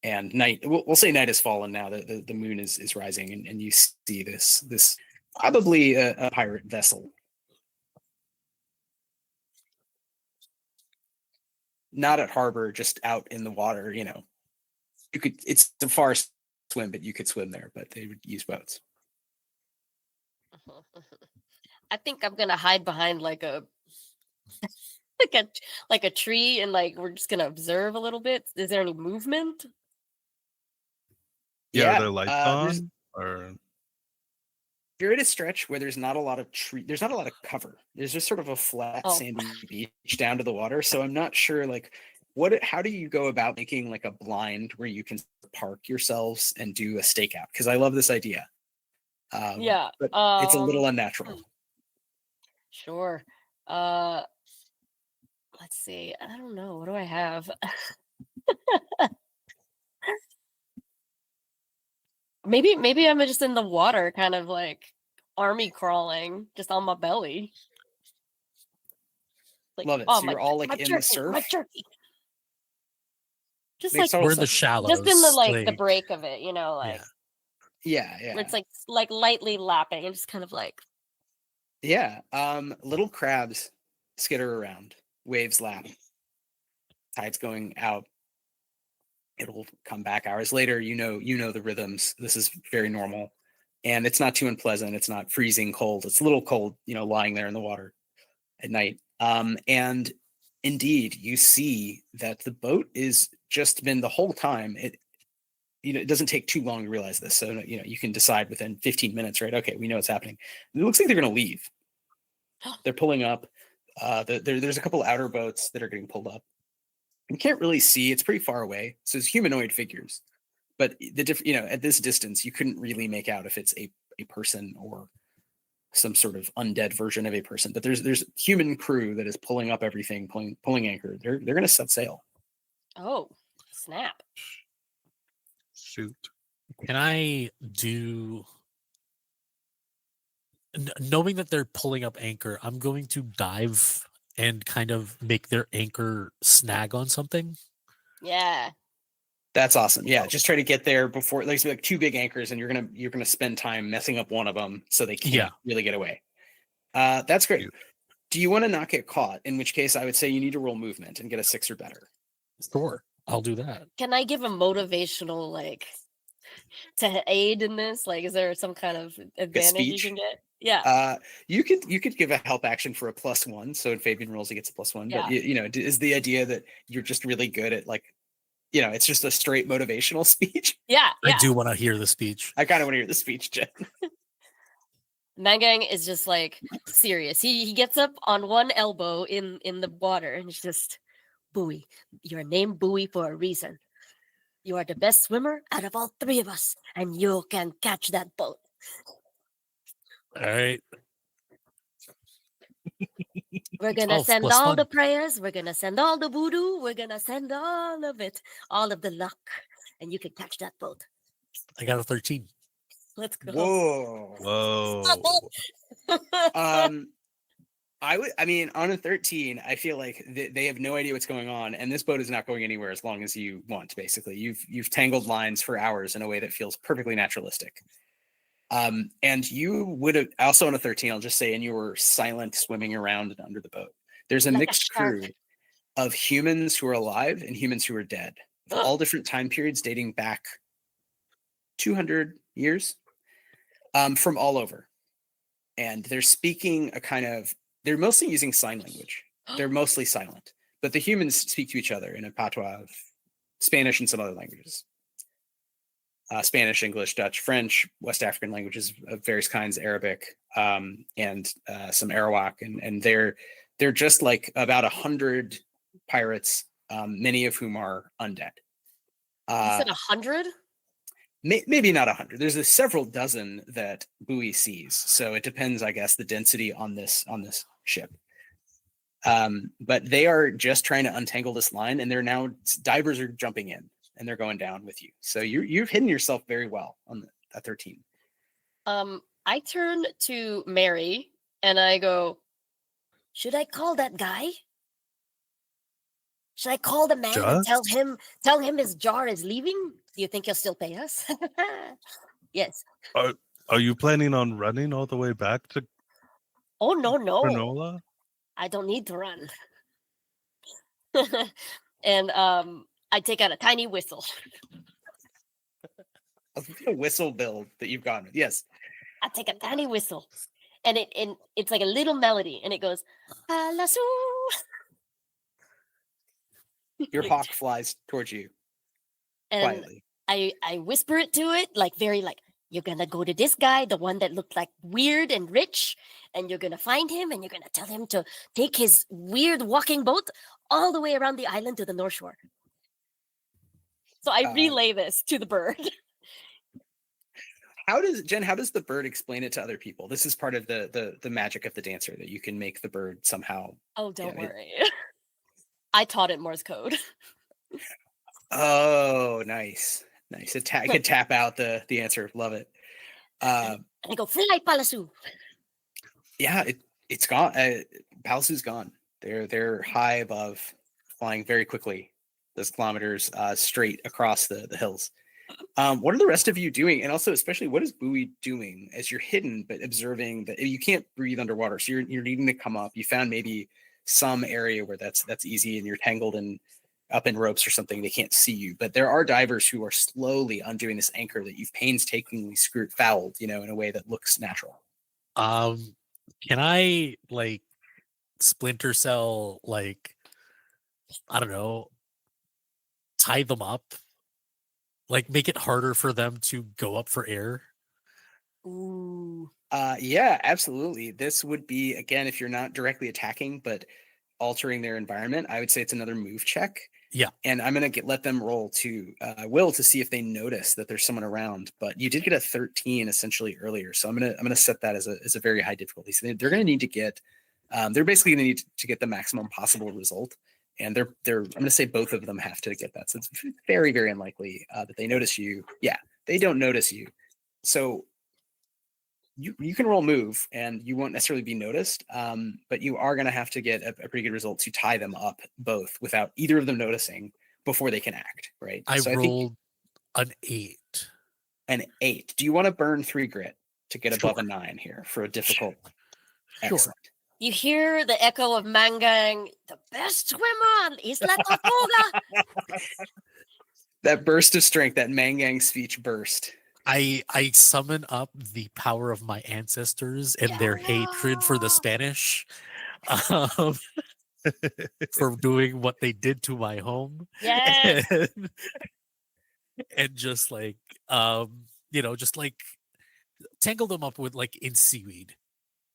S2: And night, we'll say night has fallen now. The moon is rising, and you see this probably a pirate vessel. Not at harbor, just out in the water. It's a far swim, but you could swim there, but they would use boats.
S3: I think I'm gonna hide behind like a like a tree, and like we're just gonna observe a little bit. Is there any movement?
S5: Yeah, are there lights
S2: there's-
S5: on? Or
S2: You're at a stretch where there's not a lot of there's not a lot of cover. There's just sort of a flat sandy beach down to the water. So I'm not sure how do you go about making like a blind where you can park yourselves and do a stakeout? Because I love this idea.
S3: Yeah.
S2: But it's a little unnatural.
S3: Sure. Let's see. I don't know. What do I have? Maybe I'm just in the water, kind of like army crawling, just on my belly. Like,
S2: Love it.
S3: oh,
S2: So you're all like in
S3: jerky,
S2: the surf.
S3: my jerky. Just
S2: Makes
S3: like
S2: total
S4: We're in the
S2: sense.
S4: shallows.
S3: just in the break of it, like
S2: Yeah.
S3: where it's like lightly lapping and just kind of like
S2: Yeah. Little crabs skitter around, waves lap, tide's going out. It'll come back hours later. You know the rhythms. This is very normal, and it's not too unpleasant. It's not freezing cold. It's a little cold, lying there in the water at night. And indeed, you see that the boat is just been the whole time. It doesn't take too long to realize this. So you can decide within 15 minutes, right? Okay, we know what's happening. It looks like they're going to leave. They're pulling up. There's a couple outer boats that are getting pulled up. You can't really see; it's pretty far away. So it's humanoid figures, but at this distance, you couldn't really make out if it's a person or some sort of undead version of a person. But there's human crew that is pulling up everything, pulling anchor. They're going to set sail.
S3: oh snap.
S5: shoot.
S4: Can I do, knowing that they're pulling up anchor, I'm going to dive and kind of make their anchor snag on something.
S3: Yeah.
S2: That's awesome. Yeah, just try to get there before there's like 2 big anchors, and you're gonna spend time messing up one of them so they can't really get away. That's great. Do you want to not get caught? In which case, I would say you need to roll movement and get a 6 or better.
S4: Sure, I'll do that.
S3: Can I give a motivational to aid in this? Like, is there some kind of advantage you
S2: speech?
S3: can get? Yeah.
S2: You could give a help action for a +1. So in Fabian rolls, he gets a +1.
S3: Yeah.
S2: But is the idea that you're just really good at it's just a straight motivational speech.
S3: Yeah.
S4: I do want to hear the speech.
S2: I kind of want to hear the speech, Jen.
S3: Mangang is just serious. He gets up on one elbow in the water and it's just, Bowie, you're named Bowie for a reason. You are the best swimmer out of all 3 of us, and you can catch that boat.
S4: All right.
S3: We're gonna send
S4: plus
S3: all
S4: one.
S3: the prayers. We're gonna send all the voodoo. We're gonna send all of it, all of the luck, and you can catch that boat.
S4: I got a 13.
S3: Let's go.
S2: Whoa. I mean, on a 13, I feel like they have no idea what's going on, and this boat is not going anywhere as long as you want. Basically, you've tangled lines for hours in a way that feels perfectly naturalistic. And you would have also on a 13, I'll just say, and you were silent swimming around and under the boat. There's a mixed crew of humans who are alive and humans who are dead, of all different time periods dating back 200 years, from all over. And they're speaking they're mostly using sign language. They're mostly silent, but the humans speak to each other in a patois of Spanish and some other languages. Spanish, English, Dutch, French, West African languages of various kinds, Arabic, and some Arawak, and they're just like about 100 pirates, many of whom are undead.
S3: You said 100?
S2: Maybe not 100. There's several dozen that Bowie sees, so it depends, I guess, the density on this ship. But they are just trying to untangle this line, and divers are jumping in. And they're going down with you. So you've hidden yourself very well on that 13.
S3: I turn to Mary and I go, should I call that guy? Should I call the man and tell him his jar is leaving? Do you think he'll still pay us? Yes.
S5: Are you planning on running all the way back to
S3: Oh no.
S5: Granola?
S3: I don't need to run. And I take out a tiny whistle.
S2: A whistle build that you've gone with. Yes.
S3: I take a tiny whistle, and it's like a little melody, and it goes, "Alasu."
S2: Your hawk flies towards you
S3: And
S2: quietly.
S3: I whisper it to it, you're gonna go to this guy, the one that looked like weird and rich, and you're gonna find him, and you're gonna tell him to take his weird walking boat all the way around the island to the North Shore. So I relay this to the bird.
S2: How does the bird explain it to other people? This is part of the magic of the dancer, that you can make the bird somehow.
S3: Oh, don't worry. I taught it Morse code.
S2: Oh, nice. It could tap out the answer. Love it.
S3: And I go, fly, Palasu.
S2: Yeah, it's gone. Palasu's gone. They're high above, flying very quickly, those kilometers straight across the hills. What are the rest of you doing? And also, especially, what is Bowie doing as you're hidden, but observing that you can't breathe underwater? So you're needing to come up. You found maybe some area where that's easy, and you're tangled up in ropes or something. They can't see you, but there are divers who are slowly undoing this anchor that you've painstakingly fouled, in a way that looks natural.
S4: Can I splinter cell, I don't know, tie them up, make it harder for them to go up for air?
S3: Ooh.
S2: Yeah, absolutely. This would be, again, if you're not directly attacking but altering their environment, I would say it's another move check.
S4: Yeah.
S2: And I'm gonna let them roll to will to see if they notice that there's someone around. But you did get a 13 essentially earlier, so I'm gonna set that as a very high difficulty. So they're gonna need to get they're basically gonna need to get the maximum possible result. And I'm gonna say both of them have to get that. So it's very, very unlikely that they notice you. Yeah, they don't notice you. So you can roll move and you won't necessarily be noticed, but you are going to have to get a pretty good result to tie them up both without either of them noticing before they can act, right?
S4: I
S2: so
S4: rolled an 8.
S2: an 8. Do you want to burn 3 grit to get above
S4: Sure.
S2: a 9 here for a difficult?
S4: Sure.
S2: Excellent.
S3: You hear the echo of Mangang, the best swimmer on Isla Tortuga.
S2: That burst of strength, that Mangang speech burst.
S4: I summon up the power of my ancestors and their hatred for the
S3: Yeah.
S4: Spanish, um, for doing what they did to my home.
S3: Yes.
S4: And just like just like tangle them up with like in seaweed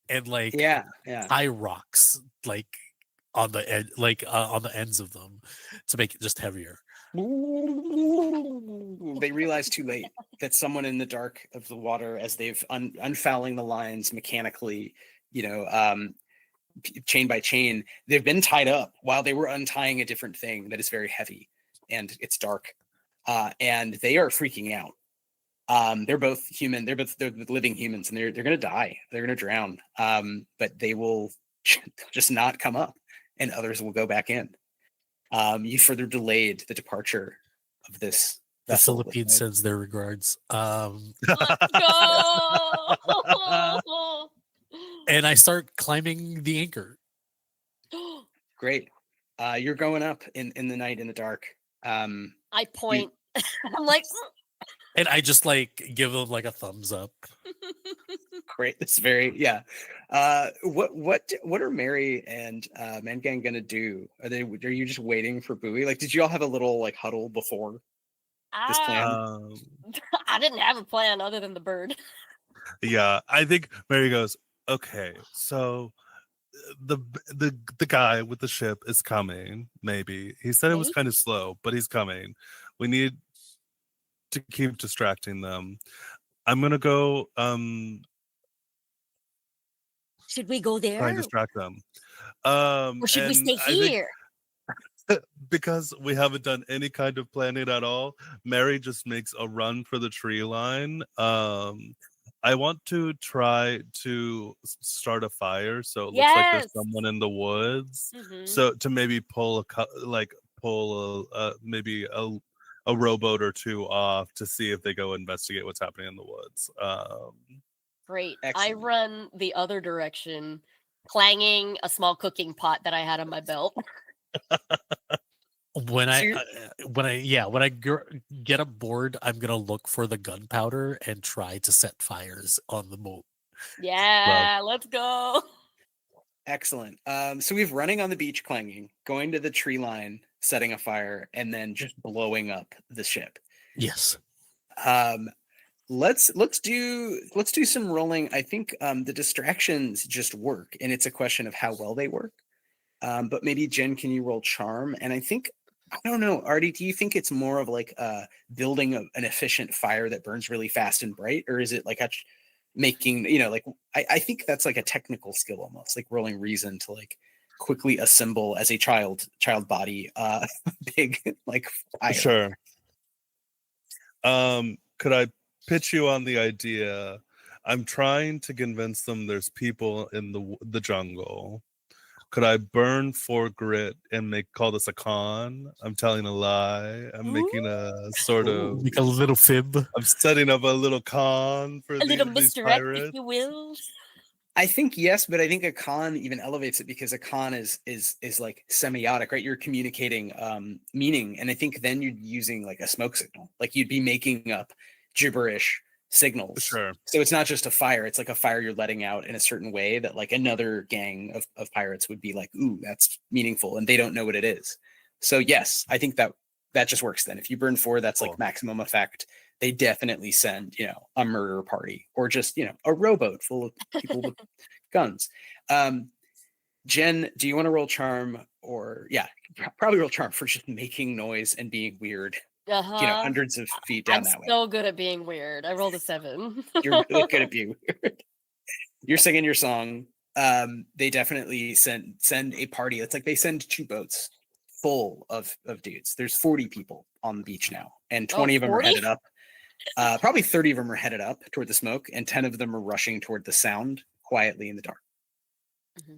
S4: and like
S2: Yeah.
S4: tie rocks like on the on the ends of them to make it just heavier.
S2: They realize too late that someone in the dark of the water, as they've unfouling the lines mechanically, chain by chain, they've been tied up while they were untying a different thing that is very heavy and it's dark, and they are freaking out. They're both human. They're living humans, and they're gonna die. They're gonna drown. But they will just not come up, and others will go back in. You further delayed the departure of this
S4: The
S2: vessel.
S4: Philippines sends their regards.
S3: Let's go.
S4: And I start climbing the anchor.
S2: Great. You're going up in the night, in the dark.
S3: I point. I'm like,
S4: And I just like give them like a thumbs up.
S2: Great. That's very, yeah. What are Mary and Mangang gonna do? Are you just waiting for Bowie? Like, did you all have a little like huddle before this plan?
S3: I didn't have a plan other than the bird.
S5: Yeah, I think Mary goes, okay, so the guy with the ship is coming. Maybe he said it was
S3: Maybe?
S5: kind of slow, but he's coming. We need to keep distracting them. I'm gonna go
S3: Should we go
S5: try and
S3: there?
S5: distract them.
S3: Or should we
S5: And
S3: stay
S5: I think
S3: here?
S5: because we haven't done any kind of planning at all, Mary just makes a run for the tree line. I want to try to start a fire, so it looks like there's
S3: Yes.
S5: someone in the woods.
S3: Mhm.
S5: So to maybe pull maybe a rowboat or two off to see if they go investigate what's happening in the woods.
S3: Great. I
S2: Excellent.
S3: run the other direction, clanging a small cooking pot that I had on my belt.
S4: When
S2: So
S4: I
S2: you're-
S4: when I get aboard, I'm gonna look for the gunpowder and try to set fires on the boat.
S3: Yeah, let's go.
S2: Excellent. So we've running on the beach, clanging, going to the tree line, setting a fire, and then just blowing up the ship.
S4: Yes.
S2: Let's do some rolling. I think the distractions just work, and it's a question of how well they work. But maybe Jen, can you roll charm? And I think, I don't know, Artie, do you think it's more of like building an efficient fire that burns really fast and bright, or is it like making, like I think that's like a technical skill almost, like rolling reason to like quickly assemble as a child body big like fire.
S5: Sure. Could I pitch you on the idea? I'm trying to convince them there's people in the jungle. Could I burn 4 grit and call this a con? I'm telling a lie. I'm making a sort of,
S4: Like a little fib.
S5: I'm setting up a little con for
S3: A little
S5: these
S3: misdirect, if
S5: pirates.
S3: you will.
S2: I think yes, but I think a con even elevates it, because a con is like semiotic, right? You're communicating meaning, and I think then you're using like a smoke signal, like you'd be making up gibberish signals.
S5: Sure.
S2: So it's not just a fire; it's like a fire you're letting out in a certain way that like another gang of pirates would be like, "Ooh, that's meaningful," and they don't know what it is. So yes, I think that just works. Then if you burn 4, that's
S5: Cool.
S2: like maximum effect. They definitely send, a murder party, or just, a rowboat full of people with guns. Jen, do you want to roll charm? Or probably roll charm for just making noise and being weird, hundreds of feet down
S3: I'm
S2: that way.
S3: so good at being weird. I rolled a 7.
S2: You're really good at being weird. You're singing your song. They definitely send a party. It's like they send 2 boats full of dudes. There's 40 people on the beach now, and 20 of them are
S3: 40?
S2: headed up. Probably 30 of them are headed up toward the smoke, and 10 of them are rushing toward the sound quietly in the dark.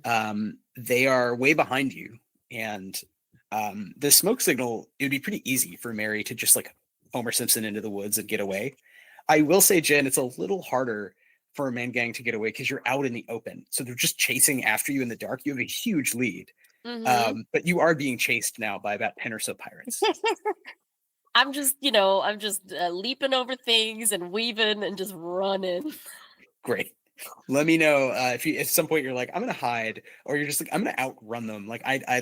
S3: Mhm.
S2: They are way behind you, and The smoke signal, it would be pretty easy for Mary to just like Homer Simpson into the woods and get away. I will say, Jen, it's a little harder for a man gang to get away because you're out in the open. So they're just chasing after you in the dark. You have a huge lead. But you are being chased now by about 10 or so pirates.
S3: I'm just, leaping over things and weaving and just running.
S2: Great. Let me know if you at some point you're like, I'm gonna hide, or you're just like, I'm gonna outrun them. Like I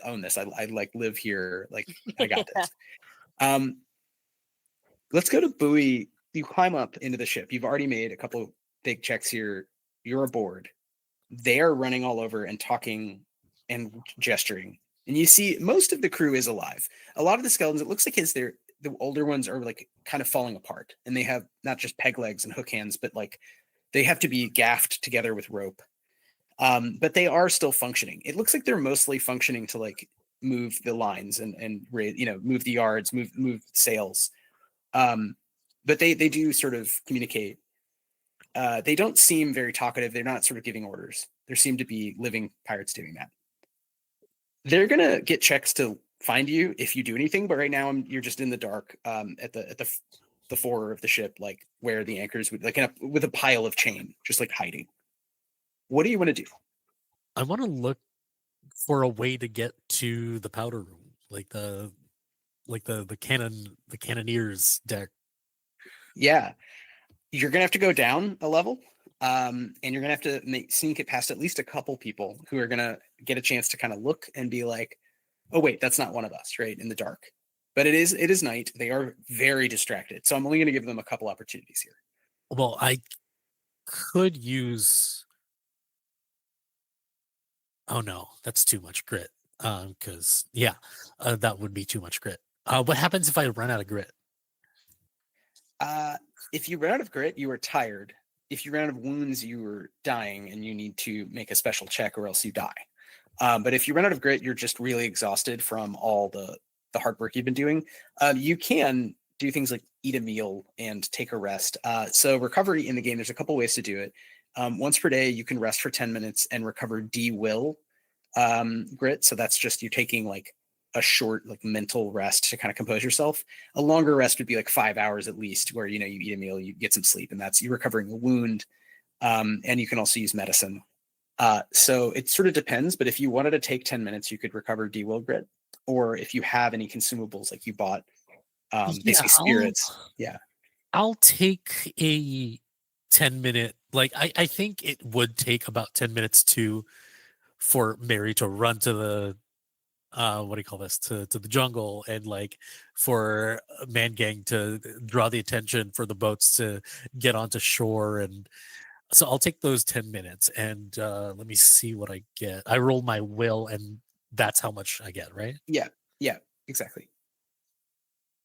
S2: own this. I like live here. Like I got this. Let's go to buoy. You climb up into the ship. You've already made a couple of big checks here. You're aboard. They are running all over and talking and gesturing. And you see most of the crew is alive. A lot of the skeletons, it looks like the older ones are like kind of falling apart, and they have not just peg legs and hook hands, but like they have to be gaffed together with rope. But they are still functioning. It looks like they're mostly functioning to like move the lines and move the yards, move sails. But they do sort of communicate. They don't seem very talkative. They're not sort of giving orders. There seem to be living pirates doing that. They're gonna get checks to find you if you do anything, but right now you're just in the dark at the fore of the ship, like where the anchors would, like with a pile of chain, just like hiding. What do you want to do?
S4: I want to look for a way to get to the powder room, like the cannoneers deck.
S2: Yeah, you're gonna have to go down a level, and you're gonna have to sneak it past at least a couple people who are gonna get a chance to kind of look and be like, oh wait, that's not one of us, right, in the dark. But it is night. They are very distracted, so I'm only gonna give them a couple opportunities here.
S4: Well, I could use. Oh no, that's too much grit. Because that would be too much grit. What happens if I run out of grit?
S2: If you run out of grit, you are tired. If you run out of wounds, you are dying, and you need to make a special check, or else you die. But if you run out of grit, you're just really exhausted from all the hard work you've been doing. You can do things like eat a meal and take a rest. So recovery in the game, there's a couple ways to do it. Once per day, you can rest for 10 minutes and recover D-will grit. So that's just you taking like a short like mental rest to kind of compose yourself. A longer rest would be like 5 hours at least, where you eat a meal, you get some sleep, and that's you recovering a wound. And you can also use medicine. So it sort of depends, but if you wanted to take 10 minutes, you could recover D-will grit, or if you have any consumables like you bought basically spirits.
S4: I'll take a 10-minute, like I think it would take about 10 minutes for Mary to run to the what do you call this, to the jungle, and like for Man Gang to draw the attention for the boats to get onto shore. And so I'll take those 10 minutes, and let me see what I get. I roll my will, and that's how much I get, right?
S2: Yeah, exactly.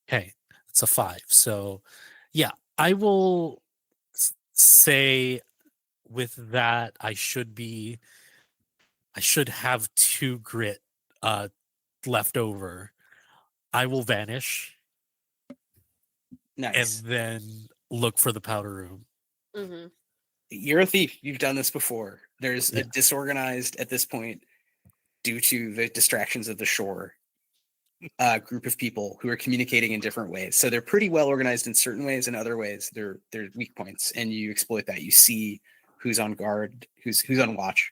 S4: Okay, it's a 5. So yeah, I will say with that I should have 2 grit left over. I will vanish.
S2: Nice.
S4: And then look for the powder room.
S3: Mm-hmm.
S2: You're a thief. You've done this before. There's a disorganized, at this point, due to the distractions of the shore, group of people who are communicating in different ways. So they're pretty well organized in certain ways, and other ways they're weak points, and you exploit that. You see who's on guard, who's on watch,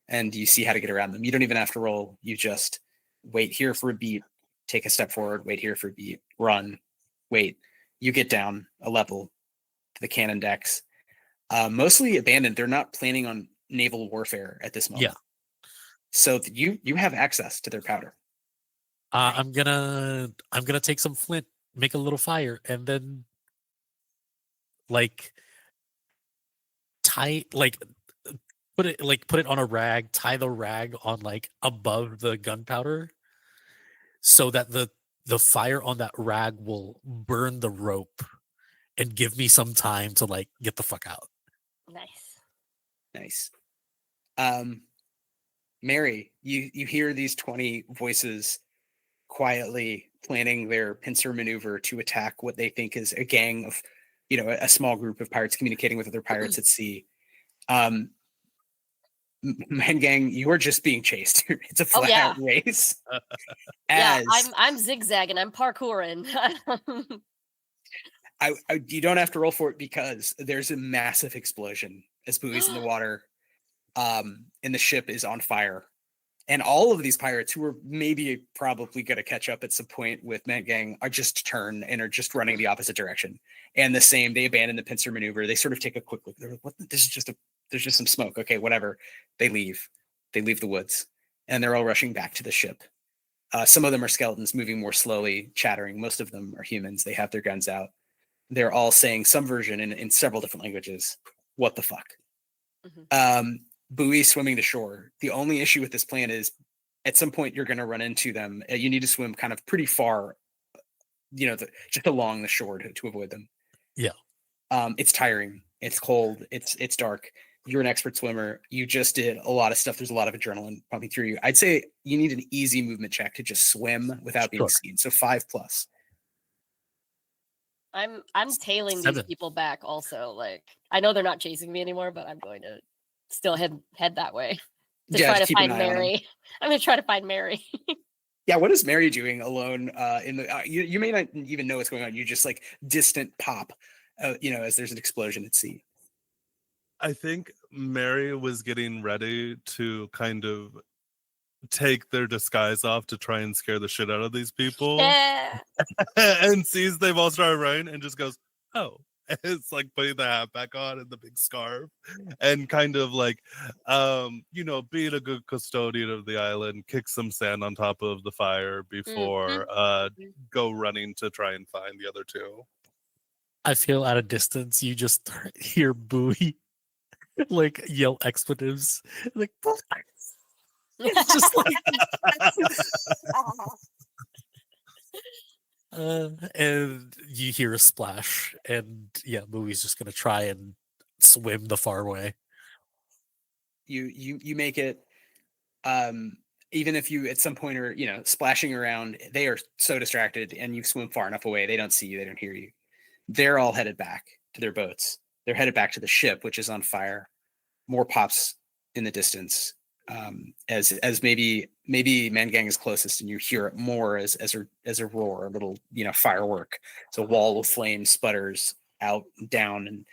S2: and you see how to get around them. You don't even have to roll. You just wait here for a beat, take a step forward, wait here for a beat, run, wait. You get down a level to the cannon decks. Mostly abandoned. They're not planning on naval warfare at this moment.
S4: Yeah.
S2: So you have access to their powder.
S4: I'm gonna take some flint, make a little fire, and then like put it on a rag, tie the rag on like above the gunpowder, so that the fire on that rag will burn the rope and give me some time to like get the fuck out.
S2: Nice. Mary, you hear these 20 voices quietly planning their pincer maneuver to attack what they think is a gang of, a small group of pirates communicating with other pirates at sea. Man Gang, you are just being chased. It's a flat out race.
S3: Yeah, I'm zigzagging. I'm parkouring.
S2: You don't have to roll for it because there's a massive explosion as Bowie's in the water, and the ship is on fire. And all of these pirates who are maybe probably going to catch up at some point with Man Gang are just turn and are just running the opposite direction. And the same, they abandon the pincer maneuver. They sort of take a quick look. They're like, "What? There's just some smoke. Okay, whatever." They leave. They leave the woods, and they're all rushing back to the ship. Some of them are skeletons moving more slowly, chattering. Most of them are humans. They have their guns out. They're all saying some version in several different languages. What the fuck? Buoy swimming to shore. The only issue with this plan is at some point you're going to run into them. You need to swim kind of pretty far, just along the shore to avoid them.
S4: Yeah.
S2: It's tiring. It's cold. It's dark. You're an expert swimmer. You just did a lot of stuff. There's a lot of adrenaline pumping through you. I'd say you need an easy movement check to just swim without being seen. So 5+.
S3: I'm tailing
S4: 7.
S3: these people back also. Like, I know they're not chasing me anymore, but I'm going to still head that way to try to find Mary. I'm going to try to find Mary.
S2: Yeah, what is Mary doing alone in the you may not even know what's going on. You just like distant pop as there's an explosion at sea.
S5: I think Mary was getting ready to kind of take their disguise off to try and scare the shit out of these people.
S3: Yeah.
S5: And sees they've all started running and just goes, "Oh." It's like putting the hat back on and the big scarf and kind of like being a good custodian of the island, kick some sand on top of the fire before go running to try and find the other two.
S4: I feel at a distance you just hear Bowie like yell expletives, like it's just like and you hear a splash, and Bowie's just gonna try and swim the far way.
S2: You make it, even if you at some point are splashing around, they are so distracted, and you swim far enough away, they don't see you, they don't hear you. They're all headed back to their boats. They're headed back to the ship, which is on fire. More pops in the distance, as maybe Man Gang is closest, and you hear it more as a roar, a little firework. So a wall of flame sputters out and down, and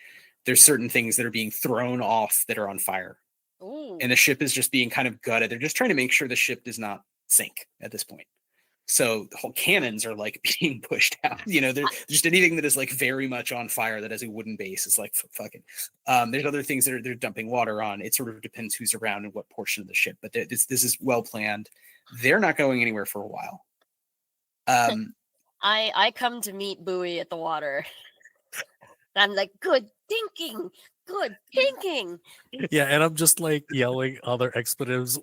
S2: there's certain things that are being thrown off that are on fire.
S3: Ooh.
S2: And the ship is just being kind of gutted. They're just trying to make sure the ship does not sink at this point. So the whole cannons are like being pushed out. There's just anything that is like very much on fire that has a wooden base is like fucking. There's other things that they're dumping water on. It sort of depends who's around and what portion of the ship. But this is well planned. They're not going anywhere for a while.
S3: I come to meet Bowie at the water. I'm like, good thinking. Good thinking.
S4: Yeah, and I'm just like yelling other expletives,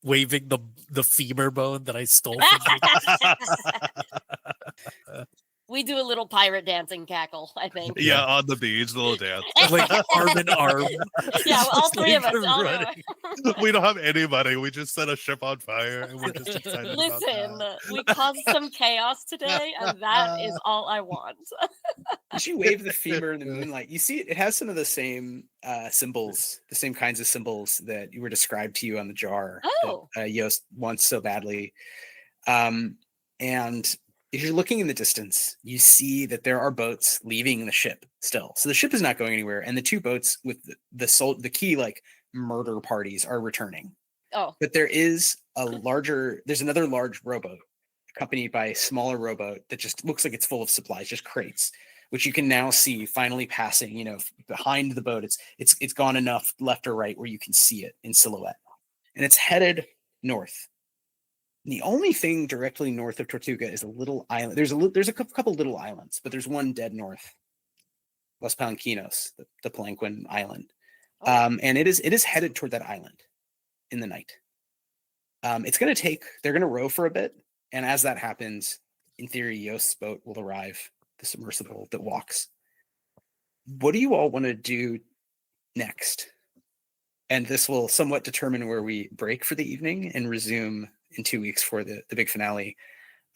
S4: waving the femur bone that I stole from you.
S3: We do a little pirate dancing cackle, I think.
S5: Yeah, on the beach, the little dance.
S4: Like arm in arm.
S3: Yeah, all three of us.
S5: We don't have anybody. We just set a ship on fire and we're just excited about that.
S3: We caused some chaos today, and that is all I want.
S2: As you wave the femur in the moonlight, you see it has some of the same symbols, the same kinds of symbols that you were described to you on the jar that Yost wants so badly. And if you're looking in the distance, you see that there are boats leaving the ship still. So the ship is not going anywhere, and the two boats with the key like murder parties are returning.
S3: Oh,
S2: but there's another large rowboat accompanied by a smaller rowboat that just looks like it's full of supplies, just crates, which you can now see finally passing. Behind the boat, it's gone enough left or right where you can see it in silhouette, and it's headed north. The only thing directly north of Tortuga is a little island. There's a couple little islands, but there's one dead north, Los Palanquinos, the Palanquin Island, and it is headed toward that island in the night. They're going to row for a bit, and as that happens, in theory, Yost's boat will arrive, the submersible that walks. What do you all want to do next? And this will somewhat determine where we break for the evening and resume in 2 weeks for the big finale.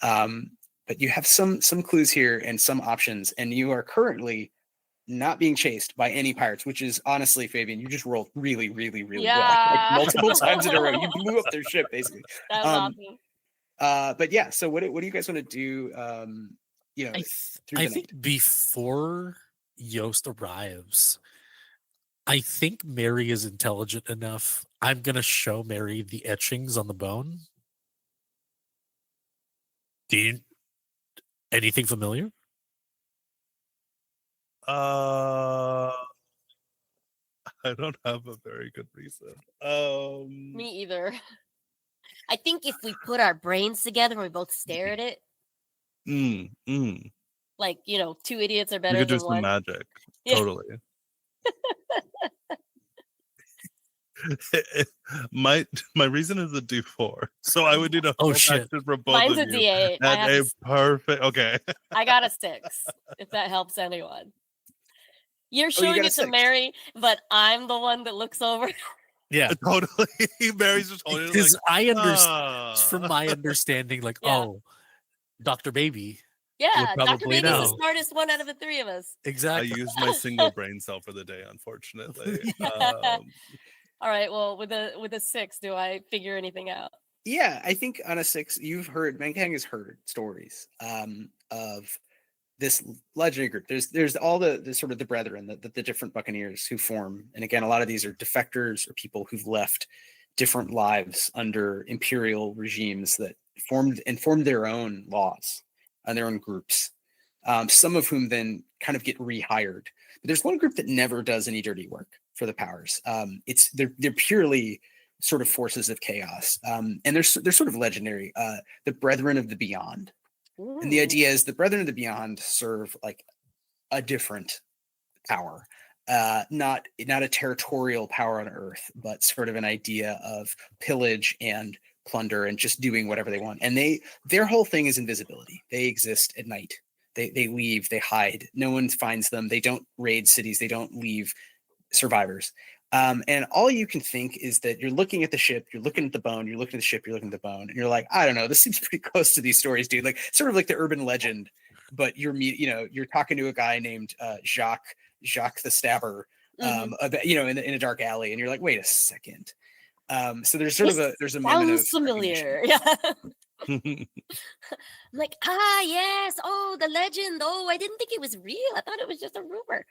S2: But you have some clues here and some options, and you are currently not being chased by any pirates, which is honestly, Fabian, you just rolled really, really, really well. Like
S3: Yeah.
S2: multiple times in a row. You blew up their ship, basically.
S3: That was awesome.
S2: But yeah, so what do you guys want to do? You know, through
S4: I
S2: the
S4: think
S2: night.
S4: before Yost arrives, I think Mary is intelligent enough. I'm gonna show Mary the etchings on the bone. Anything familiar?
S5: I don't have a very good reason.
S3: Me either. I think if we put our brains together and we both stare at it, like, you know, two idiots are
S5: We
S3: better
S5: could do
S3: than
S5: some
S3: one.
S5: magic.
S3: Yeah.
S5: Totally. my reason is a D4, so I would need a
S4: Oh,
S5: full
S4: shit.
S5: action from both
S3: Mine's
S5: of
S3: a
S5: you.
S3: D8. I
S5: And
S3: have
S5: a
S3: a s-
S5: perfect. Okay.
S3: I got a 6, if that helps anyone. You're
S2: you
S3: showing
S2: got a
S3: it to
S2: 6.
S3: Mary, but I'm the one that looks over.
S4: Yeah,
S5: Totally. Mary's just holding it
S4: because
S5: like,
S4: I understand from
S5: ah.
S4: my understanding, like,
S3: Yeah.
S4: oh, Dr. Baby.
S3: Yeah, Dr.
S4: probably
S3: Baby's the
S4: know.
S3: smartest one out of the three of us.
S5: I
S4: Exactly.
S5: used my single brain cell for the day, unfortunately.
S3: All right, well, with a 6, do I figure anything out?
S2: Yeah, I think on a 6, Mangang has heard stories of this legendary group. There's all the sort of the brethren, the different buccaneers who form, and again, a lot of these are defectors or people who've left different lives under imperial regimes that formed their own laws and their own groups. Some of whom then kind of get rehired. But there's one group that never does any dirty work for the powers. They're purely sort of forces of chaos, and they're sort of legendary. The Brethren of the Beyond. And the idea is the Brethren of the Beyond serve like a different power, not a territorial power on Earth, but sort of an idea of pillage and plunder and just doing whatever they want. And their whole thing is invisibility. They exist at night. They leave. They hide. No one finds them. They don't raid cities. They don't leave survivors. And all you can think is that you're looking at the ship, you're looking at the bone, you're looking at the ship, you're looking at the bone, and you're like, I don't know, this seems pretty close to these stories, dude. Like sort of like the urban legend, but you're talking to a guy named Jacques the Stabber, about, in a dark alley, and you're like, wait a second. So there's sort of a moment of
S3: familiar. Yeah. I'm like, yes, oh, the legend. Oh, I didn't think it was real. I thought it was just a rumor.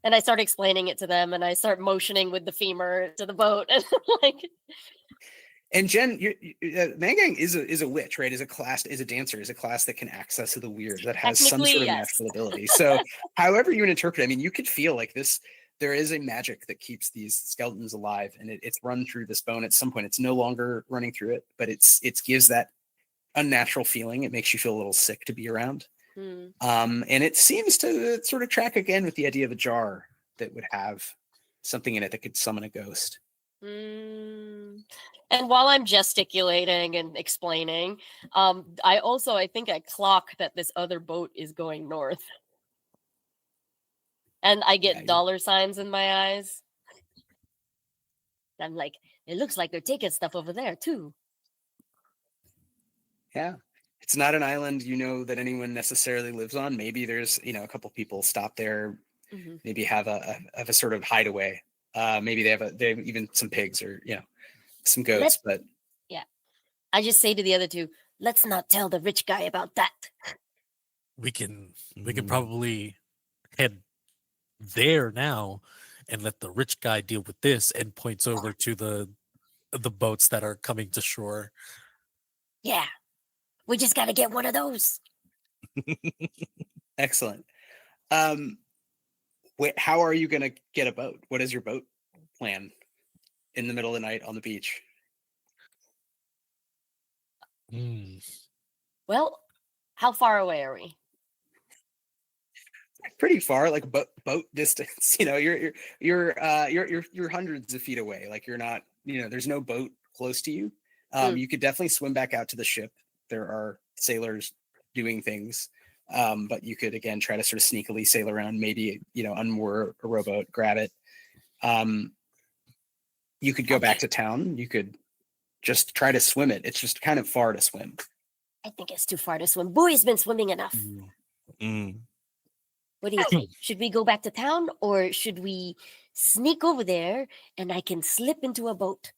S3: And I start explaining it to them, and I start motioning with the femur to the boat, and like.
S2: And Jen, Mangang is a witch, right? Is a dancer, is a class that can access the weird, that has some sort of natural ability. So, however you would interpret, I mean, you could feel like this. There is a magic that keeps these skeletons alive, and it's run through this bone. At some point, it's no longer running through it, but it gives that unnatural feeling. It makes you feel a little sick to be around. And it seems to sort of track again with the idea of a jar that would have something in it that could summon a ghost.
S3: And while I'm gesticulating and explaining, I think I clock that this other boat is going north. And I get dollar signs in my eyes. I'm like, it looks like they're taking stuff over there too.
S2: Yeah. It's not an island, that anyone necessarily lives on. Maybe there's, a couple people stop there, maybe have a sort of hideaway. Maybe they have even some pigs or, some goats, but
S3: yeah. I just say to the other two, let's not tell the rich guy about that.
S4: We can probably head there now and let the rich guy deal with this, and points over to the boats that are coming to shore.
S3: Yeah. We just got to get one of those.
S2: Excellent. How are you going to get a boat? What is your boat plan in the middle of the night on the beach?
S3: Well, how far away are we?
S2: Pretty far, like boat distance. You're hundreds of feet away. Like you're not. There's no boat close to you. You could definitely swim back out to the ship. There are sailors doing things, but you could again try to sort of sneakily sail around. Maybe unmoor a rowboat, grab it. You could go back to town. You could just try to swim it. It's just kind of far to swim.
S3: I think it's too far to swim. Bowie's been swimming enough. What do you think? Should we go back to town or should we sneak over there and I can slip into a boat?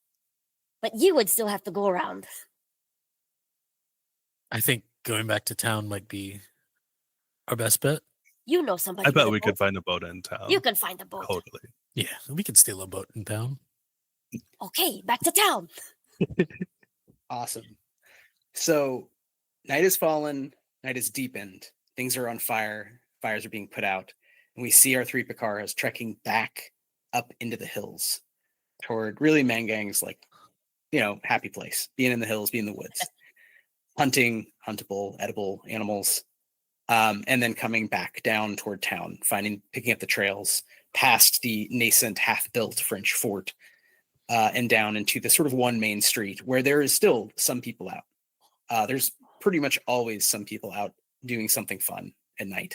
S3: But you would still have to go around.
S4: I think going back to town might be our best bet.
S3: You know somebody.
S5: I
S3: with
S5: bet
S3: a
S5: we
S3: boat.
S5: could find a boat in town.
S3: You can find a boat.
S5: Totally.
S4: Yeah, we can steal a boat in town.
S3: Okay, back to town.
S2: Awesome. So night has fallen, night is deepened, things are on fire, fires are being put out, and we see our three PICAROs trekking back up into the hills toward really Mangang's like, happy place, being in the hills, being in the woods, hunting, huntable, edible animals, and then coming back down toward town, picking up the trails past the nascent half-built French fort, and down into the sort of one main street where there is still some people out. There's pretty much always some people out doing something fun at night.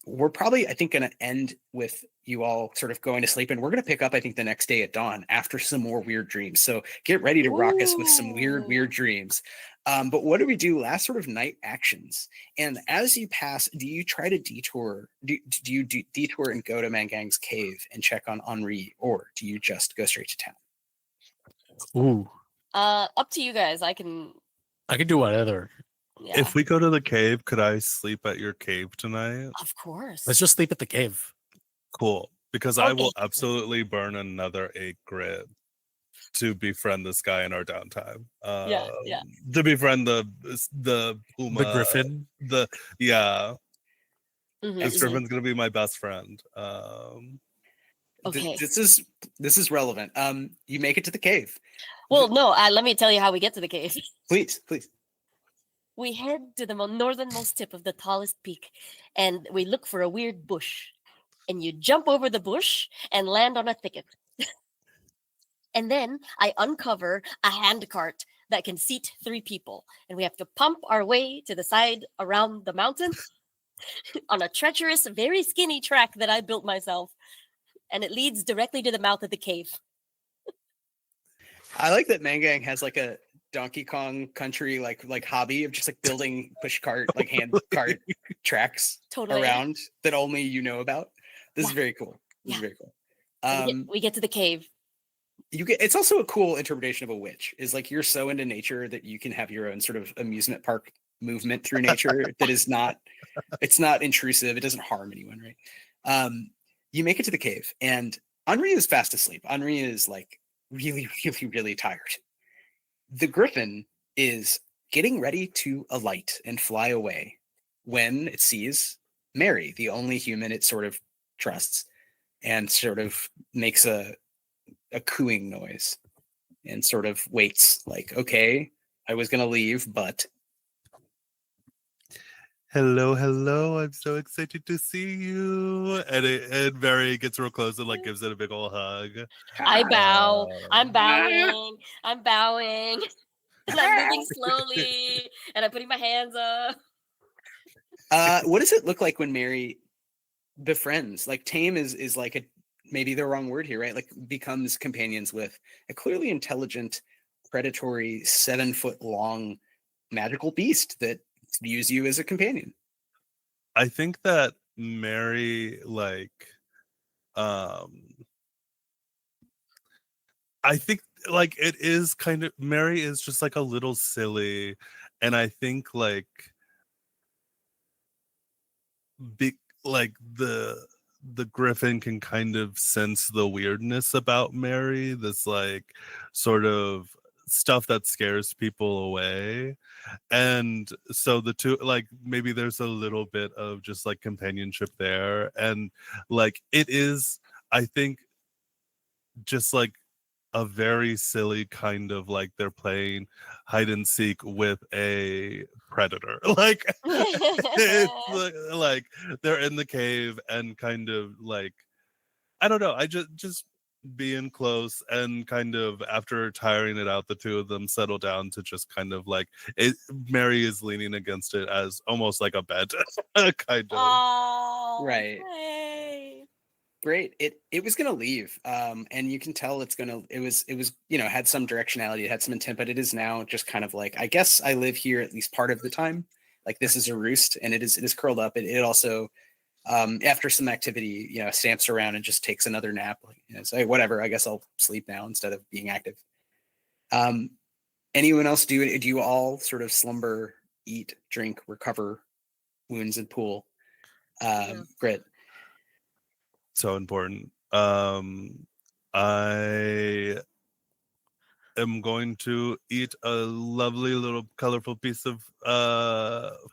S2: We're probably, I think, going to end with you all sort of going to sleep, and we're going to pick up, I think, the next day at dawn after some more weird dreams. So get ready to rock us with some weird dreams. But what do we do last sort of night actions? And as you pass, do you try to detour? Do you detour and go to Mangang's cave and check on Henri, or do you just go straight to town?
S4: Ooh,
S3: Up to you guys. I can.
S4: I can do whatever.
S3: Yeah,
S5: If we go to the cave, could I sleep at your cave tonight?
S3: of course.
S4: Let's just sleep at the cave.
S5: Cool. Because I will
S3: Okay.
S5: absolutely burn another 8 grid to befriend this guy in our downtime.
S3: Yeah.
S5: To befriend the Puma.
S4: The griffin.
S5: Yeah.
S3: Mhm,
S5: This
S3: mhm.
S5: griffin's gonna be my best friend.
S3: Okay.
S2: This is relevant. You make it to the cave.
S3: Well, no. Let me tell you how we get to the cave.
S2: Please.
S3: We head to the northernmost tip of the tallest peak, and we look for a weird bush. And you jump over the bush and land on a thicket. And then I uncover a handcart that can seat 3 people, and we have to pump our way to the side around the mountain on a treacherous, very skinny track that I built myself, and it leads directly to the mouth of the cave.
S2: I like that Mangang has like a Donkey Kong Country like hobby of just like building push cart like hand cart tracks
S3: Totally.
S2: around that only you know about. This is
S3: Yeah.
S2: very cool. This is
S3: Yeah.
S2: very cool.
S3: So we get to the cave.
S2: It's also a cool interpretation of a witch, is like you're so into nature that you can have your own sort of amusement park movement through nature that is not, it's not intrusive, it doesn't harm anyone, right? You make it to the cave, and Henri is fast asleep. Henri is like really tired. The griffin is getting ready to alight and fly away when it sees Mary, the only human it sort of trusts, and sort of makes a cooing noise and sort of waits like, okay, I was going to leave, but
S5: Hello, I'm so excited to see you. And Mary gets real close and like gives it a big old hug.
S3: I bow. I'm
S5: Uh,
S3: bowing. I'm bowing. And I'm moving slowly. And I'm putting my hands up.
S2: what does it look like when Mary befriends? Like tame is like maybe the wrong word here, right? Like becomes companions with a clearly intelligent, predatory, 7-foot long magical beast that views you as a companion.
S5: I think that Mary I think like it is kind of, Mary is just like a little silly, and I think like like the griffin can kind of sense the weirdness about Mary, this like sort of stuff that scares people away. And so the two, like maybe there's a little bit of just like companionship there, and like it is, I think, just like a very silly kind of like they're playing hide and seek with a predator. Like it's like they're in the cave and kind of like, I don't know, I just being close, and kind of after tiring it out, the two of them settle down to just kind of like Mary is leaning against it as almost like a bed. Kind of.
S3: Oh,
S2: Right.
S3: hey.
S2: Great. It was gonna leave. And you can tell it was had some directionality, it had some intent, but it is now just kind of like, I guess I live here at least part of the time. Like this is a roost, and it is curled up. It also after some activity, stamps around and just takes another nap. Say, whatever, I guess I'll sleep now instead of being active. Anyone else do you all sort of slumber, eat, drink, recover wounds, and pool? Grit.
S5: So important. I am going to eat a lovely little colorful piece of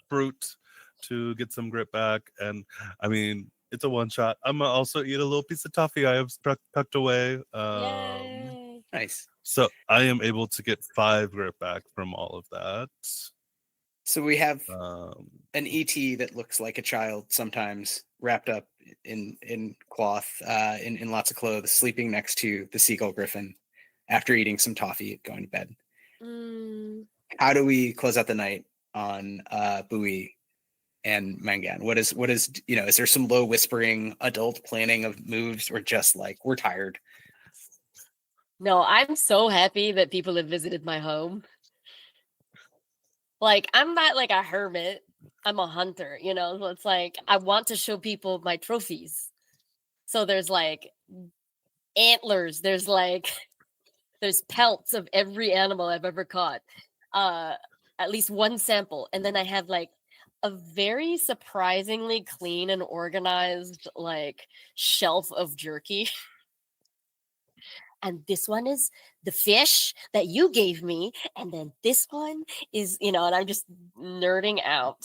S5: fruit to get some grit back. And I mean, it's a one shot. I'm gonna also eat a little piece of toffee I have tucked away.
S3: Yay.
S2: Nice.
S5: So I am able to get 5 grit back from all of that.
S2: So we have an ET that looks like a child sometimes, wrapped up in cloth, in lots of clothes, sleeping next to the seagull griffin after eating some toffee, going to bed. How do we close out the night on Bowie and Mangan? What is is there some low whispering adult planning of moves, or just like, we're tired?
S3: No, I'm so happy that people have visited my home. Like, I'm not like a hermit. I'm a hunter, so it's like, I want to show people my trophies. So there's like antlers, there's pelts of every animal I've ever caught. At least one sample. And then I have like a very surprisingly clean and organized like shelf of jerky. And this one is the fish that you gave me. And then this one is, and I'm just nerding out.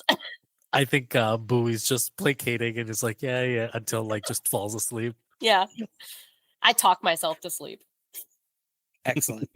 S4: I think Bowie's just placating and is like, yeah, until like just falls asleep.
S3: Yeah. I talk myself to sleep.
S2: Excellent.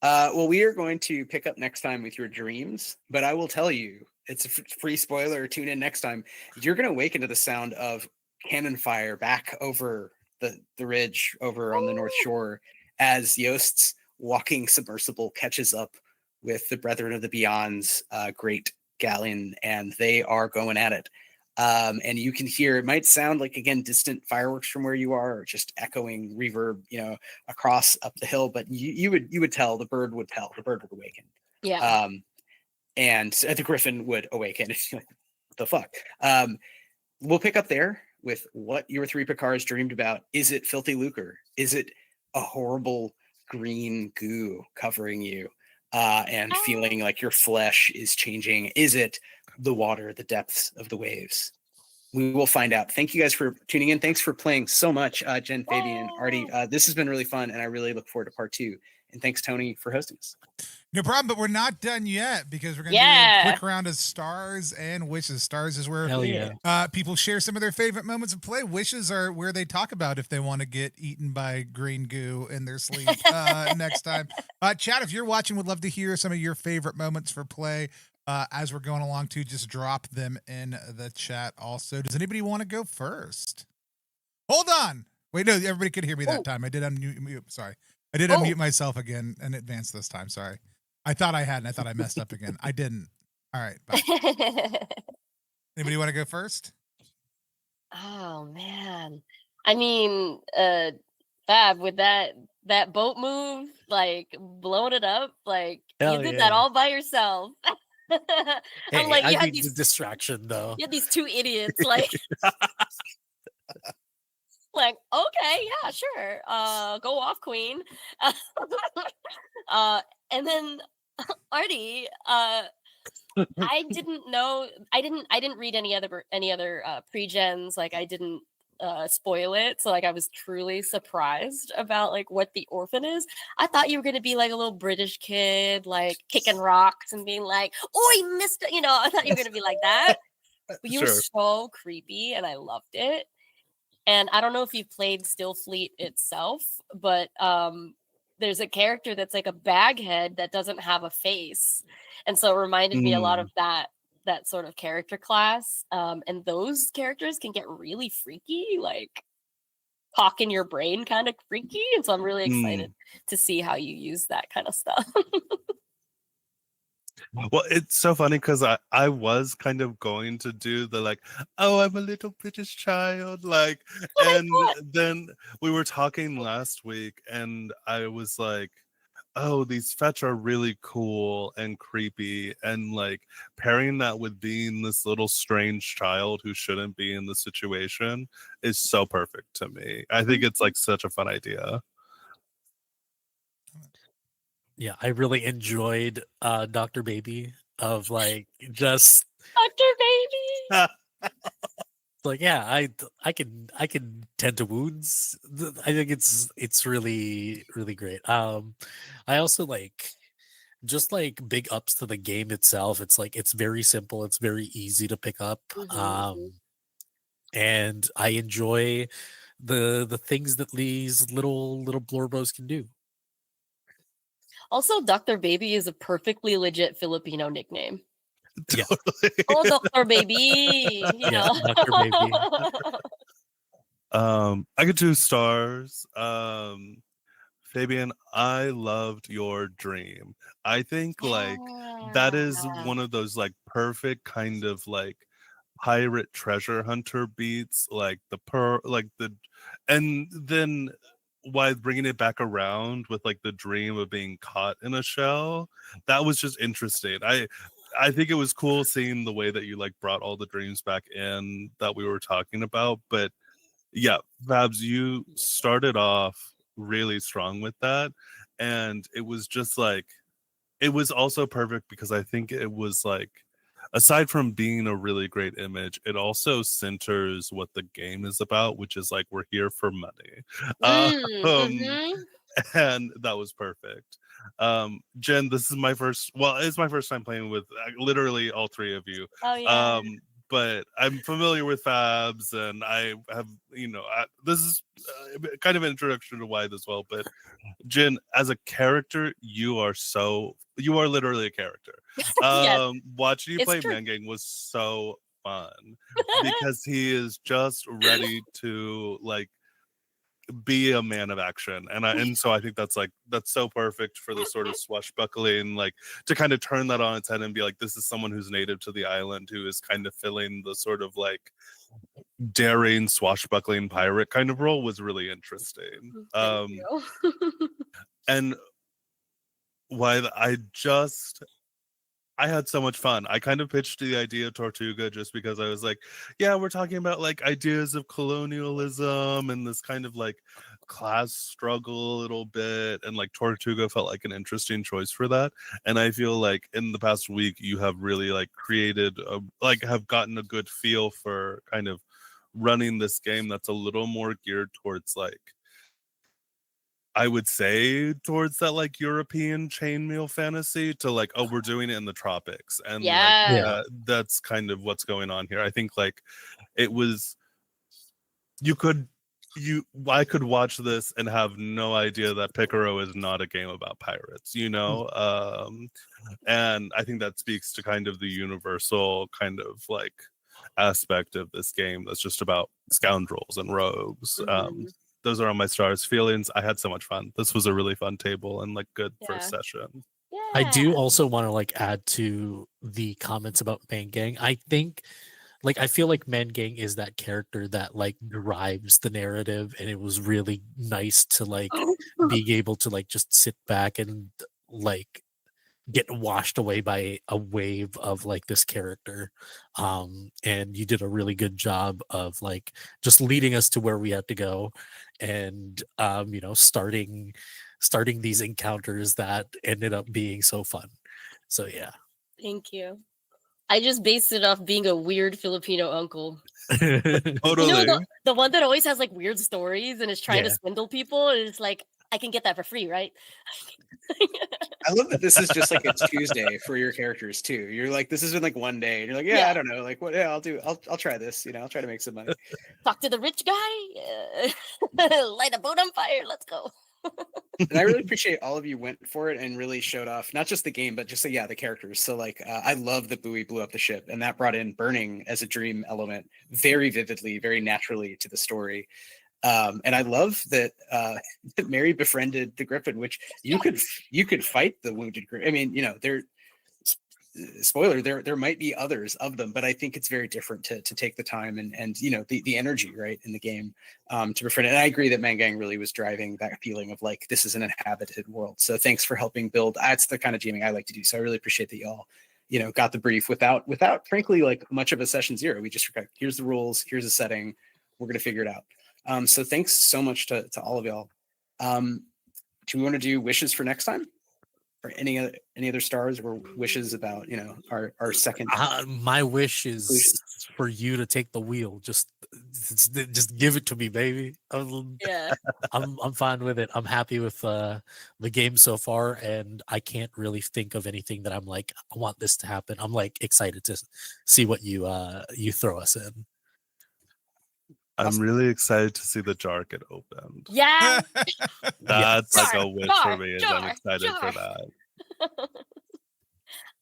S2: Well, we are going to pick up next time with your dreams, but I will tell you, it's a free spoiler. Tune in next time. You're going to awaken to the sound of cannon fire back over the ridge over on the North Shore as Yost's walking submersible catches up with the Brethren of the Beyond's great galleon, and they are going at it. And you can hear, it might sound like, again, distant fireworks from where you are, or just echoing reverb, across up the hill, but you would tell, the bird would awaken.
S3: Yeah.
S2: And the griffin would awaken. Like, what the fuck? We'll pick up there with what your 3 Picars dreamed about. Is it filthy lucre? Is it a horrible green goo covering you and feeling like your flesh is changing? Is it the water, the depths of the waves? We will find out. Thank you guys for tuning in. Thanks for playing so much, Jen, Fabian, Artie. This has been really fun, and I really look forward to part 2. And thanks, Tony, for hosting us.
S1: No problem, but we're not done yet, because we're going to do a quick round of stars and wishes. Stars is where people share some of their favorite moments of play. Wishes are where they talk about if they want to get eaten by green goo in their sleep next time. Chat, if you're watching, would love to hear some of your favorite moments for play as we're going along too. Just drop them in the chat also. Does anybody want to go first? Hold on. Wait, no, everybody could hear me that time. I did unmute. Sorry. I did unmute myself again in advance this time. Sorry. I thought I had, and I thought I messed up again. I didn't. All right. Bye. Anybody want to go first?
S3: Oh, man. I mean, Fab, with that boat move, like blowing it up, like you did that all by yourself. I'm like,
S4: I need the distraction though.
S3: You had these 2 idiots, like, like, okay, yeah, sure. Go off, queen. And then Artie, I didn't know. I didn't read any other pre-gens. Like, I didn't spoil it, so like I was truly surprised about like what the orphan is. I thought you were gonna be like a little British kid, like kicking rocks and being like, "Oi, mister," I thought you were gonna be like that. But you were so creepy, and I loved it. And I don't know if you've played Stillfleet itself, but there's a character that's like a baghead that doesn't have a face. And so it reminded me a lot of that sort of character class. And those characters can get really freaky, like talk in your brain kind of freaky. And so I'm really excited to see how you use that kind of stuff.
S5: Well, it's so funny because I was kind of going to do the like, oh, I'm a little British child, like, and then we were talking last week, and I was like, oh, these fetch are really cool and creepy, and like pairing that with being this little strange child who shouldn't be in the situation is so perfect to me. I think it's like such a fun idea.
S4: Yeah, I really enjoyed Dr. Baby of like just
S3: Dr. Baby.
S4: like yeah, I can tend to wounds. I think it's really really great. I also like just like big ups to the game itself. It's like it's very simple, it's very easy to pick up.
S3: Mhm.
S4: And I enjoy the things that these little blorbos can do.
S3: Also, Dr. Baby is a perfectly legit Filipino nickname.
S4: Yeah.
S5: Totally.
S3: Oh, Dr. Baby, you
S4: Yeah,
S3: know.
S4: Dr. Baby.
S5: I get 2 stars. Fabian, I loved your dream. I think like that is
S3: Yeah.
S5: one of those like perfect kind of like pirate treasure hunter beats, like and then while bringing it back around with like the dream of being caught in a shell, that was just interesting. I think it was cool seeing the way that you like brought all the dreams back in that we were talking about, but yeah, Fabs, you started off really strong with that. And it was just like, it was also perfect because I think it was like, aside from being a really great image, it also centers what the game is about, which is like, we're here for money. Um,
S3: Mhm.
S5: and that was perfect. Jen, this is my first, well, it's my first time playing with literally all 3 of you.
S3: Oh yeah.
S5: But I'm familiar with Fabs, and I have, this is kind of an introduction to Wythe as well. But Jen, as a character, you are literally a character.
S3: Yes,
S5: Watching you
S3: it's
S5: play
S3: true.
S5: Mangang was so fun because he is just ready to like be a man of action, and so I think that's so perfect for the sort of swashbuckling, like to kind of turn that on its head and be like, this is someone who's native to the island who is kind of filling the sort of like daring swashbuckling pirate kind of role was really interesting.
S3: Thank you.
S5: And why I had so much fun. I kind of pitched the idea of Tortuga just because I was like, yeah, we're talking about like ideas of colonialism and this kind of like class struggle a little bit. And like Tortuga felt like an interesting choice for that. And I feel like in the past week, you have really like have gotten a good feel for kind of running this game that's a little more geared towards like, I would say towards that like European chainmail fantasy to like, oh, we're doing it in the tropics. And like
S3: Yes.
S4: Yeah.
S5: that's kind of what's going on here. I think like it was you could I could watch this and have no idea that PICARO is not a game about pirates, and I think that speaks to kind of the universal kind of like aspect of this game that's just about scoundrels and rogues.
S3: Mhm.
S5: Those are on my stars. Feelings, I had so much fun. This was a really fun table and like good first
S3: Yeah.
S5: session.
S4: I do
S3: Yeah.
S4: also want to like add to the comments about Man Gang. I think like I feel like Man Gang is that character that like drives the narrative, and it was really nice to like being able to like just sit back and like get washed away by a wave of like this character. And you did a really good job of like just leading us to where we had to go, and starting these encounters that ended up being so fun. So yeah.
S3: Thank you. I just based it off being a weird Filipino uncle. You know,
S5: Totally.
S3: the one that always has like weird stories and is trying to
S4: Yeah.
S3: swindle people, and it's like I can get that for free, right?
S2: I love that this is just like a Tuesday for your characters too. You're like, this has been like one day, and you're like, yeah,
S3: Yeah.
S2: I don't know, like what? Yeah, I'll try this. I'll try to make some money.
S3: Talk to the rich guy, light a boat on fire. Let's go.
S2: And I really appreciate all of you went for it and really showed off not just the game, but just the characters. So like, I love that Bowie blew up the ship, and that brought in burning as a dream element very vividly, very naturally to the story. And I love that that Mary befriended the Griffin, which you could fight the wounded Griffin. I mean, they're spoiler, there might be others of them, but I think it's very different to take the time and the energy right in the game to befriend it. And I agree that Mangang really was driving that feeling of like, this is an inhabited world. So thanks for helping build. That's the kind of GMing I like to do. So I really appreciate that y'all got the brief without frankly like much of a session zero. We just here's the rules, here's a setting, we're gonna figure it out. So thanks so much to all of y'all. Do we want to do wishes for next time? Or any other stars or wishes about our second?
S4: My wish is for you to take the wheel. Just give it to me, baby.
S3: Yeah.
S4: I'm fine with it. I'm happy with the game so far, and I can't really think of anything that I'm like, I want this to happen. I'm like excited to see what you throw us in.
S5: I'm really excited to see the jar get opened.
S3: Yeah.
S5: That's like a wish for me, and I'm
S3: jar,
S5: excited for that.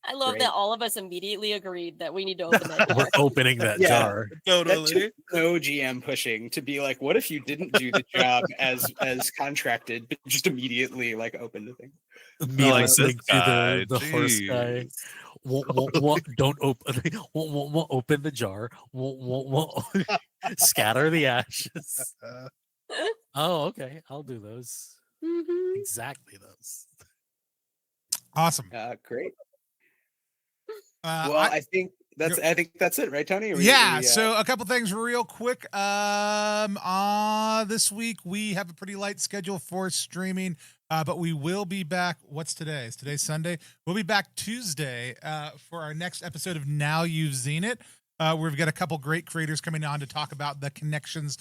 S3: I love
S2: Great.
S3: that all of us immediately agreed that we need to open that jar.
S4: We're opening that
S2: Yeah.
S4: jar.
S2: That took no GM pushing to be like, what if you didn't do the job as contracted, but just immediately like open the thing?
S4: Me
S5: like
S4: listening
S5: this
S4: to the
S5: guy,
S4: horse guy.
S5: jeez.
S4: Don't open. Won't open the jar. Won't scatter the ashes. Oh, okay. I'll do those.
S3: Mhm.
S4: Exactly those.
S1: Awesome.
S2: Great.
S1: Uh,
S2: Well, I think that's it, right, Tony?
S1: So a couple things real quick. This week we have a pretty light schedule for streaming, but we will be back. What's today? Is today Sunday? We'll be back Tuesday for our next episode of Now You've Seen It. We've got a couple great creators coming on to talk about the connections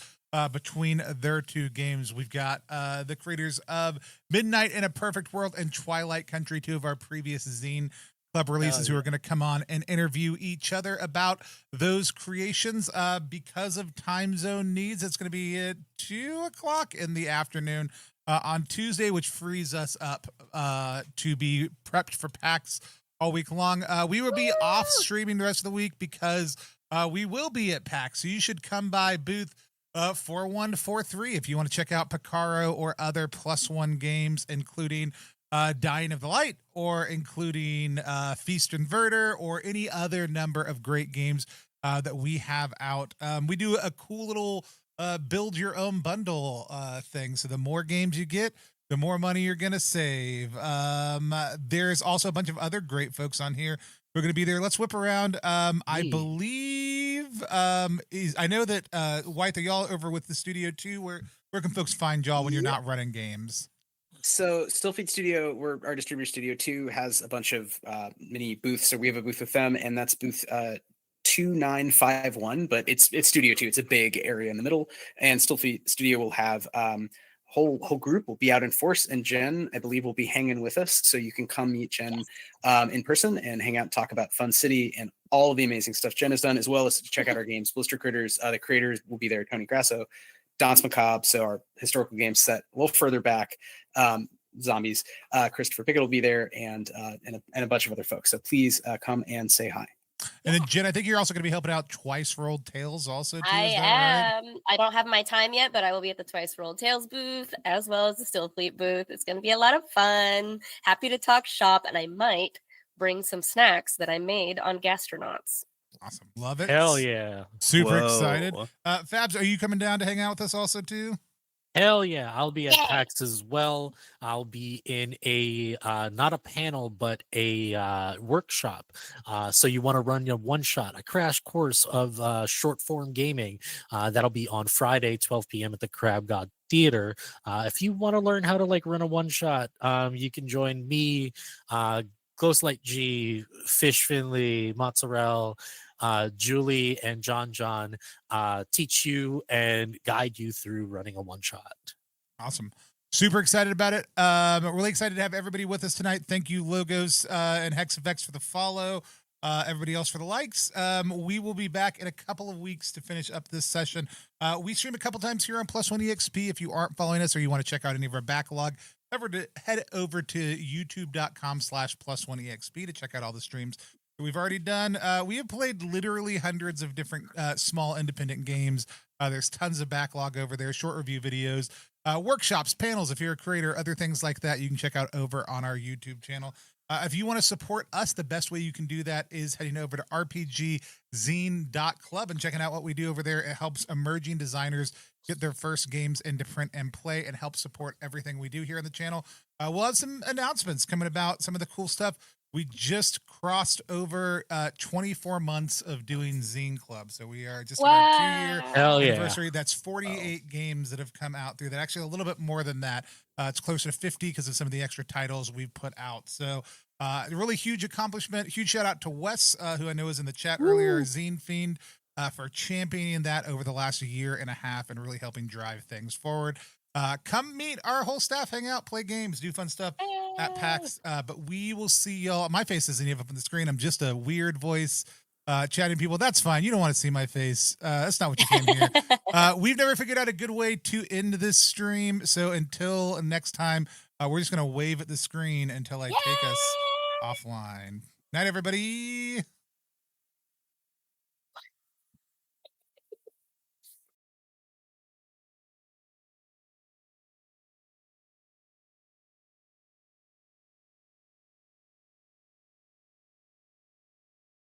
S1: between their two games. We've got the creators of Midnight in a Perfect World and Twilight Country, two of our previous Zine Club releases, who are going to come on and interview each other about those creations. Because of time zone needs, it's going to be at 2:00 in the afternoon on Tuesday, which frees us up to be prepped for PAX all week long. We will be off streaming the rest of the week because we will be at PAX. So you should come by booth 4143 if you want to check out PICARO or other +1 games, including Dying of the Light, or including Feast Inverter, or any other number of great games that we have out. We do a cool little build your own bundle thing. So the more games you get, the more money you're going to save. There's also a bunch of other great folks on here who are going to be there. Let's whip around. I believe, I know that Wythe, are y'all over with the studio too? Where can folks find y'all when you're not running games?
S2: So Stillfleet Studio, our distributor studio 2 has a bunch of mini booths. So we have a booth with them, and that's booth 2951, but it's Studio 2. It's a big area in the middle, and Stillfleet Studio will have whole group will be out in force, and Jenn, I believe, will be hanging with us. So you can come meet Jenn in person and hang out and talk about Fun City and all of the amazing stuff Jenn has done, as well as check out our games. Blister Critters, the creators will be there, Tony Grasso, Dance Macabre, so our historical game set a little further back. Zombies, Christopher Pickett will be there, and a bunch of other folks. So please come and say hi.
S1: And then Jenn, I think you're also going to be helping out Twice Rolled Tales also too.
S3: I
S1: Is that right?
S3: am. I don't have my time yet, but I will be at the Twice Rolled Tales booth as well as the Stillfleet booth. It's going to be a lot of fun. Happy to talk shop, and I might bring some snacks that I made on Gastronauts.
S1: Awesome. Love it.
S4: Hell yeah.
S1: Super excited. Fabs, are you coming down to hang out with us also too?
S4: Hell yeah. I'll be at PAX as well. I'll be in a not a panel, but a workshop. So you want to run your one shot, a crash course of short form gaming. That'll be on Friday, 12 p.m. at the Crab God Theater. If you want to learn how to like run a one shot, you can join me, Ghostlight G, Fish Finley, Mozzarella, Julie, and John teach you and guide you through running a one shot.
S1: Awesome. Super excited about it. Really excited to have everybody with us tonight. Thank you, Logos and HexFX, for the follow. Everybody else for the likes. We will be back in a couple of weeks to finish up this session. We stream a couple times here on +1 EXP. If you aren't following us or you want to check out any of our backlog, head over to youtube.com/+1 EXP to check out all the streams we've already done. We have played literally hundreds of different small independent games. There's tons of backlog over there, short review videos, workshops, panels. If you're a creator, other things like that, you can check out over on our YouTube channel. If you want to support us, the best way you can do that is heading over to rpgzine.club and checking out what we do over there. It helps emerging designers get their first games into print and play and help support everything we do here on the channel. We'll have some announcements coming about some of the cool stuff. We just crossed over 24 months of doing Zine Club. So we are just in our 2-year
S4: Hell yeah.
S1: anniversary. That's 48 games that have come out through that. Actually, a little bit more than that. It's closer to 50 because of some of the extra titles we've put out. So really huge accomplishment. Huge shout out to Wes, who I know was in the chat earlier, Zine Fiend, for championing that over the last year and a half and really helping drive things forward. Come meet our whole staff, hang out, play games, do fun stuff at PAX. But we will see y'all. My face isn't even up on the screen. I'm just a weird voice chatting people. That's fine. You don't want to see my face. That's not what you came here. We've never figured out a good way to end this stream. So until next time, we're just going to wave at the screen until I take us offline. Night, everybody.